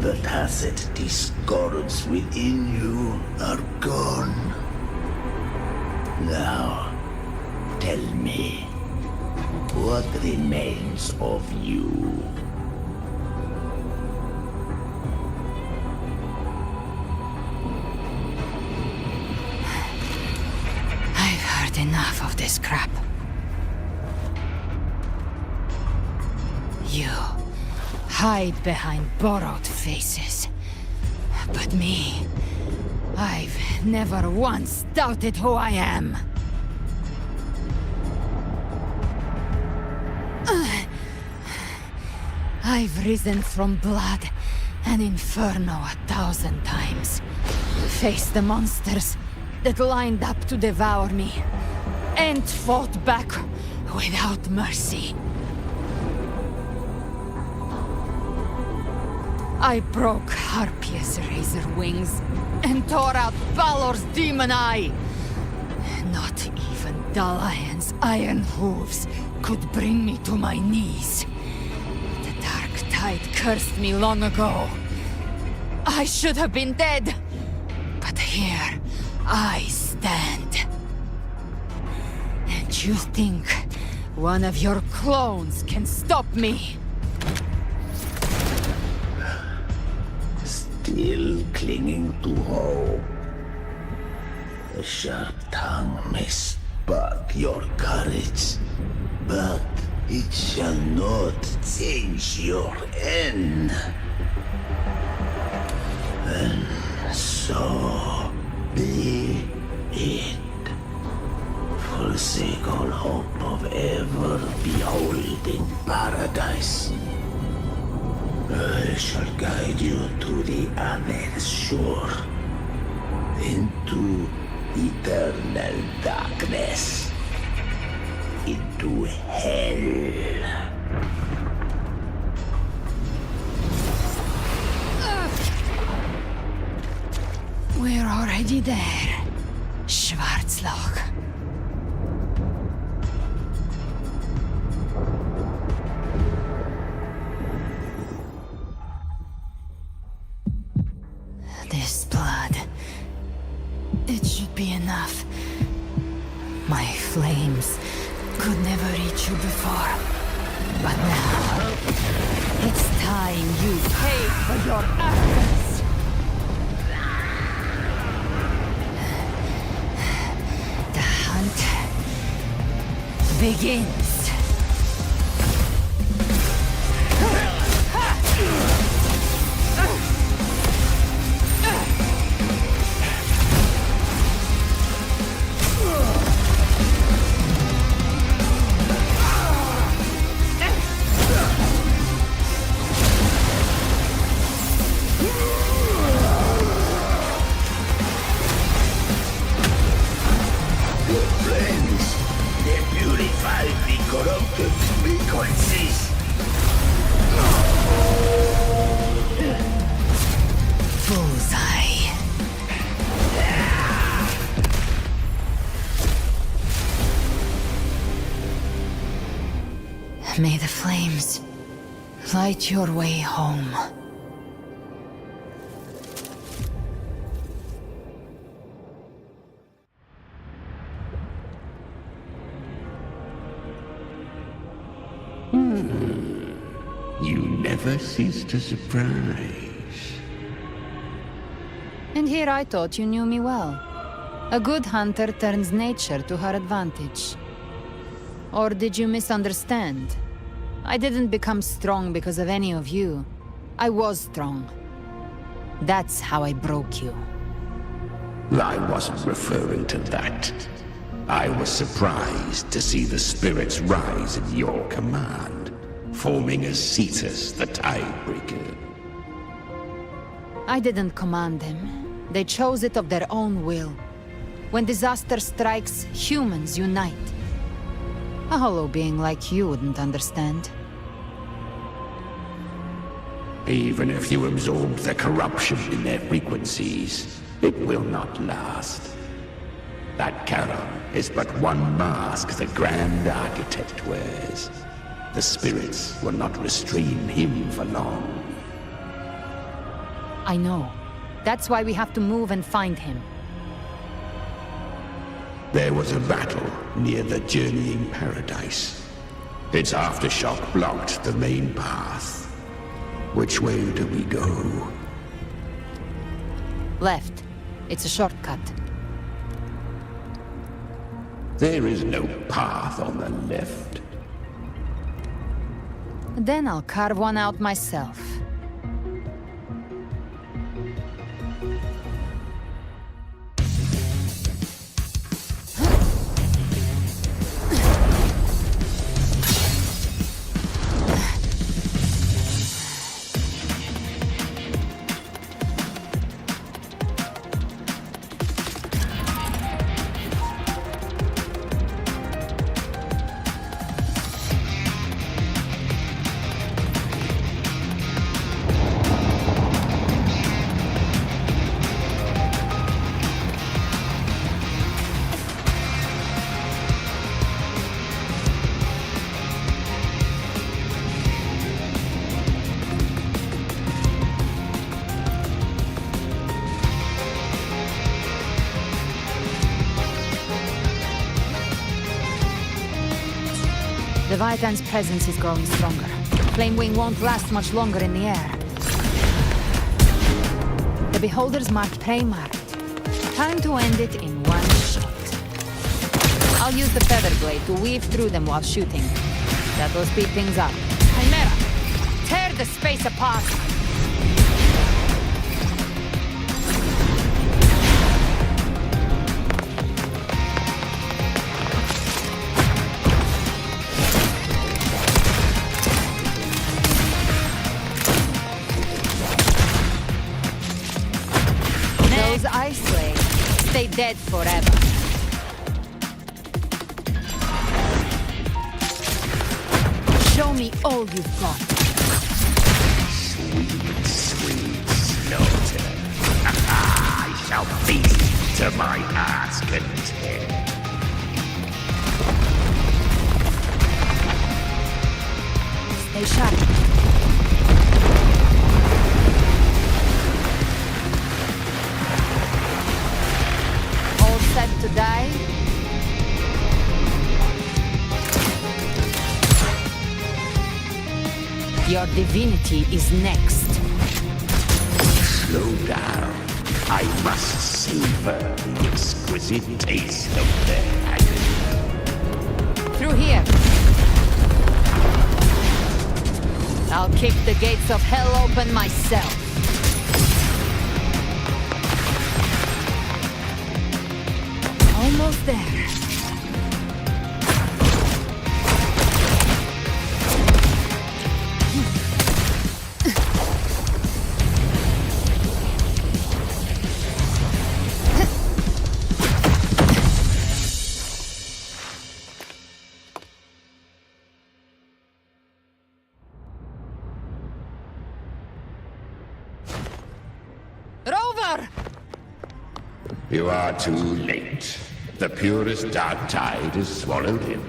The tacit discords within you are gone. Now, tell me, what remains of you? I've heard enough of this crap. You hide behind borrowed faces. But me, I've never once doubted who I am. I've risen from blood and inferno 1,000 times. Faced the monsters that lined up to devour me, and fought back without mercy. I broke Harpia's razor wings and tore out Balor's demon eye. Not even Dalahan's iron hooves could bring me to my knees. The dark tide cursed me long ago. I should have been dead, but here I stand. And you think one of your clones can stop me? Still clinging to hope. A sharp tongue may spark your courage, but it shall not change your end. And so be it. Forsake all hope of ever beholding paradise. I shall guide you to the other shore, into eternal darkness, into hell. We're already there, Schwarzloch. This blood, it should be enough. My flames could never reach you before, but now it's time you pay for your actions. The hunt begins. May the flames light your way home. You never cease to surprise. And here I thought you knew me well. A good hunter turns nature to her advantage. Or did you misunderstand? I didn't become strong because of any of you. I was strong. That's how I broke you. I wasn't referring to that. I was surprised to see the spirits rise at your command, forming as Cetus the Tidebreaker. I didn't command them. They chose it of their own will. When disaster strikes, humans unite. A hollow being like you wouldn't understand. Even if you absorb the corruption in their frequencies, it will not last. That Charon is but one mask the Grand Architect wears. The spirits will not restrain him for long. I know. That's why we have to move and find him. There was a battle near the Journeying Paradise. Its aftershock blocked the main path. Which way do we go? Left. It's a shortcut. There is no path on the left. Then I'll carve one out myself. Leviathan's presence is growing stronger. Flamewing won't last much longer in the air. The Beholder's mark prey marked. Time to end it in one shot. I'll use the feather blade to weave through them while shooting. That will speed things up. Chimera! Tear the space apart! I slay, stay dead forever. Show me all you've got. Sweet, sweet slaughter. I shall feast to my heart's content. Stay sharp. To die? Your divinity is next. Slow down. I must savor the exquisite taste of their agony. Through here. I'll kick the gates of hell open myself. Almost there. Rover! You are too late. The purest dark tide has swallowed him.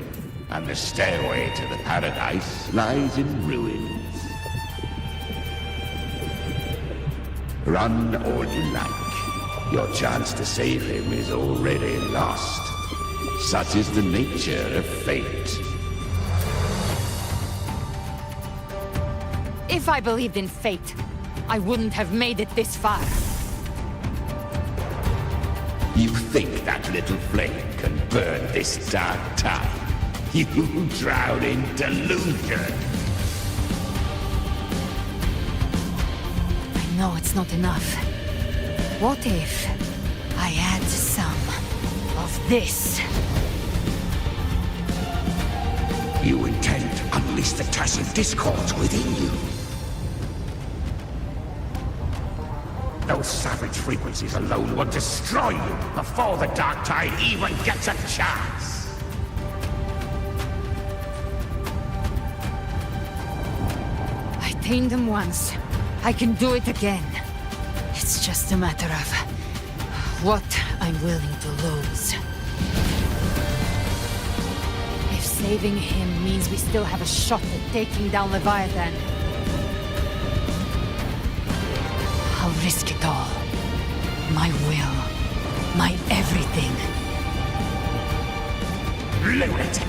and the stairway to the paradise lies in ruins. Run all you like. Your chance to save him is already lost. Such is the nature of fate. If I believed in fate, I wouldn't have made it this far. You think that little flame can burn this dark tide? You drown in delusion. I know it's not enough. What if I add some of this? You intend to unleash the Tassan discords within you. Those savage frequencies alone will destroy you before the Dark Tide even gets a chance. I tamed them once. I can do it again. It's just a matter of what I'm willing to lose. If saving him means we still have a shot at taking down Leviathan, I'll risk it all. My will. My everything. Lunatic!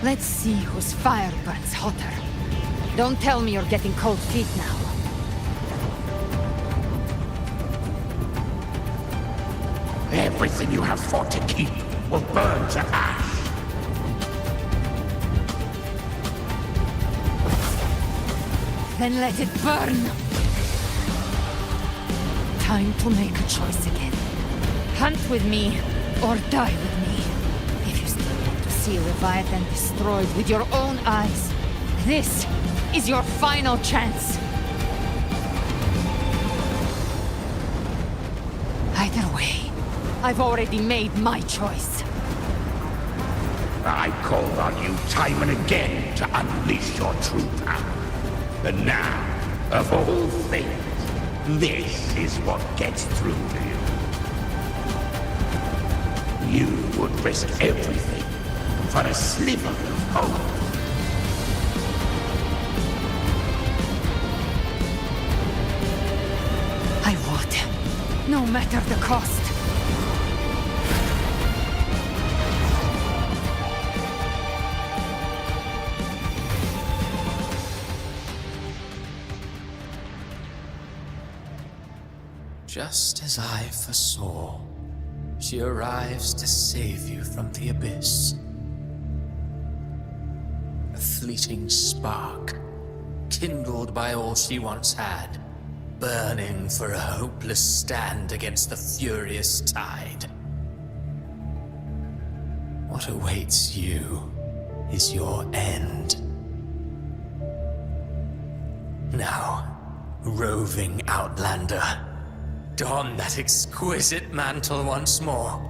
Let's see whose fire burns hotter. Don't tell me you're getting cold feet now. Everything you have fought to keep will burn to ash. Then let it burn! Time to make a choice again. Hunt with me, or die with me. If you still want to see Leviathan destroyed with your own eyes, this is your final chance. Either way, I've already made my choice. I called on you time and again to unleash your true power. And now, of all things, this is what gets through to you. You would risk everything for a sliver of hope. I would, no matter the cost. Just as I foresaw, she arrives to save you from the abyss. A fleeting spark, kindled by all she once had, burning for a hopeless stand against the furious tide. What awaits you is your end. Now, roving outlander, don that exquisite mantle once more.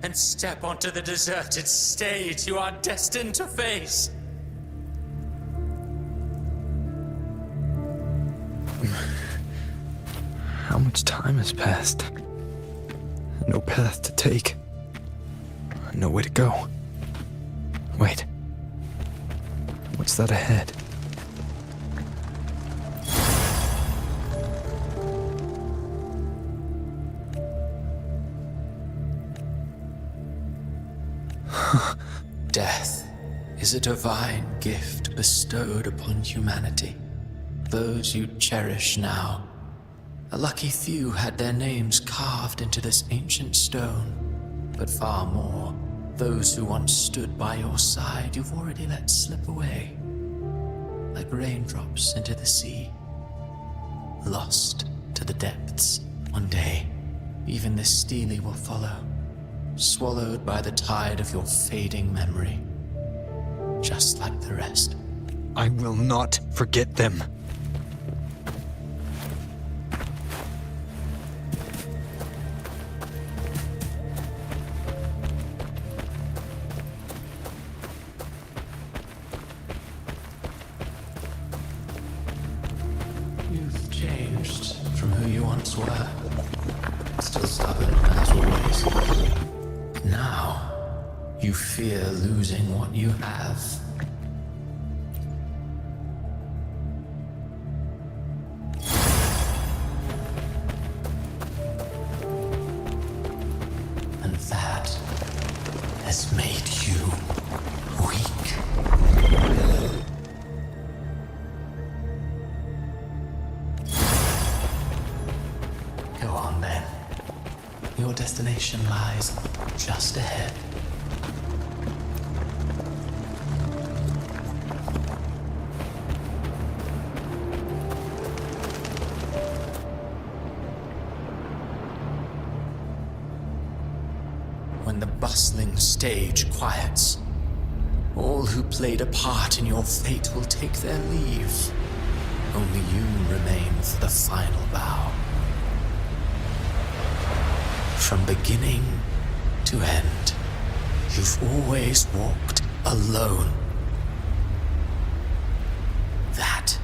And step onto the deserted stage you are destined to face. How much time has passed? No path to take. No way to go. Wait. What's that ahead? Death is a divine gift bestowed upon humanity. Those you cherish now, a lucky few had their names carved into this ancient stone, but far more, those who once stood by your side you've already let slip away, like raindrops into the sea, lost to the depths. One day, even this stele will follow, swallowed by the tide of your fading memory, just like the rest. I will not forget them. You've changed from who you once were. Still stubborn as always. Now, you fear losing what you have. And that has made you weak. Go on then. Your destination lies just ahead. When the bustling stage quiets, all who played a part in your fate will take their leave. Only you remain for the final bow. From beginning to end, you've always walked alone. That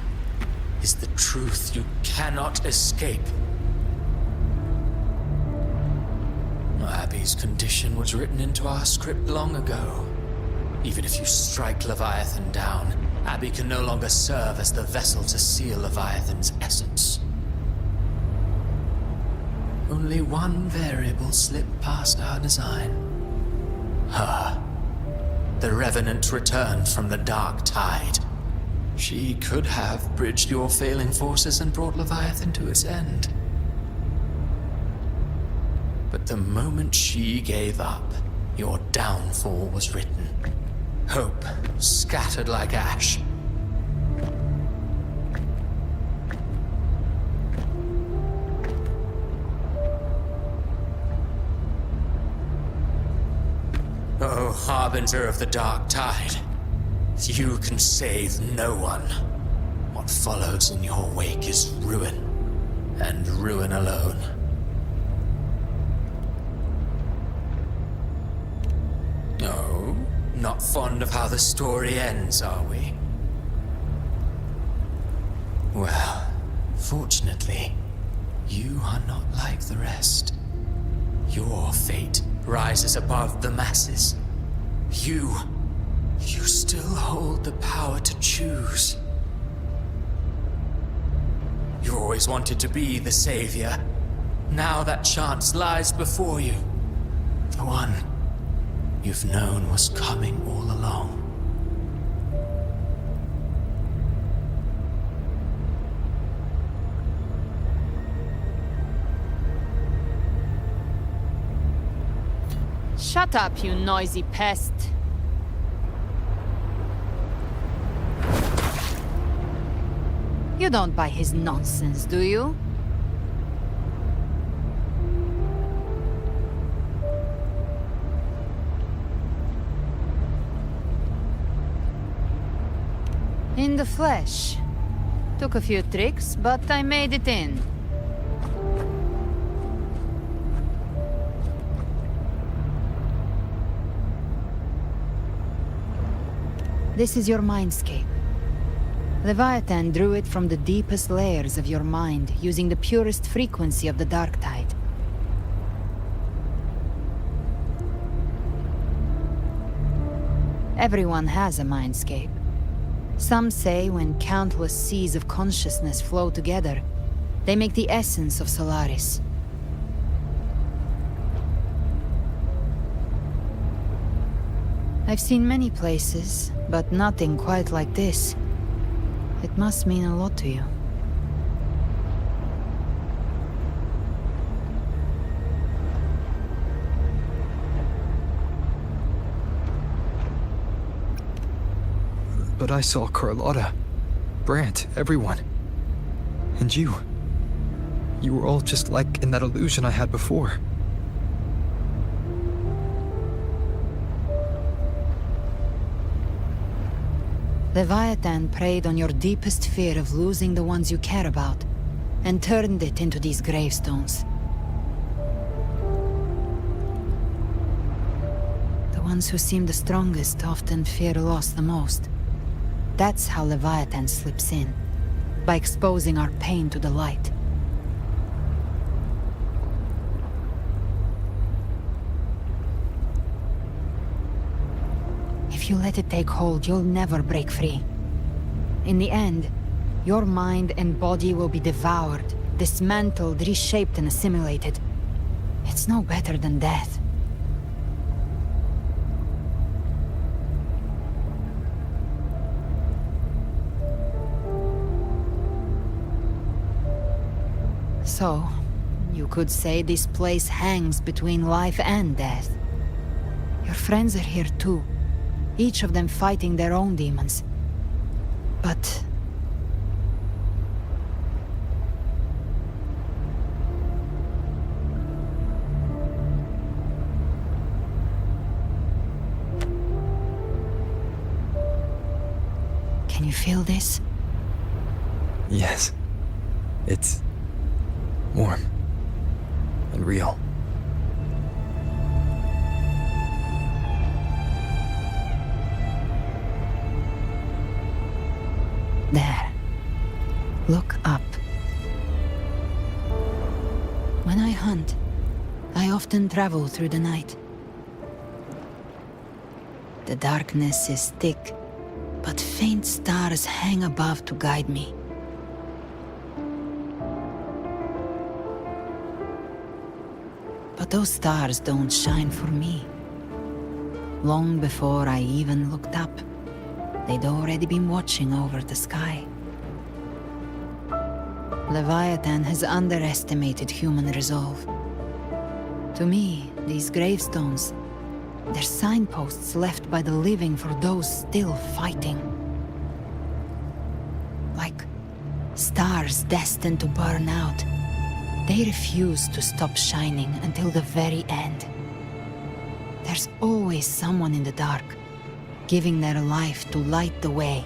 is the truth you cannot escape. Abby's condition was written into our script long ago. Even if you strike Leviathan down, Abby can no longer serve as the vessel to seal Leviathan's essence. Only one variable slipped past our design. Her. The Revenant returned from the Dark Tide. She could have bridged your failing forces and brought Leviathan to its end. But the moment she gave up, your downfall was written. Hope scattered like ash. Oh, harbinger of the Dark Tide, you can save no one. What follows in your wake is ruin, and ruin alone. No, not fond of how the story ends, are we? Well, fortunately, you are not like the rest. Your fate rises above the masses. You still hold the power to choose. You always wanted to be the savior. Now that chance lies before you. The one you've known was coming all along. Shut up, you noisy pest. You don't buy his nonsense, do you? In the flesh. Took a few tricks, but I made it in. This is your mindscape. Leviathan drew it from the deepest layers of your mind, using the purest frequency of the Dark Tide. Everyone has a mindscape. Some say when countless seas of consciousness flow together, they make the essence of Solaris. I've seen many places, but nothing quite like this. It must mean a lot to you. But I saw Carlotta, Brant, everyone. And you. You were all just like in that illusion I had before. Leviathan preyed on your deepest fear of losing the ones you care about, and turned it into these gravestones. The ones who seem the strongest often fear loss the most. That's how Leviathan slips in, by exposing our pain to the light. If you let it take hold, you'll never break free. In the end, your mind and body will be devoured, dismantled, reshaped, and assimilated. It's no better than death. So, you could say this place hangs between life and death. Your friends are here too, each of them fighting their own demons. But... can you feel this? Yes. It's warm and real. There. Look up. When I hunt, I often travel through the night. The darkness is thick, but faint stars hang above to guide me. But those stars don't shine for me. Long before I even looked up, they'd already been watching over the sky. Leviathan has underestimated human resolve. To me, these gravestones, they're signposts left by the living for those still fighting. Like stars destined to burn out, they refuse to stop shining until the very end. There's always someone in the dark, giving their life to light the way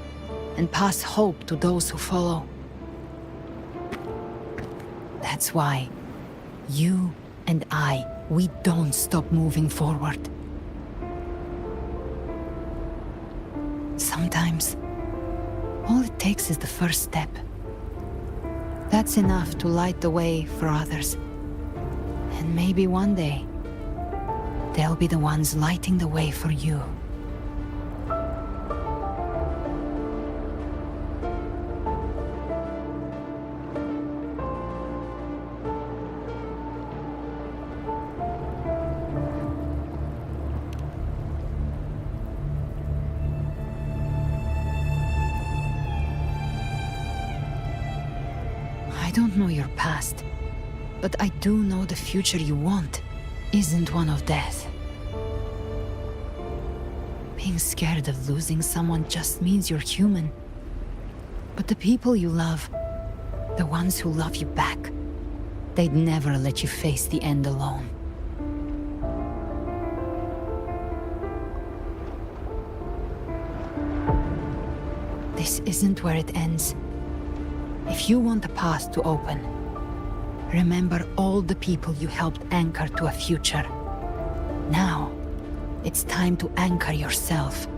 and pass hope to those who follow. That's why you and I, we don't stop moving forward. Sometimes, all it takes is the first step. That's enough to light the way for others. And maybe one day, they'll be the ones lighting the way for you. I don't know your past, but I do know the future you want isn't one of death. Being scared of losing someone just means you're human. But the people you love, the ones who love you back, they'd never let you face the end alone. This isn't where it ends. If you want the path to open, remember all the people you helped anchor to a future. Now, it's time to anchor yourself.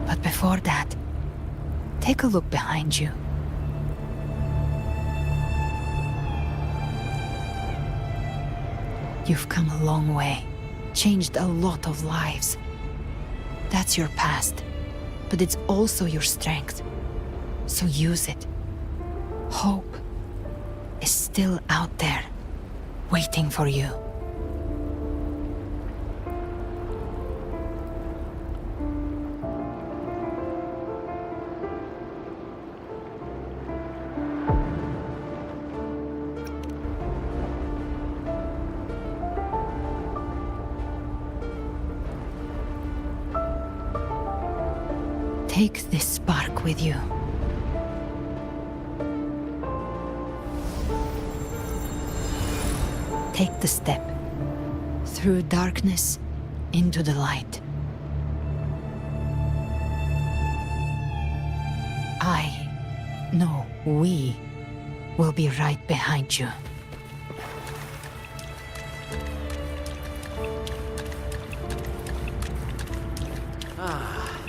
But before that, take a look behind you. You've come a long way, changed a lot of lives. That's your past, but it's also your strength. So use it. Hope is still out there, waiting for you. Take this spark with you. Take the step through darkness into the light. We will be right behind you.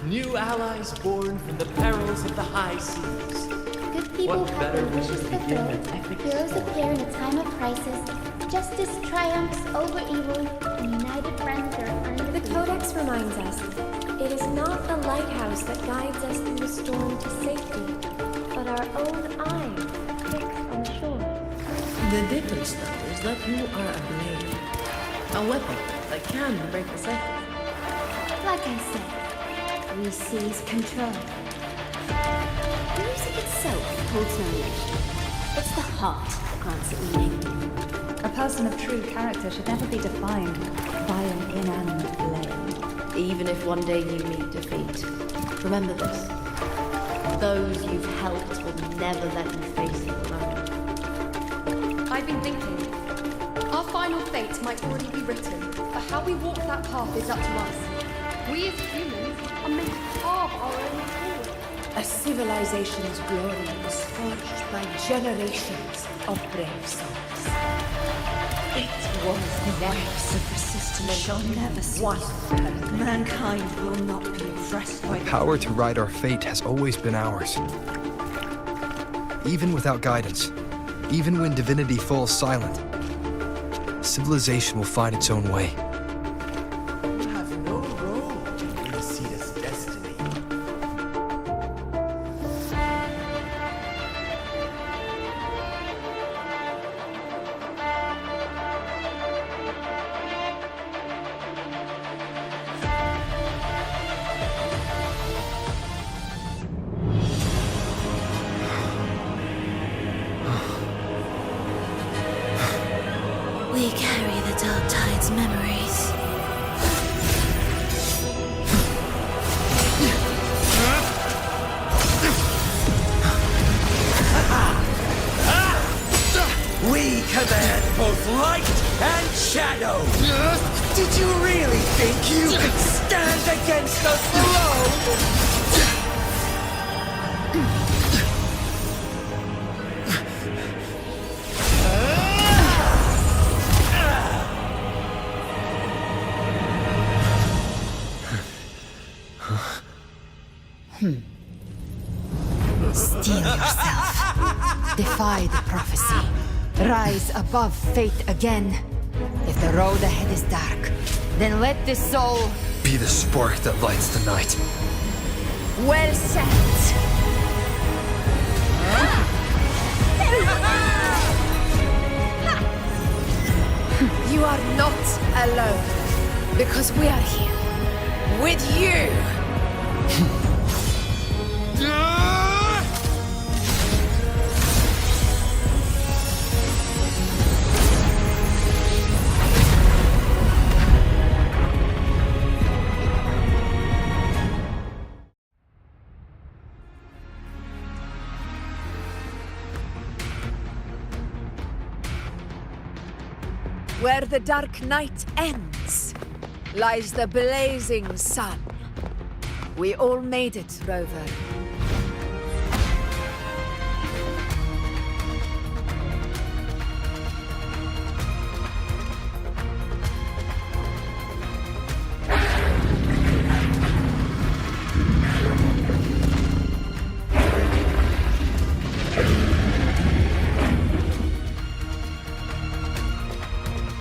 New allies born from the perils of the high seas. Good people have their wishes fulfilled, heroes appear in a time of crisis, justice triumphs over evil, and united friends are undefeated. The Codex reminds us, it is not a lighthouse that guides us through the storm to safety, but our own eyes fixed on the shore. The difference, though, is that you are a blade. A weapon that can break the cycle. Like I said, we seize control. Music itself holds no meaning. It's the heart that grants it meaning. A person of true character should never be defined by an inanimate blade. Even if one day you meet defeat, remember this. Those you've helped will never let you face it alone. I've been thinking. Our final fate might already be written, but how we walk that path is up to us. We as humans are meant to carve our own way forward. A civilization's glory was forged by generations of brave souls. It was the waves of resistance shall never cease. Mankind will not be oppressed by The power to write our fate has always been ours. Even without guidance, even when divinity falls silent, civilization will find its own way. You have no role in Rinascita's destiny. We carry the Dark Tide's memories. We command both light and shadow! Did you really think you could stand against us alone? Steel yourself. Defy the prophecy. Rise above fate again. If the road ahead is dark, then let this soul Be the spark that lights the night. Well said. You are not alone, because we are here with you. Where the dark night ends, lies the blazing sun. We all made it, Rover.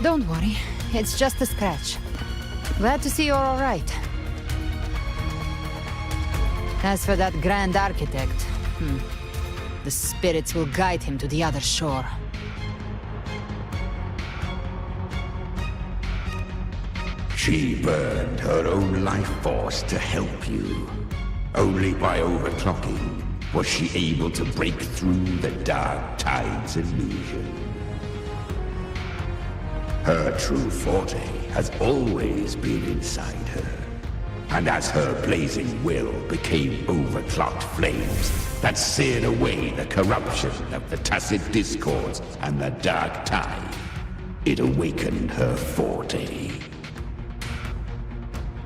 Don't worry, it's just a scratch. Glad to see you're all right. As for that Grand Architect, the spirits will guide him to the other shore. She burned her own life force to help you. Only by overclocking was she able to break through the Dark Tide's illusion. Her true forte has always been inside her. And as her blazing will became overclocked flames that seared away the corruption of the tacit discords and the Dark Tide, it awakened her forte.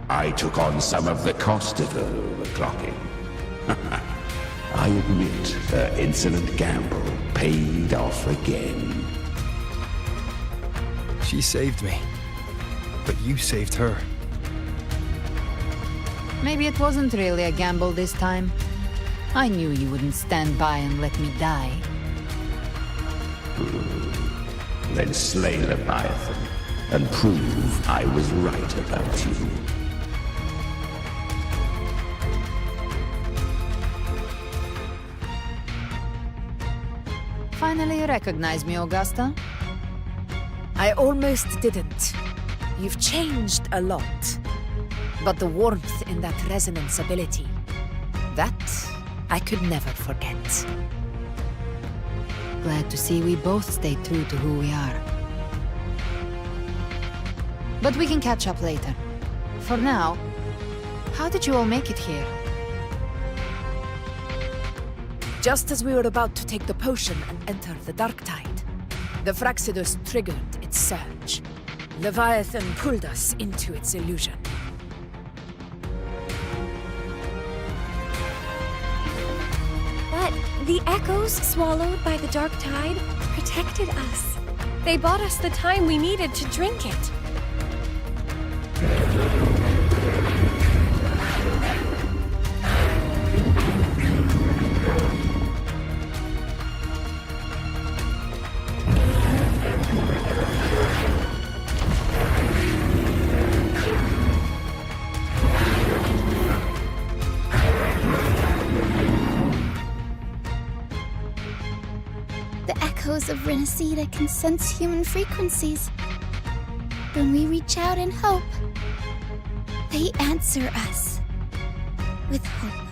I took on some of the cost of her overclocking. I admit her insolent gamble paid off again. She saved me, but you saved her. Maybe it wasn't really a gamble this time. I knew you wouldn't stand by and let me die. Then slay Leviathan and prove I was right about you. Finally you recognize me, Augusta? I almost didn't. You've changed a lot. But the warmth in that resonance ability, that I could never forget. Glad to see we both stay true to who we are. But we can catch up later. For now, how did you all make it here? Just as we were about to take the potion and enter the dark tide, the Fraxidus triggered its surge. Leviathan pulled us into its illusion. But the echoes swallowed by the dark tide protected us. They bought us the time we needed to drink it. The echoes of Rinascita can sense human frequencies. When we reach out in hope, they answer us with hope.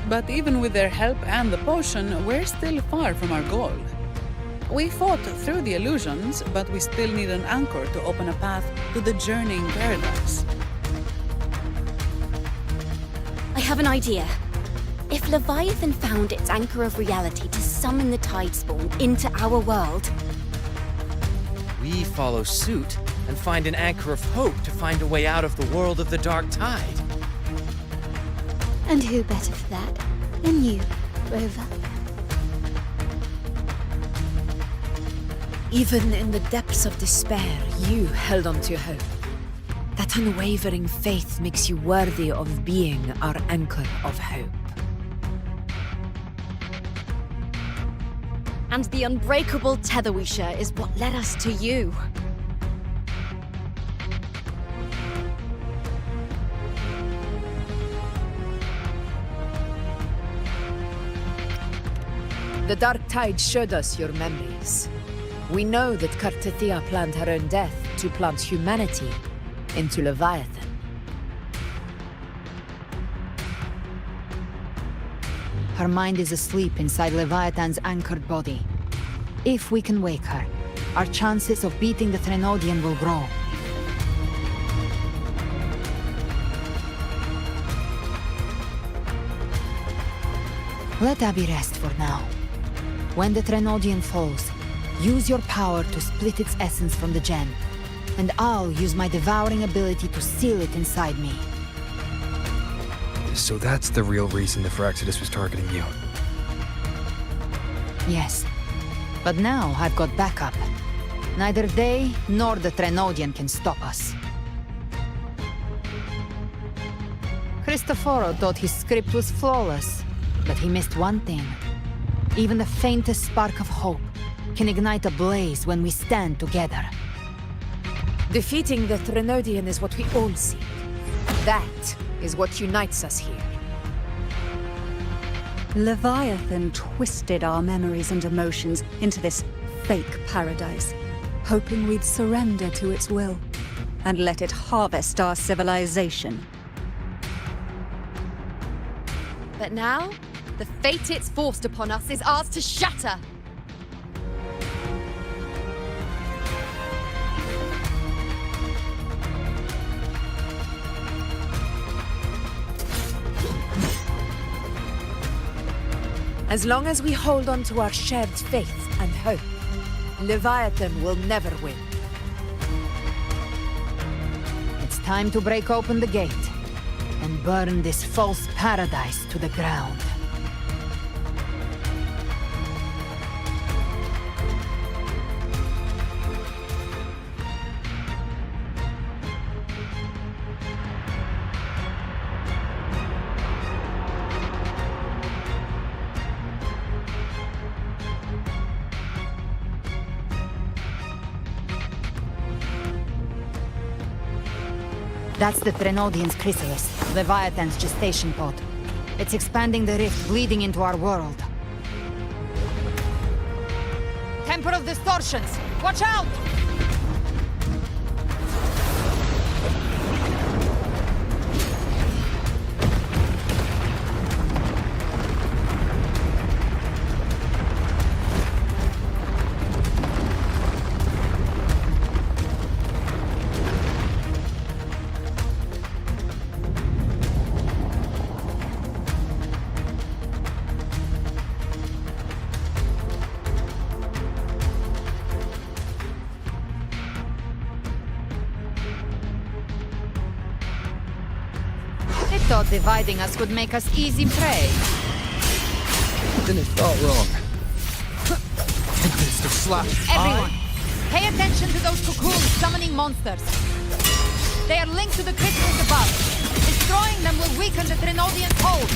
But even with their help and the potion, we're still far from our goal. We fought through the illusions, but we still need an anchor to open a path to the journeying paradise. I have an idea. If Leviathan found its anchor of reality to summon the Tidespawn into our world, We follow suit and find an anchor of hope to find a way out of the world of the dark tide. And who better for that than you, Rover? Even in the depths of despair, you held on to hope. That unwavering faith makes you worthy of being our anchor of hope. and the unbreakable tether we share is what led us to you. The dark tide showed us your memories. We know that Kartithia planned her own death to plant humanity into Leviathan. Her mind is asleep inside Leviathan's anchored body. If we can wake her, our chances of beating the Threnodian will grow. Let Abby rest for now. When the Threnodian falls, use your power to split its essence from the gem, and I'll use my devouring ability to seal it inside me. So that's the real reason the Fraxidus was targeting you. Yes, but now I've got backup. Neither they nor the Threnodian can stop us. Cristoforo thought his script was flawless, but he missed one thing. Even the faintest spark of hope can ignite a blaze when we stand together. Defeating the Threnodian is what we all seek. That is what unites us here. Leviathan twisted our memories and emotions into this fake paradise, hoping we'd surrender to its will and let it harvest our civilization. But now, the fate it's forced upon us is ours to shatter. As long as we hold on to our shared faith and hope, Leviathan will never win. It's time to break open the gate and burn this false paradise to the ground. That's the Threnodian's chrysalis, Leviathan's gestation pod. It's expanding the rift, bleeding into our world. Temporal distortions! Watch out! Thought dividing us would make us easy prey. Then it felt wrong. Mr. Slash. Everyone, pay attention to those cocoons summoning monsters. They are linked to the crystals above. Destroying them will weaken the Threnodian hold.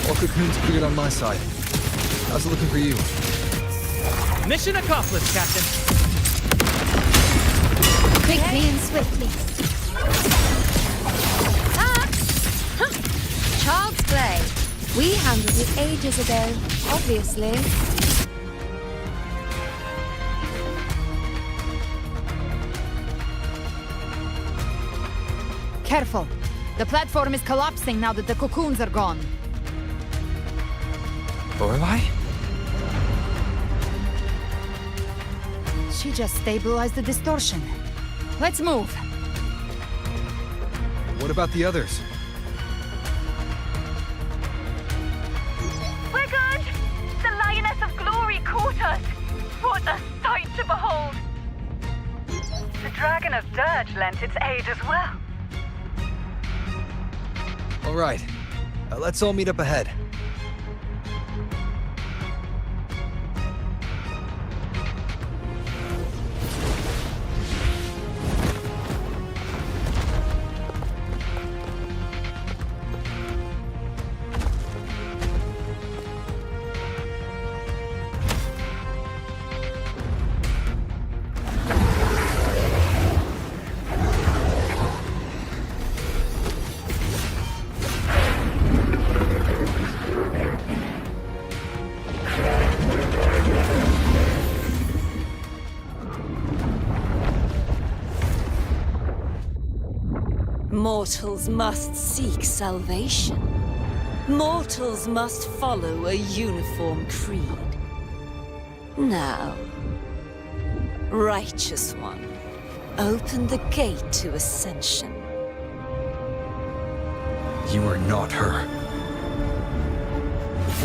All cocoons cleared on my side. How's it looking for you? Mission accomplished, Captain. Quickly and swiftly. Child's play. We handled it ages ago, obviously. Careful. The platform is collapsing now that the cocoons are gone. Lorelei? She just stabilized the distortion. Let's move. What about the others? We're good! The Lioness of Glory caught us! What a sight to behold! The Dragon of Dirge lent its aid as well. All right. Let's all meet up ahead. Mortals must seek salvation. Mortals must follow a uniform creed. Now, Righteous One, open the gate to ascension. You are not her.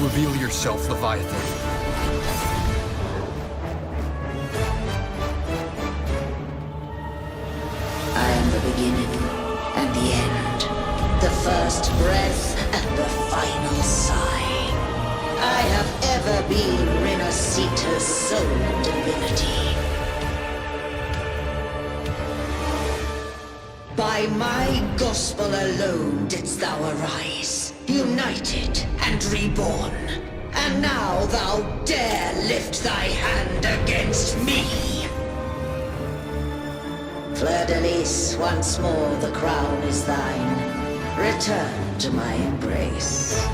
Reveal yourself, Leviathan. I am the beginning and the end, the first breath and the final sigh. I have ever been Rinascita's sole divinity. By my gospel alone didst thou arise, united and reborn. And now thou dare lift thy hand against me. Fleur-de-Lis, once more the crown is thine. Return to my embrace.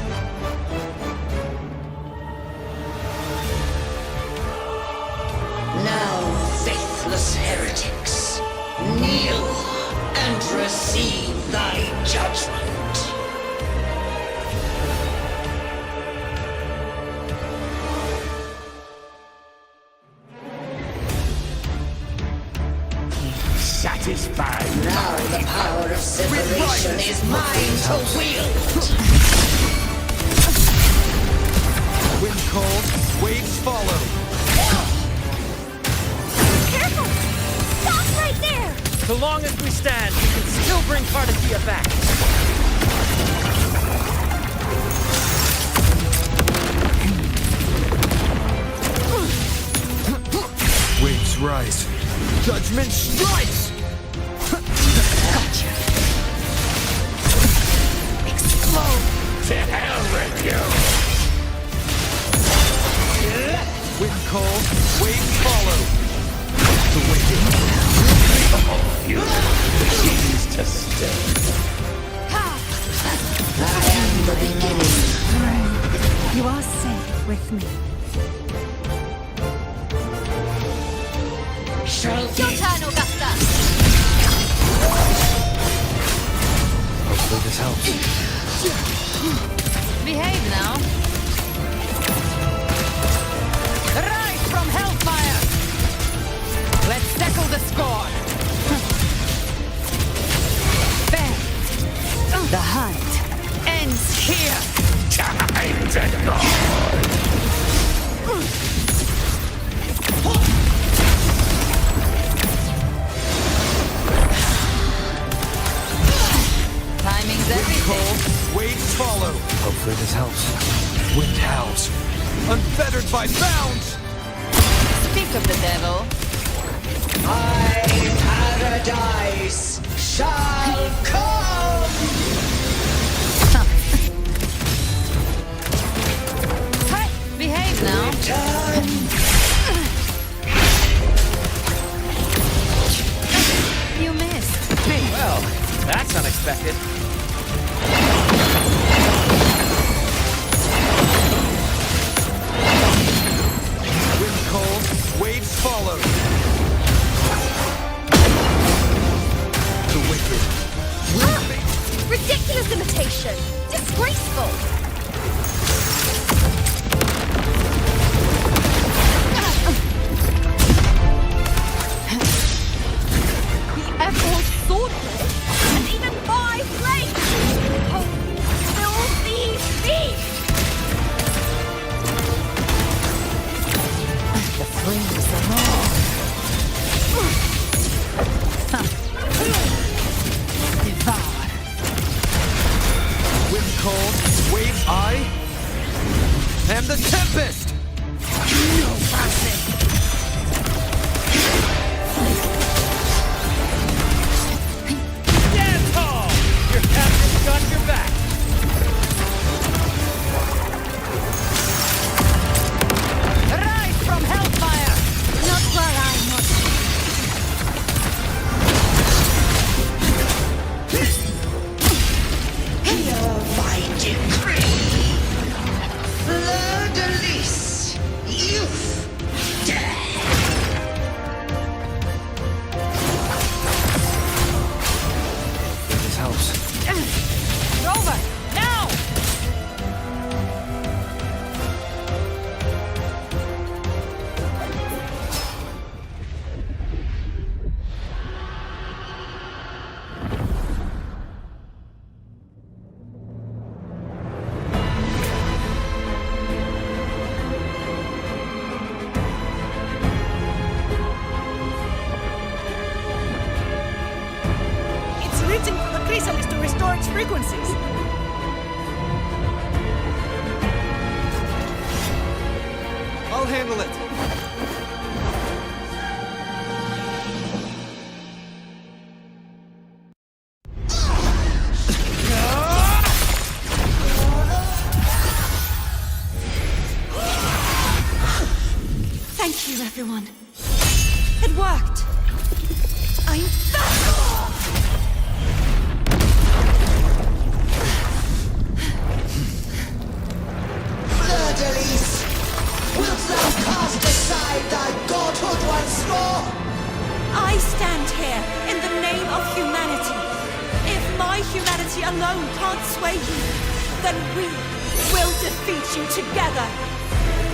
Now, faithless heretics, kneel and receive thy judgment. Satisfied. Now the power of separation is mine to wield. Wind cold, waves follow. Careful! Stop right there! So long as we stand, we can still bring Cardathia back. Waves rise. Judgment strikes! Gotcha. Explode! To hell with you! Wind cold, waves follow. The waiting. You. The to stay. I am the beginning. You are safe with me. Your turn, Augusta! Hopefully this helps. Behave now. Rise from hellfire! Let's settle the score! There! The hunt ends here! Time to go! Timing's everything. Waves follow. Hopefully this helps. Wind howls. Unfettered by bounds. Speak of the devil. My paradise shall come! Hey, behave now. You missed. Well, that's unexpected. Wind cold, waves follow. The wicked. Ridiculous imitation! Disgraceful! The Emerald Swordblade? And even my blade! Oh, filthy thief! The flames are all. Devour. Wind cold, waves I am the tempest! No passing! Stand tall! Your captain's got your back! Rise from hellfire! Not while I'm not. Hear my decree! Fleur-de-lis! Youth! Death! This helps. Rover! Now! It's written for the chrysalis to restore its frequencies. I'll handle it. Thank you, everyone. It worked. I'm back! Fleur-de-lis! Wilt thou cast aside thy godhood once more? I stand here in the name of humanity. If my humanity alone can't sway you, then we will defeat you together.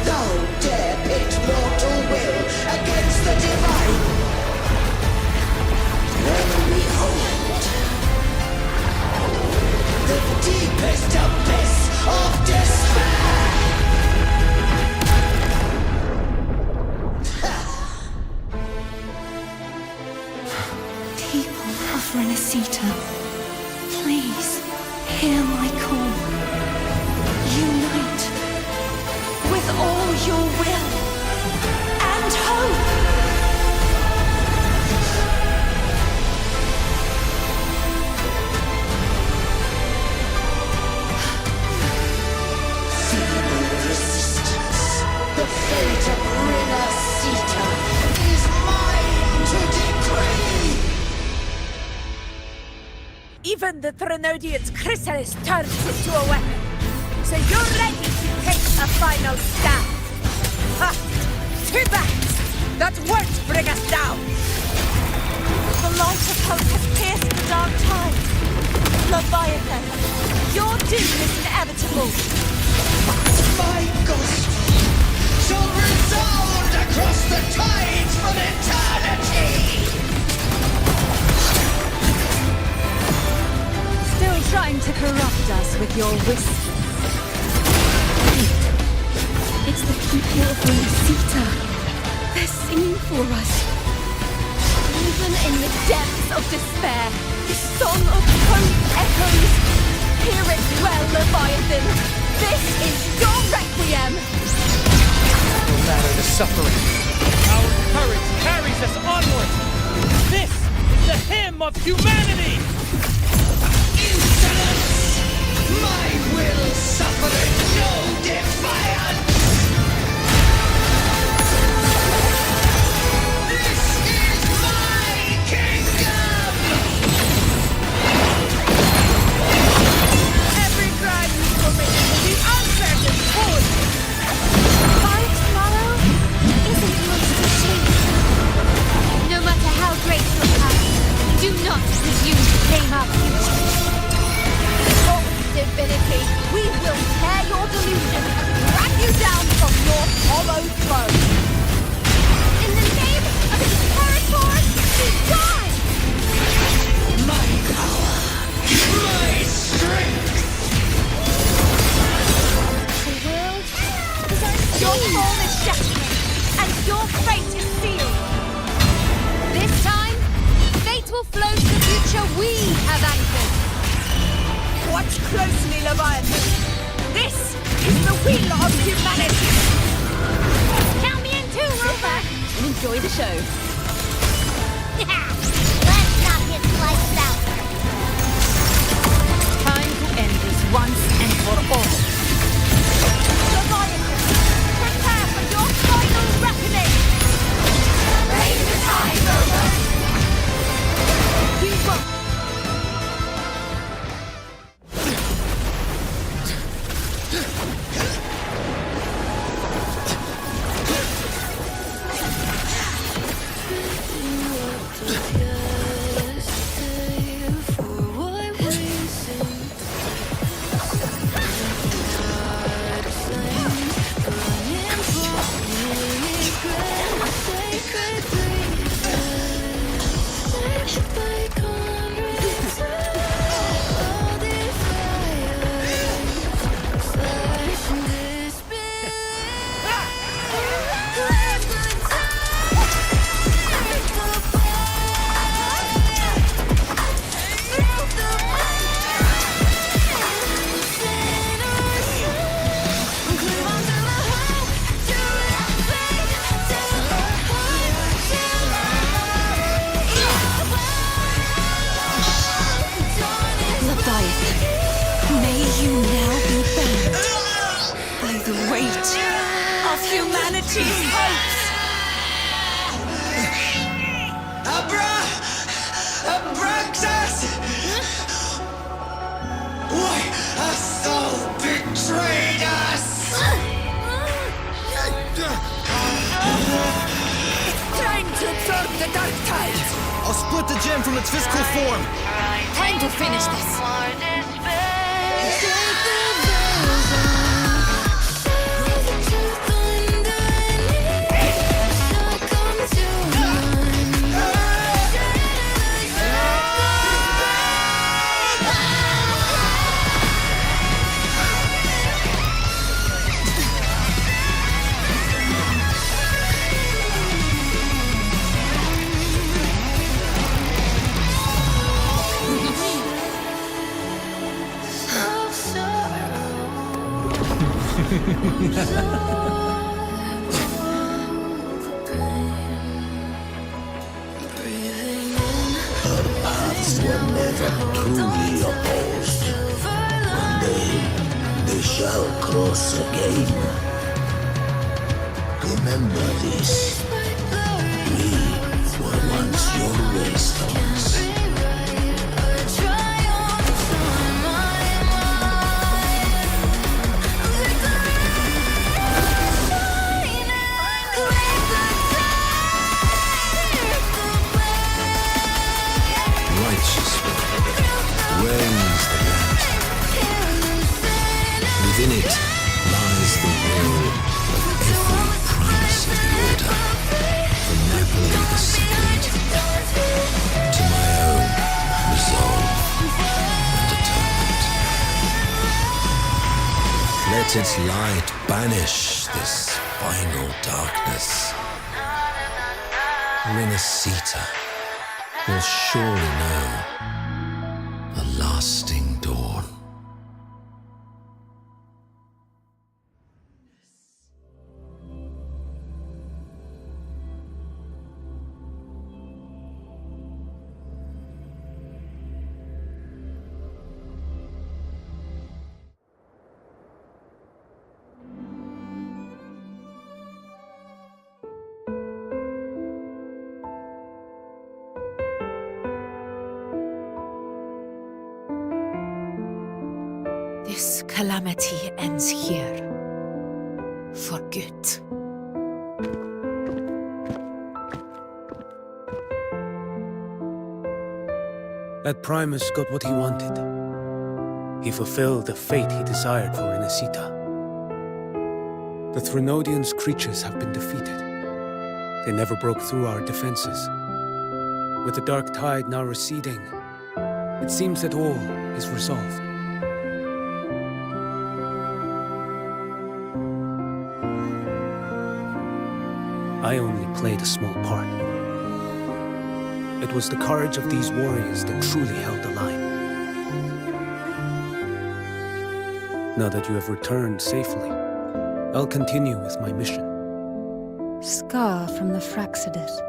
Thou dare pit mortal will against the divine! Then behold the deepest abyss of despair! People of Rinascita, please hear my call. Unite with all your will and hope. Even the Threnodian's chrysalis turns into a weapon. So you're ready to take a final stand. Ha! Too bad! That won't bring us down! The light of hope has pierced the dark tide. Leviathan, your doom is inevitable. My ghost shall resound across the tides from eternity! Still trying to corrupt us with your whispers. It's the people of Rinascita. They're singing for us. Even in the depths of despair, the song of hope echoes. Hear it well, Leviathan. This is your requiem. No matter the suffering, our courage carries us onward. This is the hymn of humanity. Insolence! My will suffereth no defiance! This is my kingdom! Every crime you commit will be answered in full! By tomorrow isn't yours to chase. No matter how great your past, do not presume to claim our future. Divinity, we will tear your delusion and drag you down from your hollow throne. In the name of its territory, we die! My power! My strength! The world is our Your form is shattering, and your fate is sealed. This time, fate will flow to the future we have anchored. Watch closely, Leviathan. This is the will of humanity. Count me in too, Rover. And enjoy the show. Let's knock his lights out. Time to end this once and for all. Leviathan, prepare for your final reckoning. Raise the tide, Rover. We won't. May you now be bound by the weight of humanity's hopes. Abraxas! Why hast thou betrayed us? Time to absorb the dark tide. I'll split the gem from its physical form. Time to finish this. Her paths were never truly opposed. One day, they shall cross again. Remember this. We were once your wastelands. Within it lies the will of every Primus of the Order, from Napoli II to my own resolve and atonement. Let its light banish this final darkness. Rinascita will surely know a lasting dawn. This calamity ends here. For good. That Primus got what he wanted. He fulfilled the fate he desired for Rinascita. The Threnodians' creatures have been defeated. They never broke through our defenses. With the dark tide now receding, it seems that all is resolved. I only played a small part. It was the courage of these warriors that truly held the line. Now that you have returned safely, I'll continue with my mission. Scar from the Fraxidus.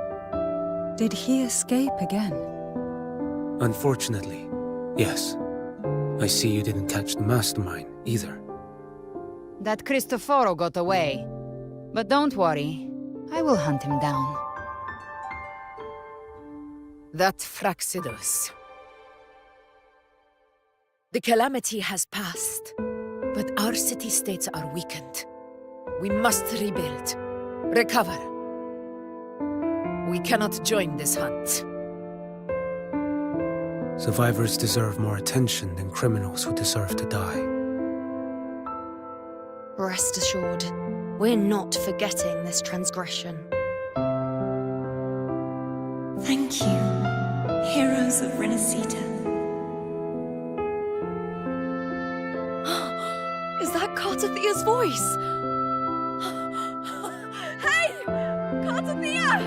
Did he escape again? Unfortunately, yes. I see you didn't catch the mastermind either. That Cristoforo got away. But don't worry, I will hunt him down. That Fraxidus. The calamity has passed, but our city-states are weakened. We must rebuild, recover. We cannot join this hunt. Survivors deserve more attention than criminals who deserve to die. Rest assured, we're not forgetting this transgression. Thank you, heroes of Rinascita. Is that Cartathia's voice? Hey! Cartathia!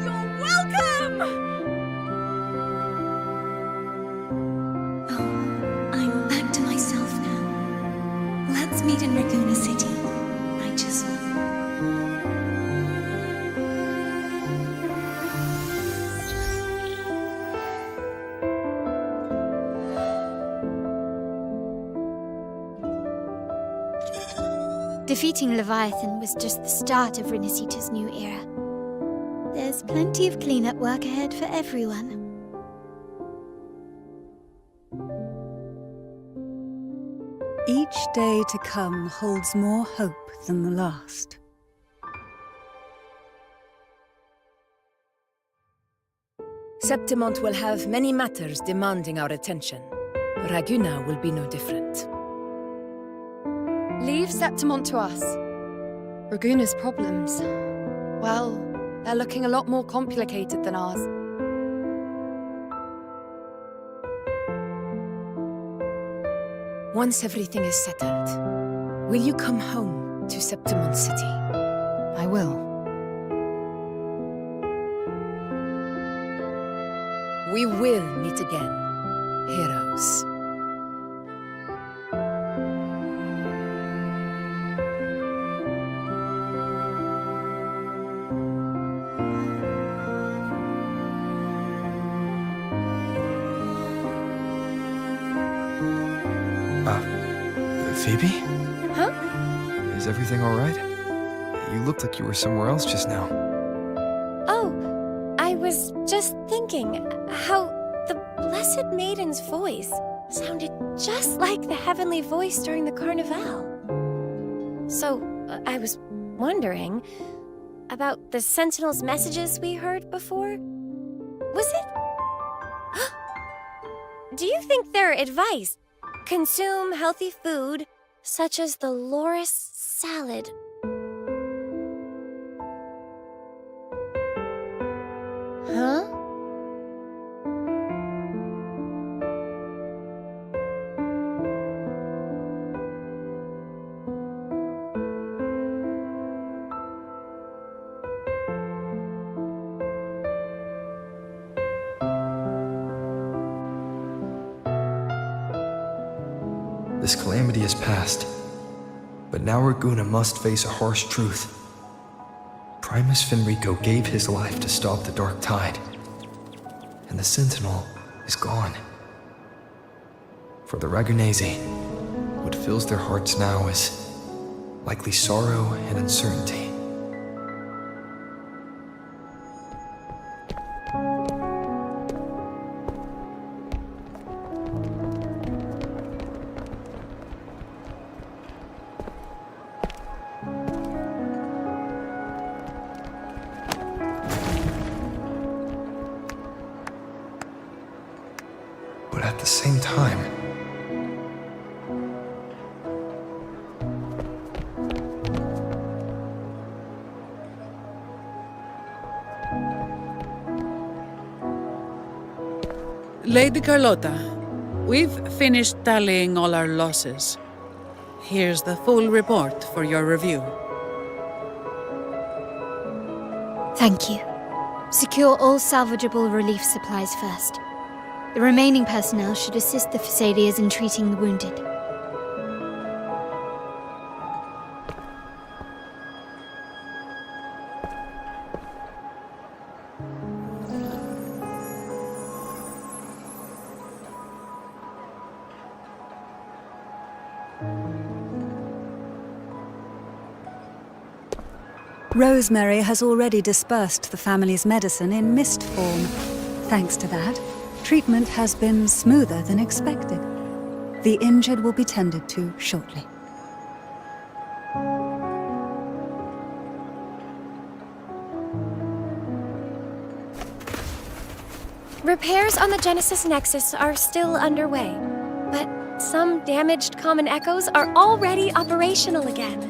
You're welcome! I'm back to myself now. Let's meet in Raguna City, righteous one. Defeating Leviathan was just the start of Rinascita's new era. There's plenty of cleanup work ahead for everyone. Each day to come holds more hope than the last. Septimont will have many matters demanding our attention. Raguna will be no different. Leave Septimont to us. Raguna's problems, well, they're looking a lot more complicated than ours. Once everything is settled, will you come home to Septimont City? I will. We will meet again, heroes. Phoebe? Huh? Is everything all right? You looked like you were somewhere else just now. Oh, I was just thinking how the Blessed Maiden's voice sounded just like the heavenly voice during the Carnival. So, I was wondering about the Sentinel's messages we heard before. Was it? Do you think their advice, consume healthy food, such as the Loris salad. Huh? This calamity is past, but now Raguna must face a harsh truth. Primus Finrico gave his life to stop the Dark Tide, and the Sentinel is gone. For the Ragunesi, what fills their hearts now is likely sorrow and uncertainty. But at the same time, Lady Carlotta, we've finished tallying all our losses. Here's the full report for your review. Thank you. Secure all salvageable relief supplies first. The remaining personnel should assist the Phasaelians in treating the wounded. Rosemary has already dispersed the family's medicine in mist form. Thanks to that, treatment has been smoother than expected. The injured will be tended to shortly. Repairs on the Genesis Nexus are still underway, but some damaged common echoes are already operational again.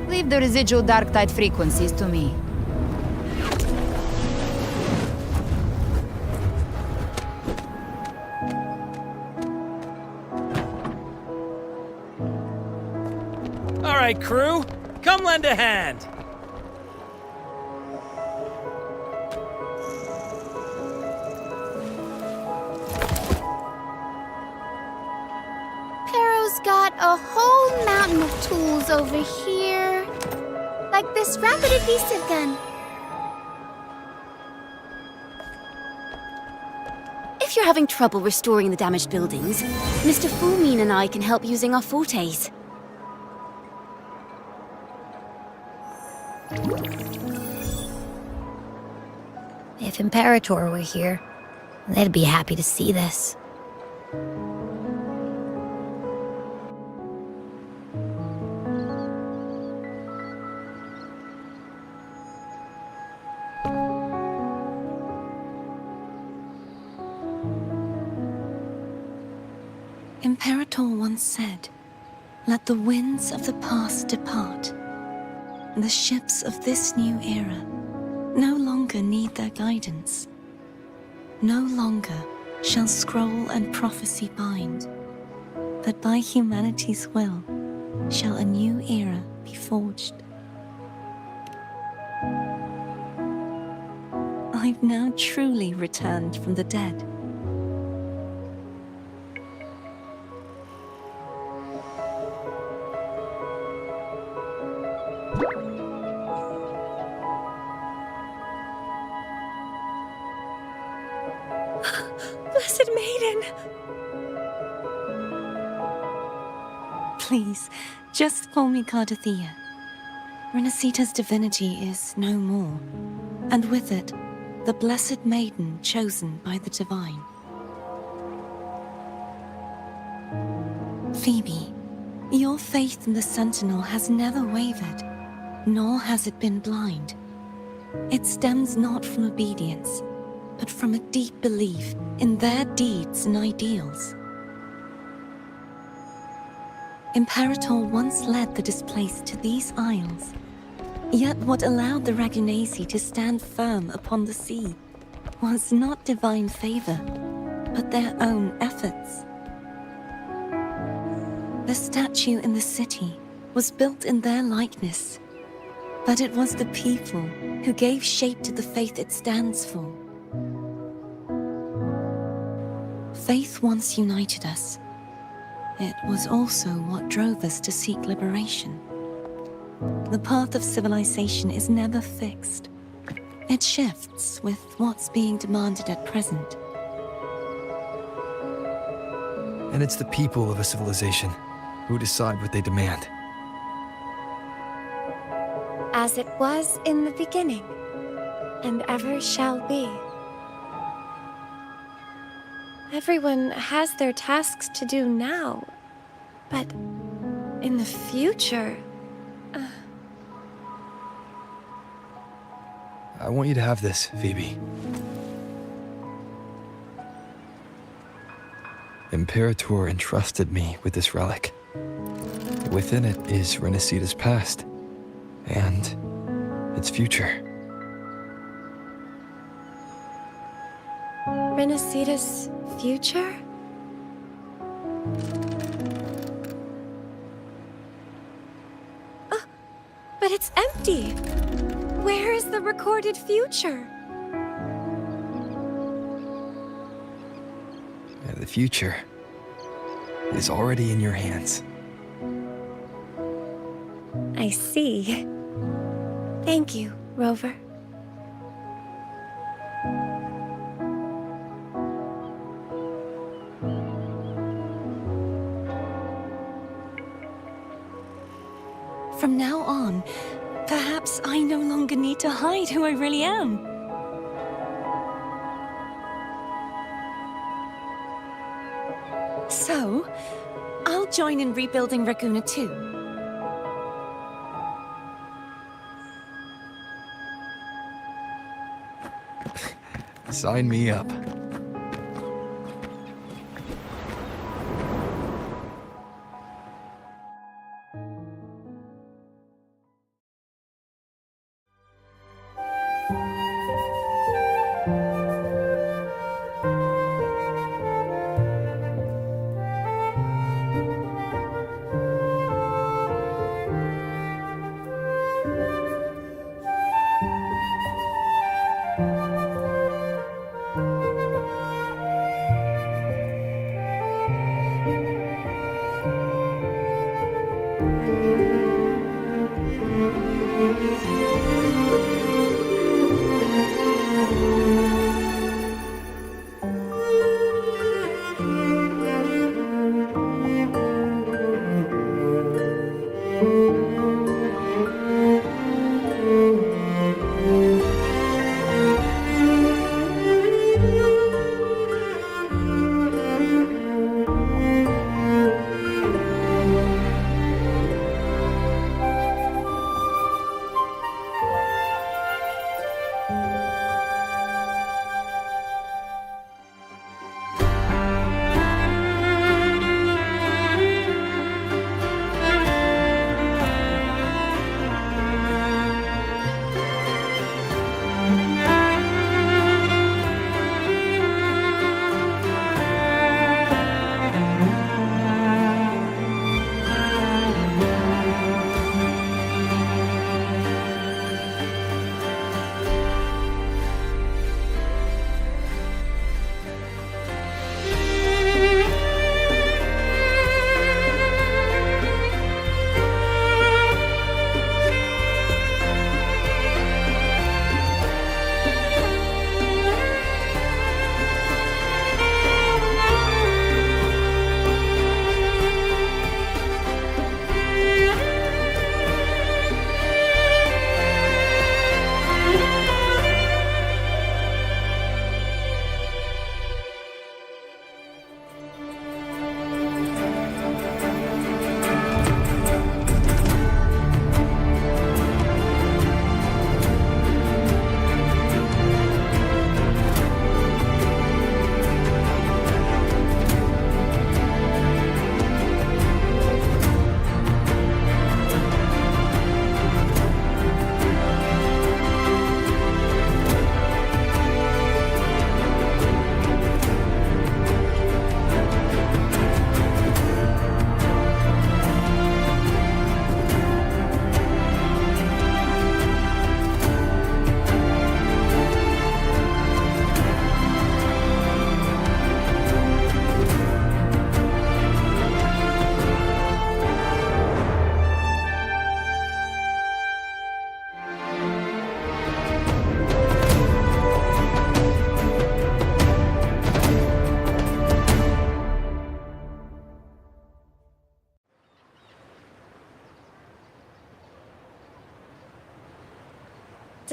Leave the residual dark tide frequencies to me. All right, crew, come lend a hand. Pero's got a whole mountain of tools over here. Like this rapid adhesive gun. If you're having trouble restoring the damaged buildings, Mr. Fulmin and I can help using our fortes. If Imperator were here, they'd be happy to see this. Imperator once said, "Let the winds of the past depart. The ships of this new era no longer need their guidance. No longer shall scroll and prophecy bind, but by humanity's will shall a new era be forged." I've now truly returned from the dead. Blessed Maiden! Please, just call me Cardothea. Rinascita's divinity is no more, and with it, the Blessed Maiden chosen by the Divine. Phoebe, your faith in the Sentinel has never wavered, nor has it been blind. It stems not from obedience, but from a deep belief in their deeds and ideals. Imperator once led the displaced to these isles, yet what allowed the Ragunasi to stand firm upon the sea was not divine favor, but their own efforts. The statue in the city was built in their likeness, but it was the people who gave shape to the faith it stands for. Faith once united us. It was also what drove us to seek liberation. The path of civilization is never fixed. It shifts with what's being demanded at present. And it's the people of a civilization who decide what they demand. As it was in the beginning, and ever shall be. Everyone has their tasks to do now, but in the future... I want you to have this, Phoebe. Imperator entrusted me with this relic. Within it is Rinascita's past, and its future. Rinascita's future? But it's empty! Where is the recorded future? The future is already in your hands. I see. Thank you, Rover. From now on, perhaps I no longer need to hide who I really am. So, I'll join in rebuilding Raguna too. Sign me up.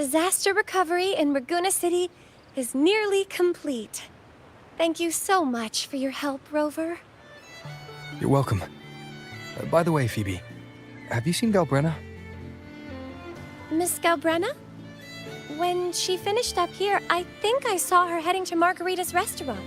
disaster recovery in Raguna City is nearly complete. Thank you so much for your help, Rover. You're welcome. By the way, Phoebe, have you seen Galbrenna? Miss Galbrenna? When she finished up here, I think I saw her heading to Margarita's restaurant.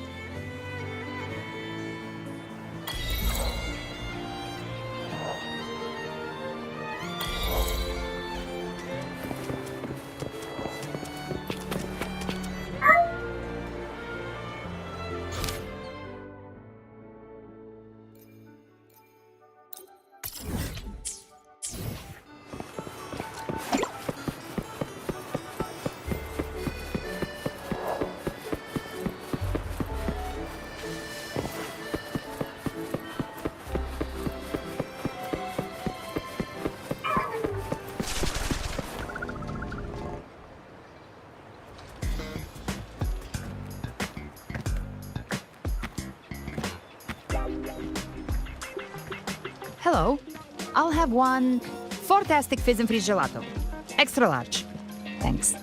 Hello. I'll have one fantastic fizz and freeze gelato. Extra large. Thanks.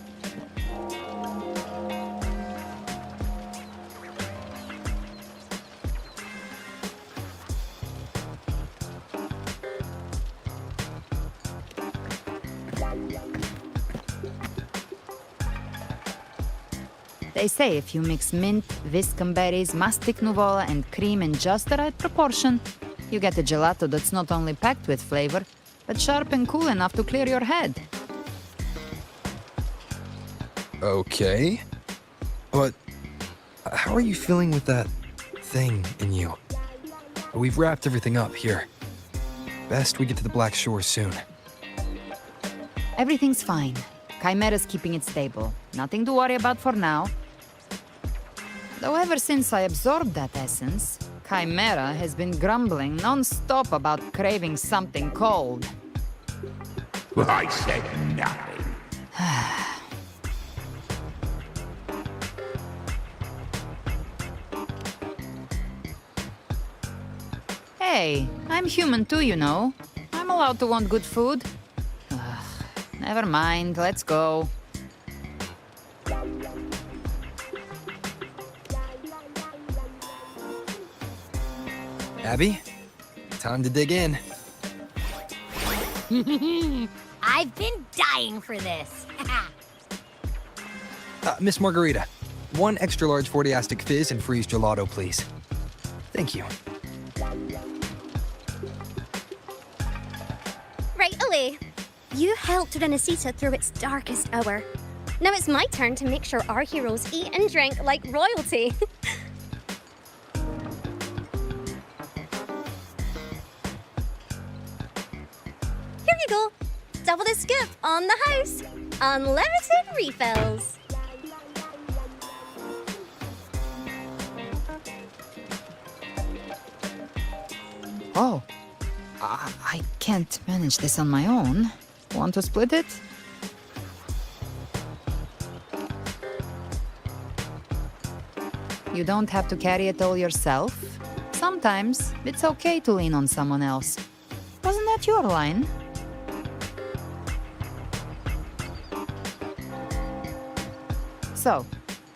They say if you mix mint, viscum berries, mastic nuvola, and cream in just the right proportion, you get a gelato that's not only packed with flavor, but sharp and cool enough to clear your head. Okay. But how are you feeling with that thing in you? We've wrapped everything up here. Best we get to the Black Shore soon. Everything's fine. Chimera's keeping it stable. Nothing to worry about for now. Though ever since I absorbed that essence, Chimera has been grumbling non-stop about craving something cold. I said nothing. Hey, I'm human too, you know. I'm allowed to want good food. Never mind, let's go. Abby, time to dig in. I've been dying for this. Miss Margarita, one extra large 40-astic fizz and freeze gelato, please. Thank you. Right away. You helped Rinascita through its darkest hour. Now it's my turn to make sure our heroes eat and drink like royalty. Here you go. Double the scoop on the house. Unlimited refills. Oh, I can't manage this on my own. Want to split it? You don't have to carry it all yourself. Sometimes it's okay to lean on someone else. Wasn't that your line? So,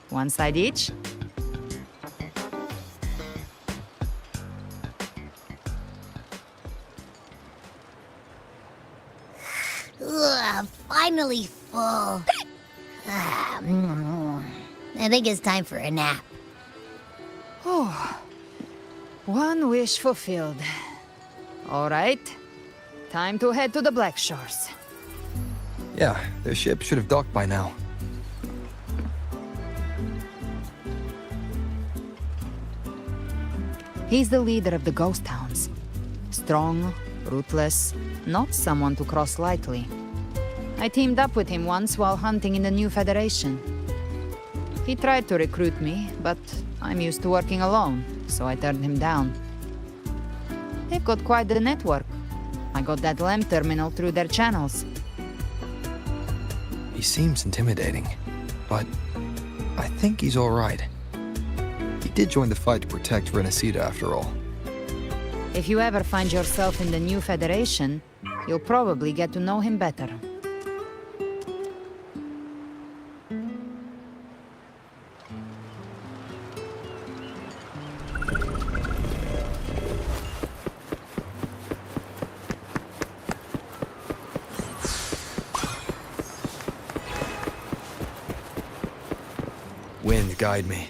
one side each? Ugh, finally full. I think it's time for a nap. Oh, one wish fulfilled. All right, time to head to the Black Shores. Yeah, their ship should have docked by now. He's the leader of the ghost towns. Strong, ruthless, not someone to cross lightly. I teamed up with him once while hunting in the new Federation. He tried to recruit me, but I'm used to working alone, so I turned him down. They've got quite the network. I got that LEM terminal through their channels. He seems intimidating, but I think he's all right. He did join the fight to protect Rinascita after all. If you ever find yourself in the new Federation, you'll probably get to know him better. to guide me.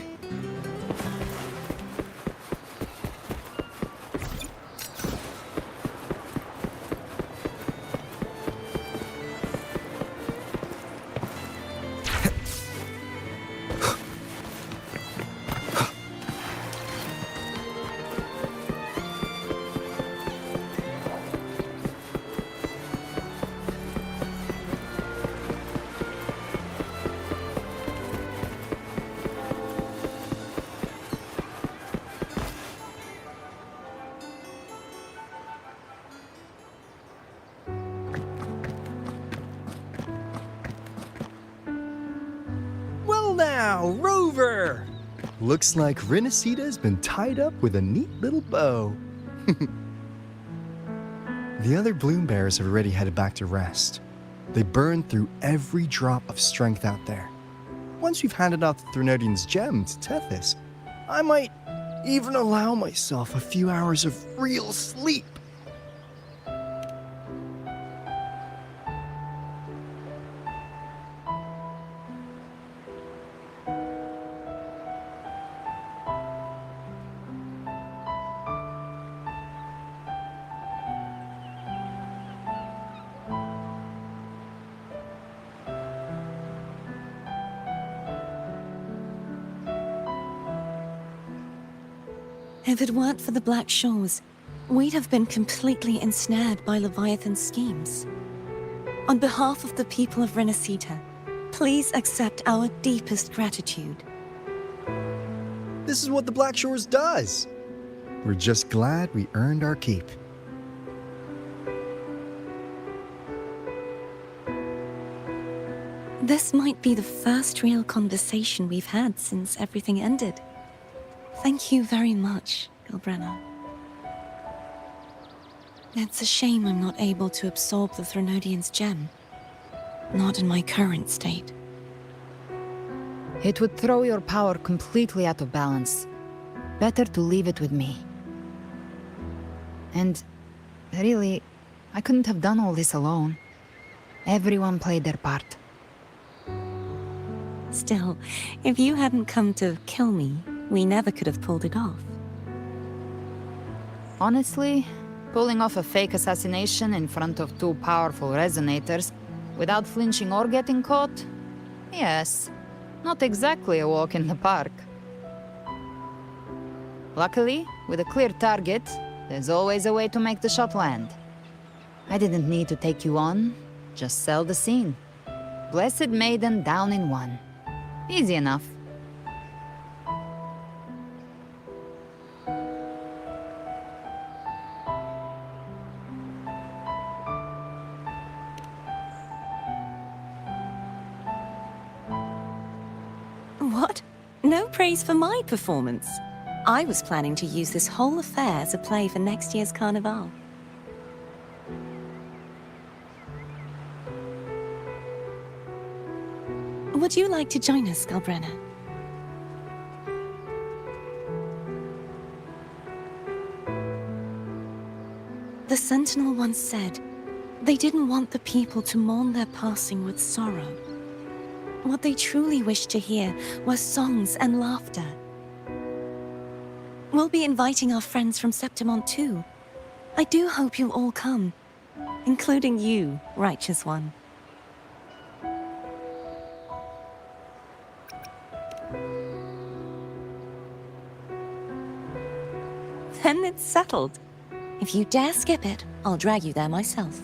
Now, Rover! Looks like Rinascita's been tied up with a neat little bow. The other bloom bearers have already headed back to rest. They burned through every drop of strength out there. Once we've handed out the Threnodian's gem to Tethys, I might even allow myself a few hours of real sleep. If it weren't for the Black Shores, we'd have been completely ensnared by Leviathan's schemes. On behalf of the people of Rinascita, please accept our deepest gratitude. This is what the Black Shores does. We're just glad we earned our keep. This might be the first real conversation we've had since everything ended. Thank you very much, Gilbrenna. It's a shame I'm not able to absorb the Threnodian's gem. Not in my current state. It would throw your power completely out of balance. Better to leave it with me. And really, I couldn't have done all this alone. Everyone played their part. Still, if you hadn't come to kill me, we never could have pulled it off. Honestly, pulling off a fake assassination in front of two powerful resonators without flinching or getting caught? Yes, not exactly a walk in the park. Luckily, with a clear target, there's always a way to make the shot land. I didn't need to take you on, just sell the scene. Blessed Maiden down in one. Easy enough. What? No praise for my performance. I was planning to use this whole affair as a play for next year's Carnival. Would you like to join us, Gilbrenna? The Sentinel once said, they didn't want the people to mourn their passing with sorrow. What they truly wished to hear were songs and laughter. We'll be inviting our friends from Septimont too. I do hope you'll all come, including you, Righteous One. Then it's settled. If you dare skip it, I'll drag you there myself.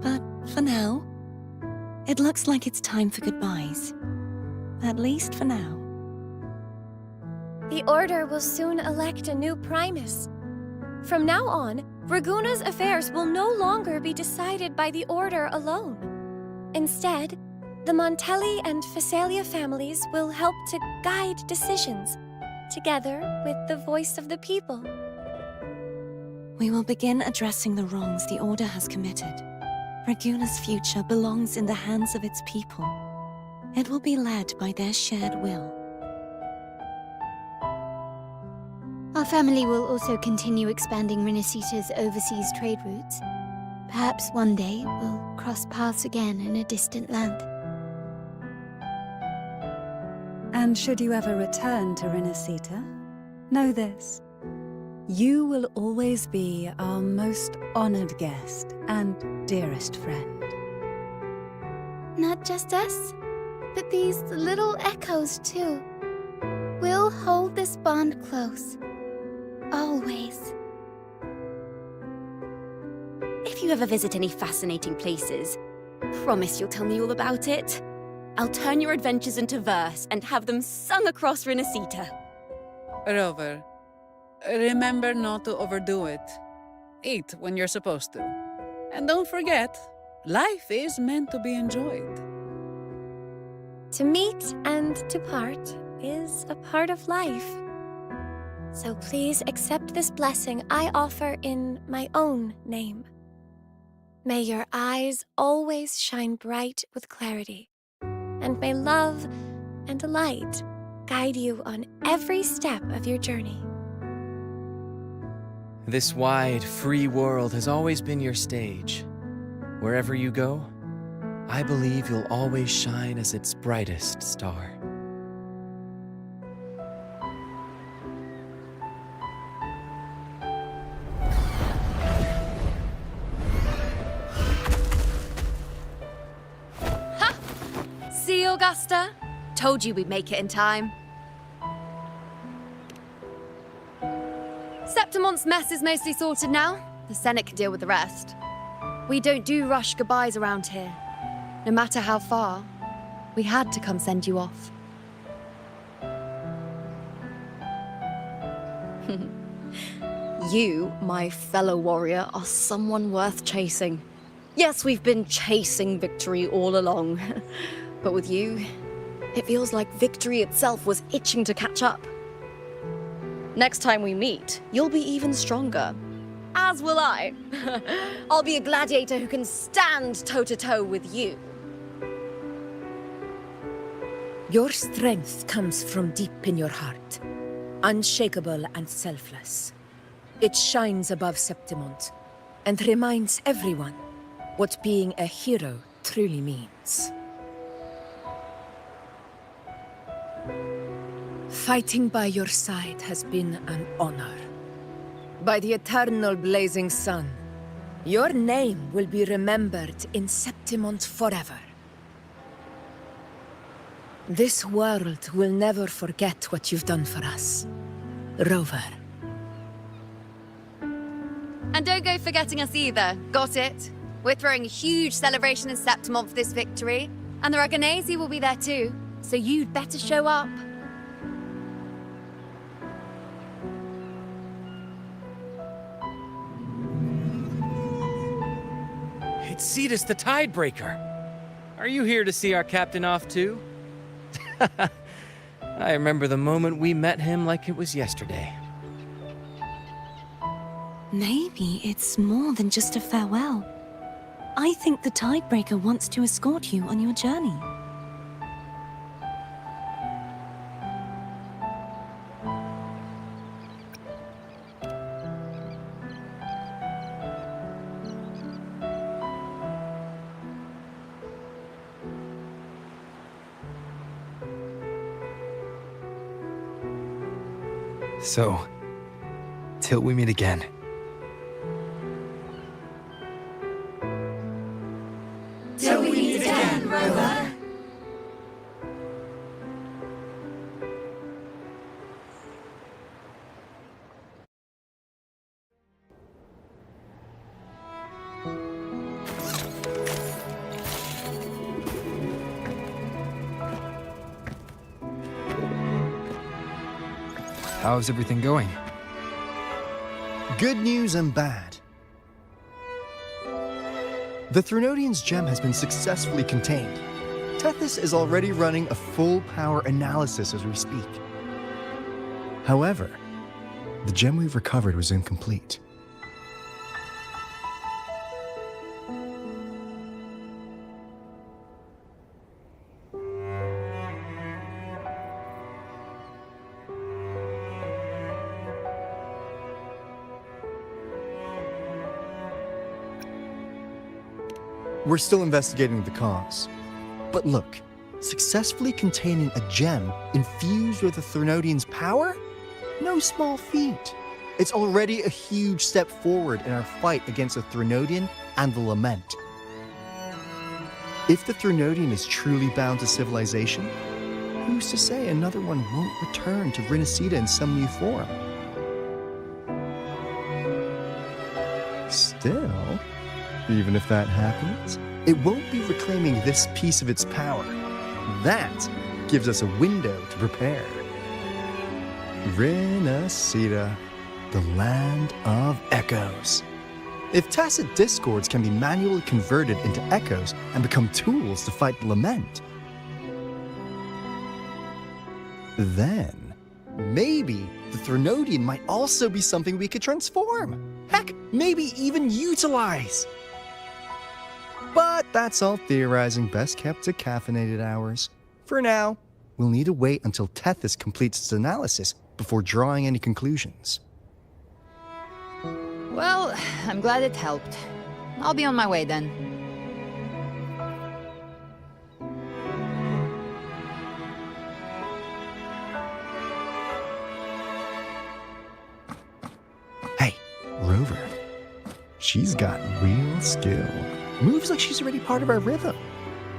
But for now, it looks like it's time for goodbyes. At least for now. The Order will soon elect a new Primus. From now on, Raguna's affairs will no longer be decided by the Order alone. Instead, the Montelli and Phasalia families will help to guide decisions, together with the voice of the people. We will begin addressing the wrongs the Order has committed. Raguna's future belongs in the hands of its people. It will be led by their shared will. Our family will also continue expanding Rinascita's overseas trade routes. Perhaps one day we'll cross paths again in a distant land. And should you ever return to Rinascita, know this. You will always be our most honored guest and dearest friend. Not just us, but these little echoes too. We'll hold this bond close. Always. If you ever visit any fascinating places, promise you'll tell me all about it. I'll turn your adventures into verse and have them sung across Rinascita. Rover, remember not to overdo it. Eat when you're supposed to. And don't forget, life is meant to be enjoyed. To meet and to part is a part of life. So please accept this blessing I offer in my own name. May your eyes always shine bright with clarity, and may love and light guide you on every step of your journey. This wide, free world has always been your stage. Wherever you go, I believe you'll always shine as its brightest star. See, Augusta? Told you we'd make it in time. Septimont's mess is mostly sorted now. The Senate can deal with the rest. We don't do rush goodbyes around here. No matter how far, we had to come send you off. You, my fellow warrior, are someone worth chasing. Yes, we've been chasing victory all along. But with you, it feels like victory itself was itching to catch up. Next time we meet, you'll be even stronger. As will I. I'll be a gladiator who can stand toe-to-toe with you. Your strength comes from deep in your heart, unshakable and selfless. It shines above Septimont and reminds everyone what being a hero truly means. Fighting by your side has been an honor. By the eternal blazing sun, your name will be remembered in Septimont forever. This world will never forget what you've done for us, Rover. And don't go forgetting us either, got it? We're throwing a huge celebration in Septimont for this victory, and the Aragonese will be there too, so you'd better show up. It's Cetus the Tidebreaker. Are you here to see our captain off too? I remember the moment we met him like it was yesterday. Maybe it's more than just a farewell. I think the Tidebreaker wants to escort you on your journey. So, till we meet again. Till we meet again, Rover. How's everything going? Good news and bad. The Threnodian's gem has been successfully contained. Tethys is already running a full power analysis as we speak. However, the gem we've recovered was incomplete. We're still investigating the cause. But look, successfully containing a gem infused with the Threnodian's power? No small feat. It's already a huge step forward in our fight against the Threnodian and the Lament. If the Threnodian is truly bound to civilization, who's to say another one won't return to Rinascita in some new form? Still, even if that happens, it won't be reclaiming this piece of its power. That gives us a window to prepare. Rinascita, the land of echoes. If tacit discords can be manually converted into echoes and become tools to fight the Lament, then maybe the Threnodian might also be something we could transform. Heck, maybe even utilize. But that's all theorizing best kept to caffeinated hours. For now, we'll need to wait until Tethys completes its analysis before drawing any conclusions. Well, I'm glad it helped. I'll be on my way then. Hey, Rover. She's got real skill. Moves like she's already part of our rhythm.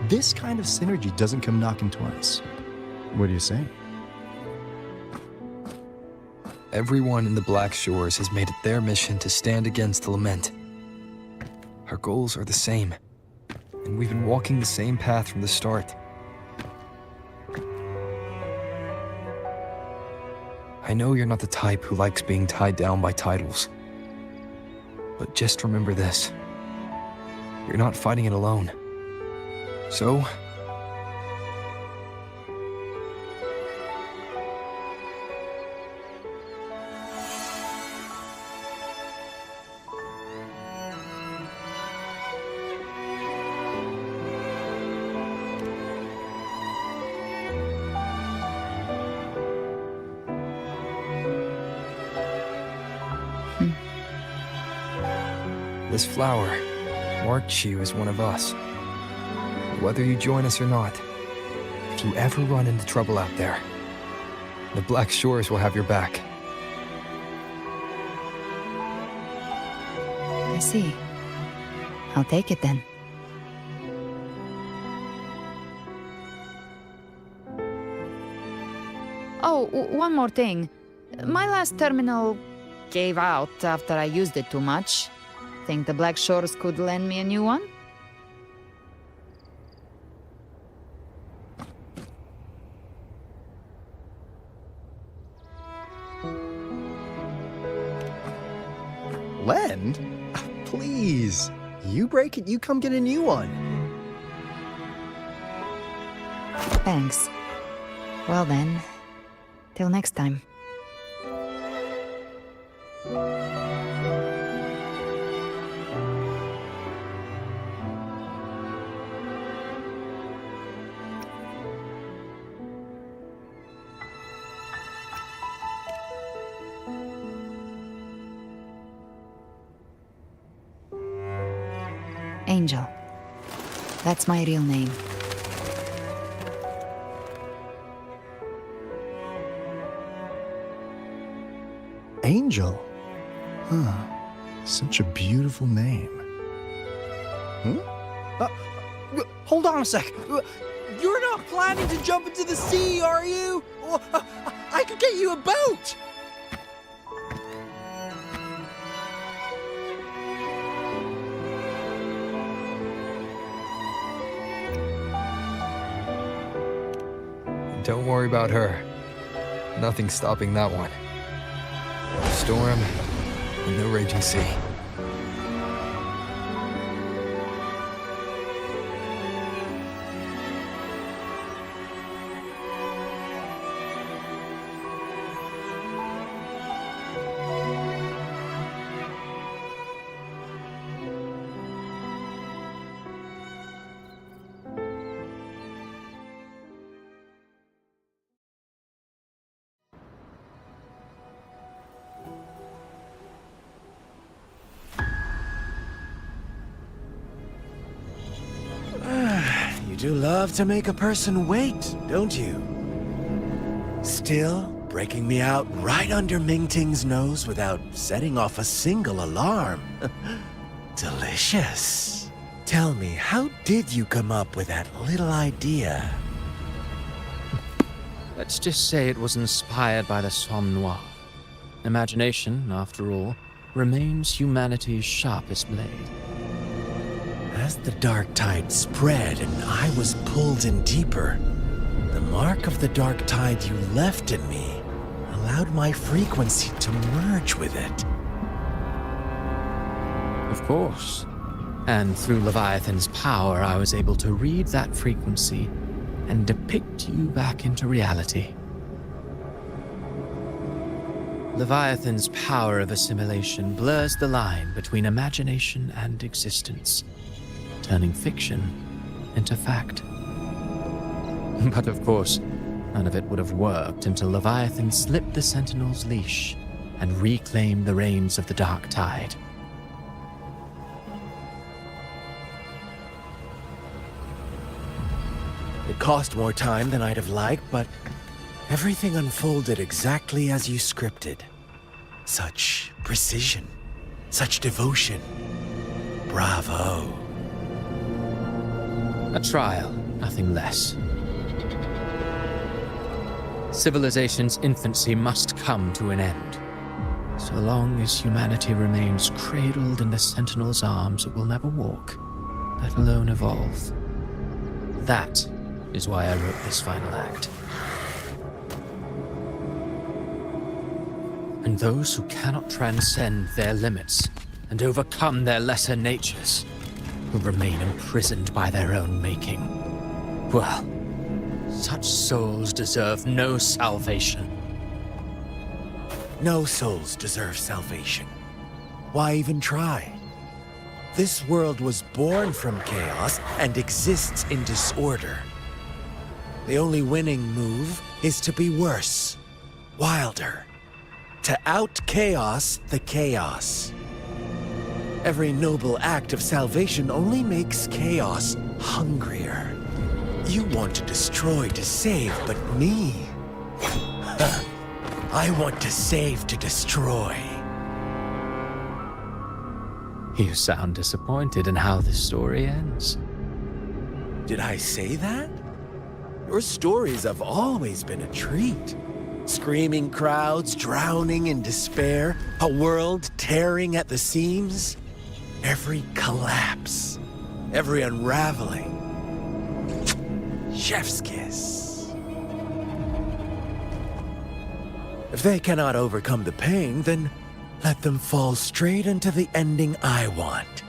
This kind of synergy doesn't come knocking twice. What do you say? Everyone in the Black Shores has made it their mission to stand against the Lament. Our goals are the same, and we've been walking the same path from the start. I know you're not the type who likes being tied down by titles, but just remember this. You're not fighting it alone. So, this flower marks you as one of us. Whether you join us or not, if you ever run into trouble out there, the Black Shores will have your back. I see. I'll take it then. Oh, one more thing. My last terminal gave out after I used it too much. Think the Black Shores could lend me a new one? Lend? Please. You break it, you come get a new one. Thanks. Well then, till next time. Angel. That's my real name. Angel? Huh. Such a beautiful name. Hold on a sec. You're not planning to jump into the sea, are you? I could get you a boat! Don't worry about her. Nothing's stopping that one. No storm, and no raging sea. do love to make a person wait, don't you? Still, breaking me out right under Mingting's nose without setting off a single alarm. Delicious. Tell me, how did you come up with that little idea? Let's just say it was inspired by the Somme Noire. Imagination, after all, remains humanity's sharpest blade. As the dark tide spread and I was pulled in deeper, the mark of the dark tide you left in me allowed my frequency to merge with it. Of course. And through Leviathan's power, I was able to read that frequency and depict you back into reality. Leviathan's power of assimilation blurs the line between imagination and existence, turning fiction into fact. But of course, none of it would have worked until Leviathan slipped the Sentinel's leash and reclaimed the reins of the Dark Tide. It cost more time than I'd have liked, but everything unfolded exactly as you scripted. Such precision, such devotion. Bravo. A trial, nothing less. Civilization's infancy must come to an end. So long as humanity remains cradled in the Sentinel's arms, it will never walk, let alone evolve. That is why I wrote this final act. And those who cannot transcend their limits and overcome their lesser natures will remain imprisoned by their own making. Well, such souls deserve no salvation. No souls deserve salvation. Why even try? This world was born from chaos and exists in disorder. The only winning move is to be worse, wilder, to out-chaos the chaos. Every noble act of salvation only makes chaos hungrier. You want to destroy to save, but me? I want to save to destroy. You sound disappointed in how this story ends. Did I say that? Your stories have always been a treat. Screaming crowds drowning in despair, a world tearing at the seams. Every collapse, every unraveling. Chef's kiss. If they cannot overcome the pain, then let them fall straight into the ending I want.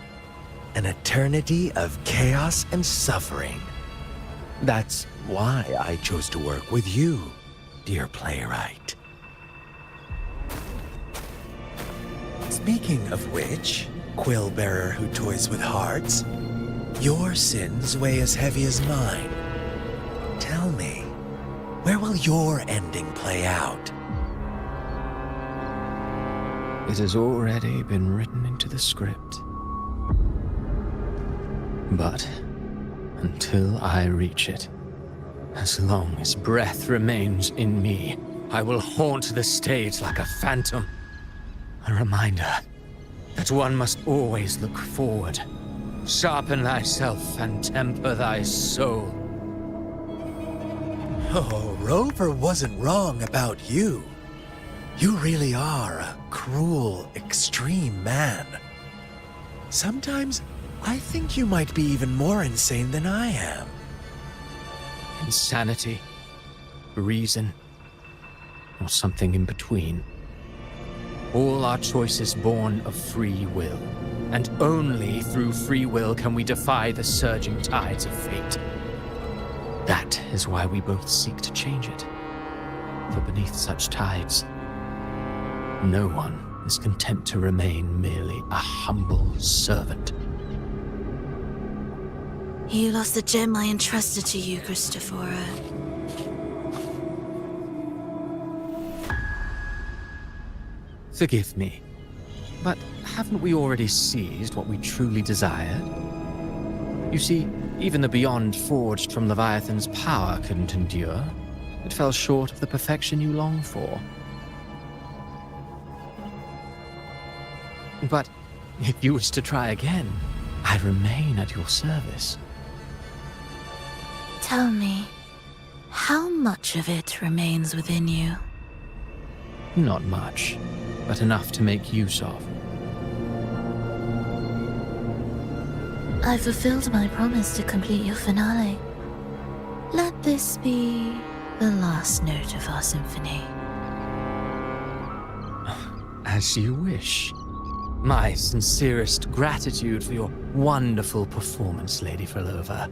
An eternity of chaos and suffering. That's why I chose to work with you, dear playwright. Speaking of which, quill bearer who toys with hearts, your sins weigh as heavy as mine. Tell me, where will your ending play out? It has already been written into the script. But until I reach it, as long as breath remains in me, I will haunt the stage like a phantom. A reminder that one must always look forward. Sharpen thyself and temper thy soul. Oh, Rover wasn't wrong about you. You really are a cruel, extreme man. Sometimes I think you might be even more insane than I am. Insanity, reason, or something in between. All our choices born of free will, and only through free will can we defy the surging tides of fate. That is why we both seek to change it. For beneath such tides, no one is content to remain merely a humble servant. You lost the gem I entrusted to you, Christophora. Forgive me, but haven't we already seized what we truly desired? You see, even the beyond forged from Leviathan's power couldn't endure. It fell short of the perfection you long for. But if you wish to try again, I remain at your service. Tell me, how much of it remains within you? Not much, but enough to make use of. I fulfilled my promise to complete your finale. Let this be the last note of our symphony. As you wish. My sincerest gratitude for your wonderful performance, Lady Frolova.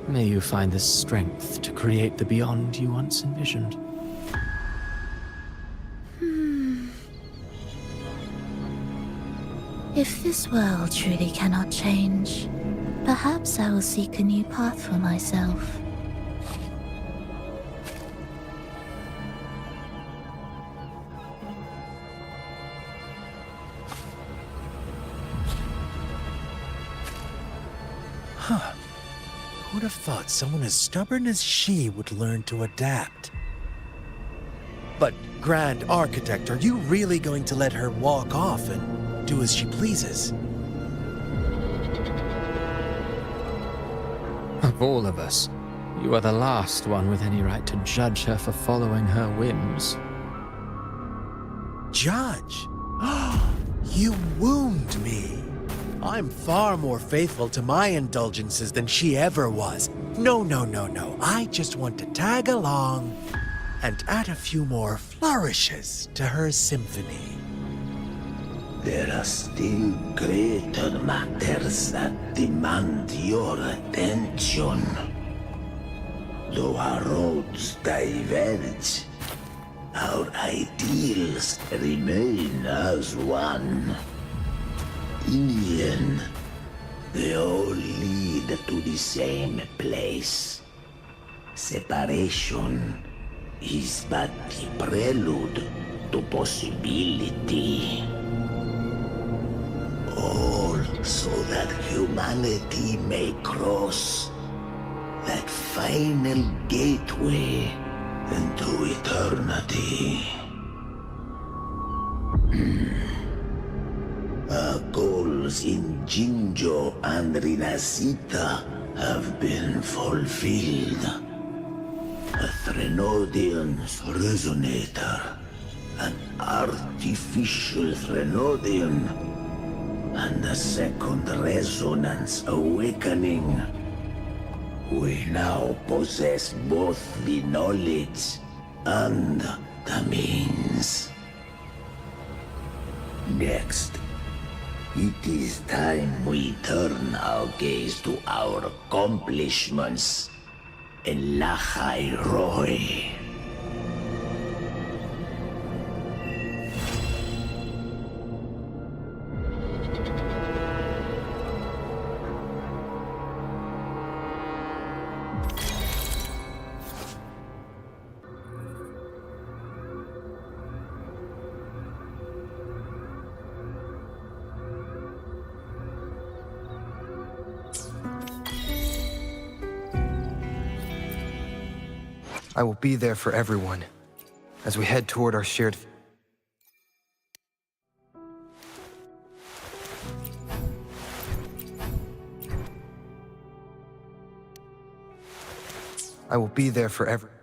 May you find the strength to create the beyond you once envisioned. If this world truly cannot change, perhaps I will seek a new path for myself. Huh. Who'd have thought someone as stubborn as she would learn to adapt? But, Grand Architect, are you really going to let her walk off and do as she pleases? Of all of us, you are the last one with any right to judge her for following her whims. Judge? You wound me. I'm far more faithful to my indulgences than she ever was. No. I just want to tag along and add a few more flourishes to her symphony. There are still greater matters that demand your attention. Though our roads diverge, our ideals remain as one. In the end, they all lead to the same place. Separation is but the prelude to possibility. All so that humanity may cross that final gateway into eternity. Our goals in Jinjo and Rinascita have been fulfilled. A Threnodian's resonator, an artificial Threnodian, and a second resonance awakening. We now possess both the knowledge and the means. Next, it is time we turn our gaze to our accomplishments in Lahai Roy. I will be there for everyone as we head toward our shared... I will be there for everyone.